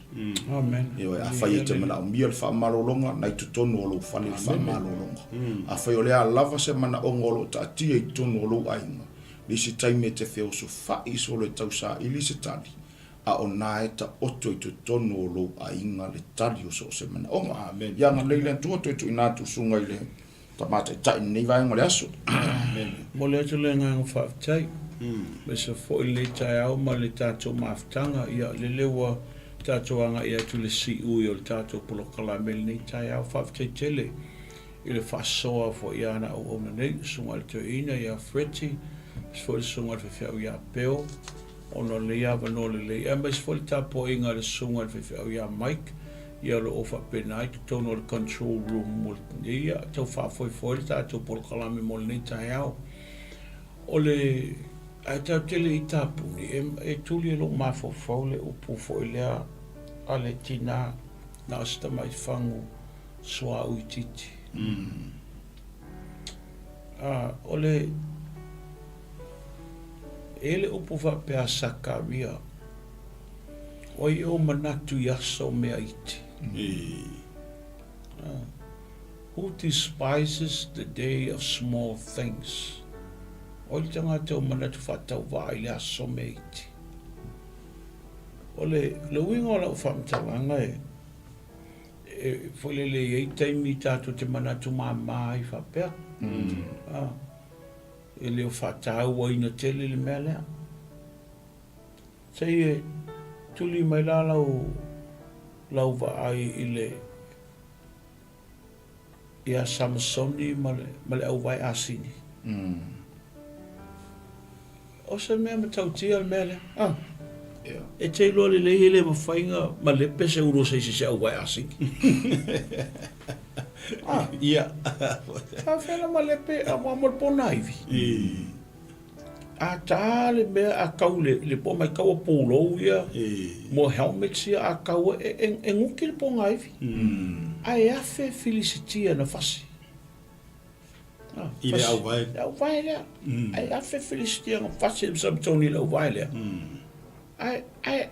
amen yo a fai te mana o miel fa malo longa na to tonu o lo fali fa malo longa a fai o le a lava se mana o ngolo ta ti e tonu o lo ainga li si taime te feo so fa iso le tausa ili se tali a ona eta oto i tonu o lo a inga le tali o so se mana onga amen ya nga leile tu oto i na tu sunga ile tamata ta ni vai ngole aso amen mo le tu le nga fa tai me se fo ile tai au ma le tato maftanga ia le lewa tato anga ia tu le si u o tato polo kala mel ni tai au fa tai tele ile fa so fo ia na o nei sunga le ina ia freti fo sunga fe ia peo ono le ia no le e mas fo tapo inga le sunga fe ia Mike ia lo ofa penai to no control room mo ia to fa foi tato por kala me mo ni tai au ole ai ta tele Tupu e tuli lo ma fo le upu fo le ale tina na sta mai fangu soa uititi ole ele upu fa pe asakaria oi o manatu yaso me aiti who despises the day of small things oi tanga te o manatu fa tau vai le aso me aiti ole lo wingo la fa mtalanga e fole le e taimi tato te manatu mai fa pe ele o fatau o ina tele le mele sei tuli mai la lau va ai ile ia Samsoni male au vai asini o se mea matautia le mea lea. E te ilo le hele mawhainga ma lepe se uro se au wai asiki. Ia. Ta whena ma lepe a mamor pona iwi. A tā le mea a kau le po mai kau a pōlou ia. Mo helmet sia a kau e nguki le ponga iwi. A e afe felicitia na fasi. I le au vai. Le au vai lea. A e afe felicitia na fasi e msabitoni le au vai lea. Ai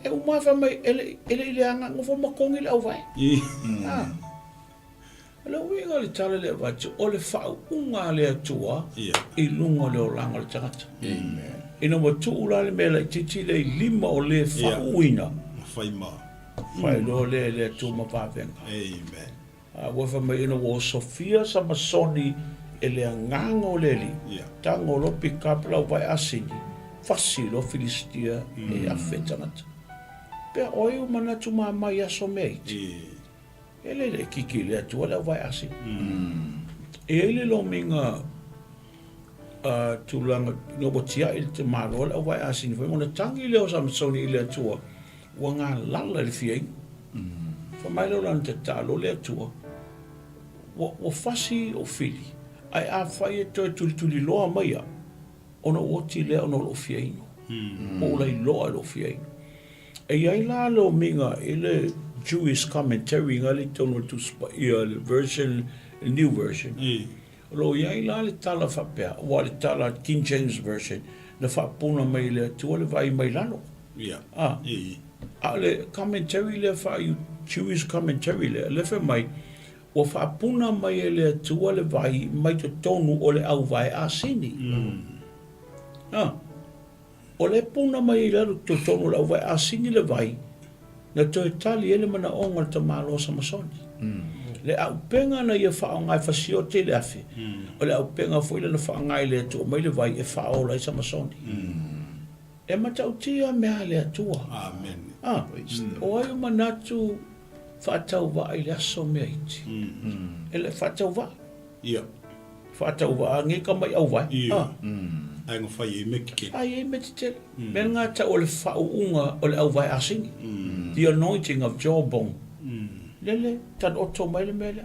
e umafa mai ele anga ngofo makongi le au vai. Le winga le tala le watu o le whau unga le atua I lunga le o langa le tangata. Amen. Ina mo tuula le mea le titi le 5 o le whau uina. Whai ma. Whai lo le atua mapavenga. Amen. Wafa mai ina wo Sofia sa masoni e le anganga o le li. Tango lo pikapla o vai asini. Fasi lo Filistia e a whetangata. Pea oi o manatu mai aso meiti. Ele le kiki le atua le vai asi. E ele lo minga tulanga nobotia il te maro le vai asi. Foi mona tangi le o Samsoni le atua. Wanga lala le fiei. Fa mai lo lan te talo le atua. O fasi o fili. Ai a fai e toi tuli loa maia. Ona oti le ona lo fiaino. O lai loa lo fiaino. E iai la lo minga ele Jewish commentary nga le tono tu le version, the new version. Lo iai la le tala whapea, wa le tala King James version, na whapuna mai le tua le vai mai lano. A le commentary le whai, Jewish commentary le wha mai, o whapuna mai le tua le vai mai to tonu o le au vai a sini. O le puna mai le to tonu le au vai a sini le vai, na toi tali ele mana onga te malo sa masoni. Le au penga na ia wha ngai whasio te le afe. O le au penga fo ile na wha ngai le atua, mai le vai e wha o lai sa masoni. E matau tia mea le atua. Amen. O ai o manatu whaatau wa i le aso mea iti. E le whaatau wa. Whaatau wa, nge ka mai au vai. Ai ngā whai e meki ke. Ai e meki te. Mea ngā ta o le whaunga o le au vai asingi. The anointing of jawbone. Lele, tan oto mai le mele.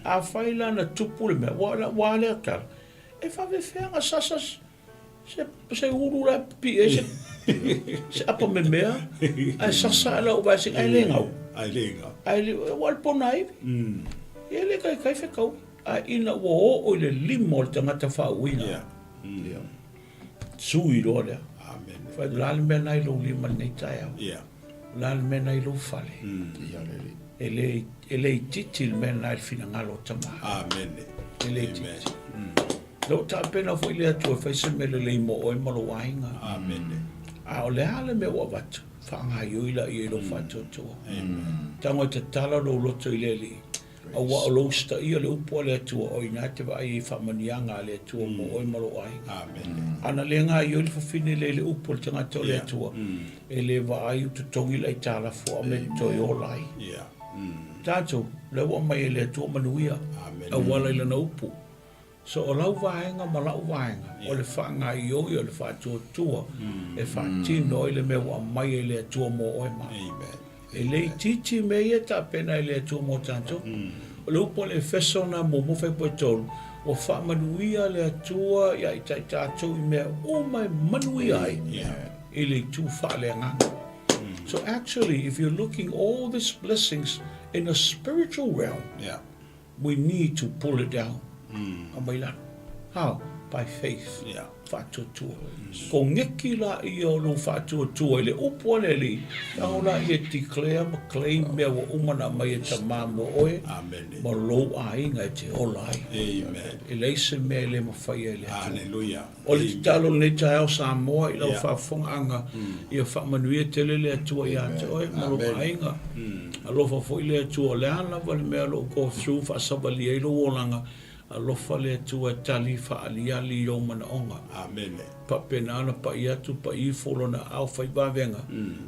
A whaila na tupu le mea. Wale a kara. E whawe whenga sasas. Se uru la pi e se apa me mea. Ai sasa ala o vai sing. Ai le ngau. Ai le walpona iwi. E le kai whekau. Ai ina wo o le limo le tangata whauina. Sui roa lea. Amen. Whai lale mea nai lo lima nei tai au. Lale mea nai lo fale. Ele I titi mea nai fina ngalo tamaha. Amen. Ele I titi. Lo ta pena fo ile atua whai se mele le imo oi malo wainga. Amen. A o le hale mea wa watu. Whanga ioila I lo whatu atua. Tango te tala lo loto I le li. A wa o lo sta ia le upo le atua oi nā te wa ai whamanianga le atua mo oi malo wainga. Amen. Ana le ngā i oli whawhine le upo le tangata o le atua. E le wa ai utu tongi lai tāla fo a me toi o lai. Tātou, le wa mai le atua manuia. A wala ila na upo. So o lau vaenga ma lau vaenga. O le whaanga I oi o le whātua tua. E whātino i le me wa mai le atua mo oi ma. E le titi me ia ta pena le atua mo tātou. O le upo le whesona mo mo whai poe tolu. O whamanuia le atua ia I tai tātou I mea o mai manuia ai. I le tū whale nganga. So actually, if you're looking all these blessings in a spiritual realm, we need to pull it down. How? By faith. Whātuatua. Ko ngeki la I o lo whātuatua le upo le li. Nau la I declare ma claim mea wa umana mai e ta māmo oe. Ma lo a inga e te olai. E leise mea le ma whai e le atu. Hallelujah. O le talo le ta eo sa moa I lau whaafonga anga. I a whamanuia tele le atua I ate oe. Ma lo a inga. A lo whafoi le atua le ana wale mea lo go through whaasabali e lo wolanga. Alofa le tua tali fa aliali o mana onga. Amen. Pa penana pa iatu pa I folo na au fai bavenga.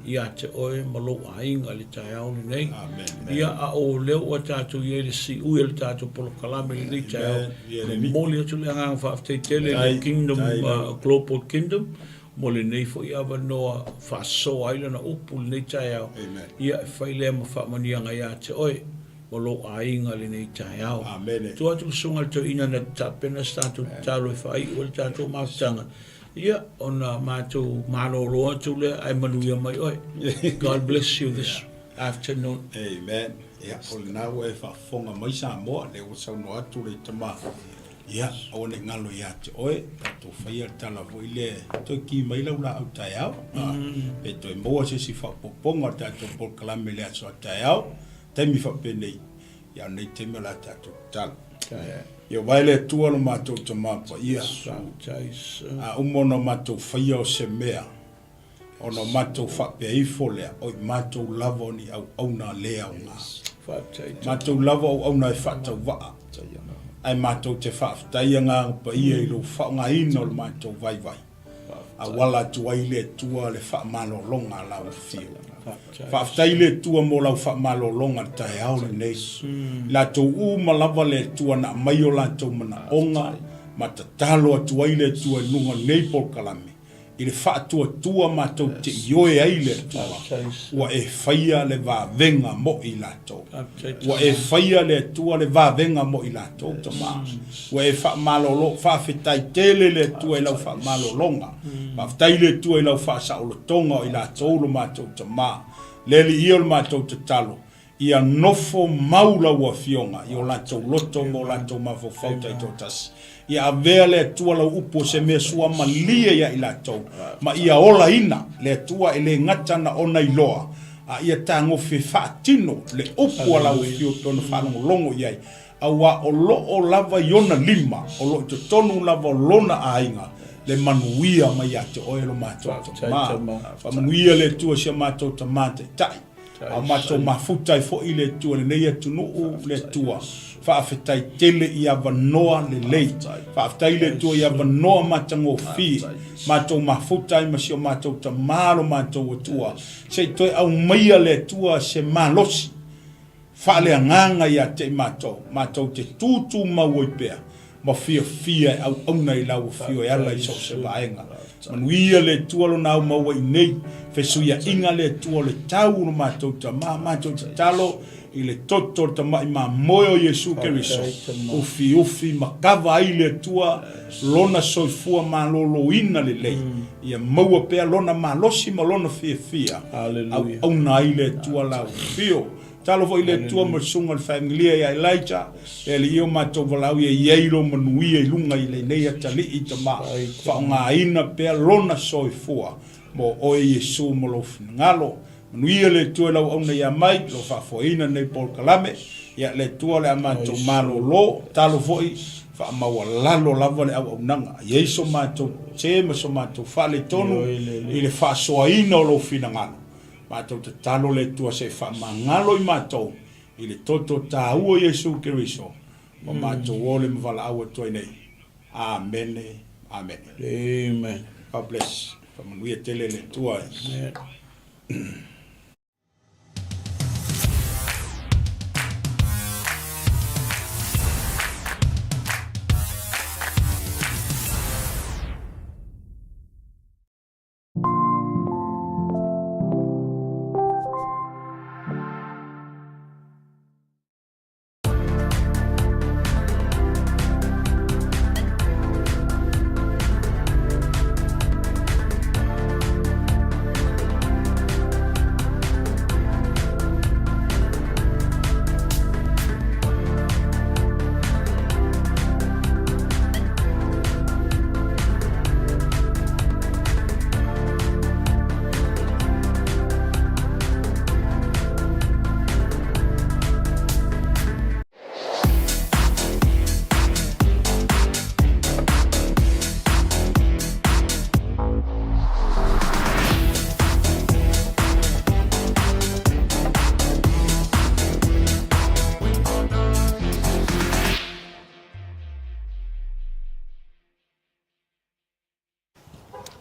Ia te oe malo ainga le tai au le nei. Ia a o leo o tātou I le si ui le tātou polo kalame le tai au. Le moli atu le ngang fa afte tele le kingdom, global kingdom. mo le nei fo ia wanoa whaasoa aila na upu le nei tai au. Amen. Ia e whailea ma whaamanianga ia te oe, mo lo ainga le nei tai au. Amen. Tu atu sunga te ina na tapena statu talo e whai o le tātou mautanga. Ia, ona mātou māloroa tu le ai manuia mai oe. God bless you this afternoon. Amen. Ia, o le nau e whaafonga mai sa moa, le o sauno atu le tama. Ia, o ne ngalo ia te oe, tato whaia tala vo ile, toi ki mai lau la au tai au. E toi moa se si whapoponga tato polkalame le aso tai au, taimi whapenei. Ia, nei teme la tato tala. Ia, waile tua lo mātou ta mapa, ia. Umono mātou whaia o se mea. Ono mātou whapea i folea, oi mātou lava ni au auna lea o ngā. Mātou lava o auna e whatau waa. Ai mātou te whaftaia ngā pa ia i lo whaunga ino le mātou vai vai. A wala tua i le tua le whaamalo longa lau whio. Whaftai le tua mo lau whaamalo longa tai au le nei. La tau ma lava le tua na mai o la tau mana onga, ma ta talo tua i le tua nunga nei polkalame. I le whaatua tua mātou te ioe ai le tua. Wa e whaia le vāvenga mo i lātou. Wa e whaia le tua le vāvenga mo i lātou tamā. Wa e whaamalolo, whaafetai tele le tua i lau whaamalolonga. Whaafetai le tua i lau whaasaolotonga i lātou lo mātou tamā. Leli ia lo mātou te talo. Ia nofo maula ua fionga. I o lātou loto mo lātou mawhawhauta i tō tasi. Ia avea le tua lau upo se mea sua malia ia i lātou. Ma ia ola ina le tua e le ngatana o nei loa. A ia tango fe whaatino le upo lau fio tonu whanongo longo iai. Awa o lo o lava iona lima. O lo te tonu lava o lona ainga. Le manuia mai a te oelo mātou tamā. Manuia le tua sia mātou tamā te tai. A mātou mafutai fo i le tua le neia tunu le tua. Whaafetai tele i awanoa le lei. Whaafetai le tua i awanoa matango fi. Mātou mafutai masio mātou ta mālo mātou o tua. Se toi au maia le tua se mālosi. Whaale anganga i a te mātou. Mātou te tūtū mau pea. Ma fia fia au auna i lau fio e ala i so se vaenga. Manuia le tua lo nau maua i nei. Fesuia inga le tua le tau no mātou ta mātou ta talo. I le toto ta mai ma moyo Yesu Keriso. Ufi makava ai le tua lona soifua ma lolo ina le lei. Ia maua pea lona ma losi ma lona fia. Au auna ai le tua lau fio. Talo fo ile tua masunga le familia ya 𝚘𝚘𝚙. Ele io matou valau ia ieiro manuia i lunga i le nei atali i tama. Whaonga ina pea lona soifua. Mo oe Yesu mo lo ngalo. Manuia le tua lau auna ia mai. Lo whafoina nei polkalame. Ia le tua le amatou malo lo. Talo fo i whaamaua lalo lava le au nanga. Yeso matou te maso matou whale tonu. I le whaasoaina o lo fina ngalo. Mātou te talo le tua se whamangalo i mātou i le toto tā ua Yesu Keriso. O mātou o le mwala aua toi nei. Amen. Amen. Amen. God bless. Whamanuia tele le tua. Amen.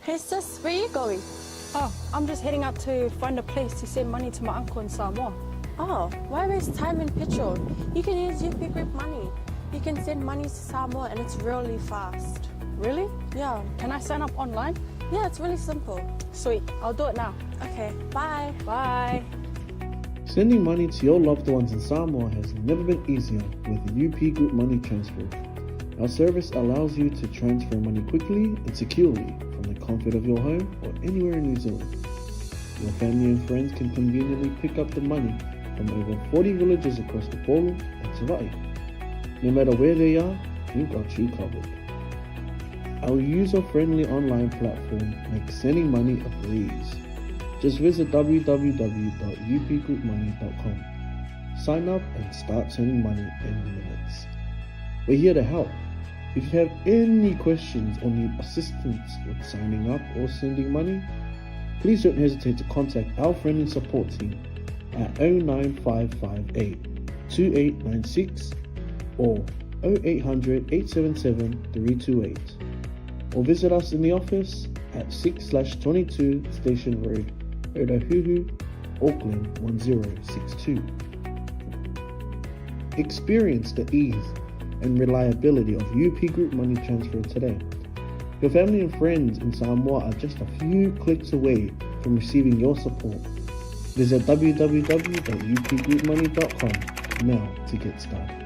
Hey sis, where are you going? Oh, I'm just heading out to find a place to send money to my uncle in Samoa. Oh, why waste time and petrol? You can use UP Group Money. You can send money to Samoa and it's really fast. Really? Yeah. Can I sign up online? Yeah, it's really simple. Sweet. I'll do it now. Okay, bye. Bye. Sending money to your loved ones in Samoa has never been easier with the UP Group Money Transfer. Our service allows you to transfer money quickly and securely from the comfort of your home or anywhere in New Zealand. Your family and friends can conveniently pick up the money from over 40 villages across Tupu and Tavai. No matter where they are, we've got you covered. Our user-friendly online platform makes sending money a breeze. Just visit www.upgroupmoney.com. Sign up and start sending money in minutes. We're here to help. If you have any questions or need assistance with signing up or sending money, please don't hesitate to contact our friendly support team at 09558 2896 or 0800 877 328, or visit us in the office at 6/22 Station Road, Ōrāhuhu, Auckland 1062. Experience the ease and reliability of UP Group Money Transfer today. Your family and friends in Samoa are just a few clicks away from receiving your support. Visit www.upgroupmoney.com now to get started.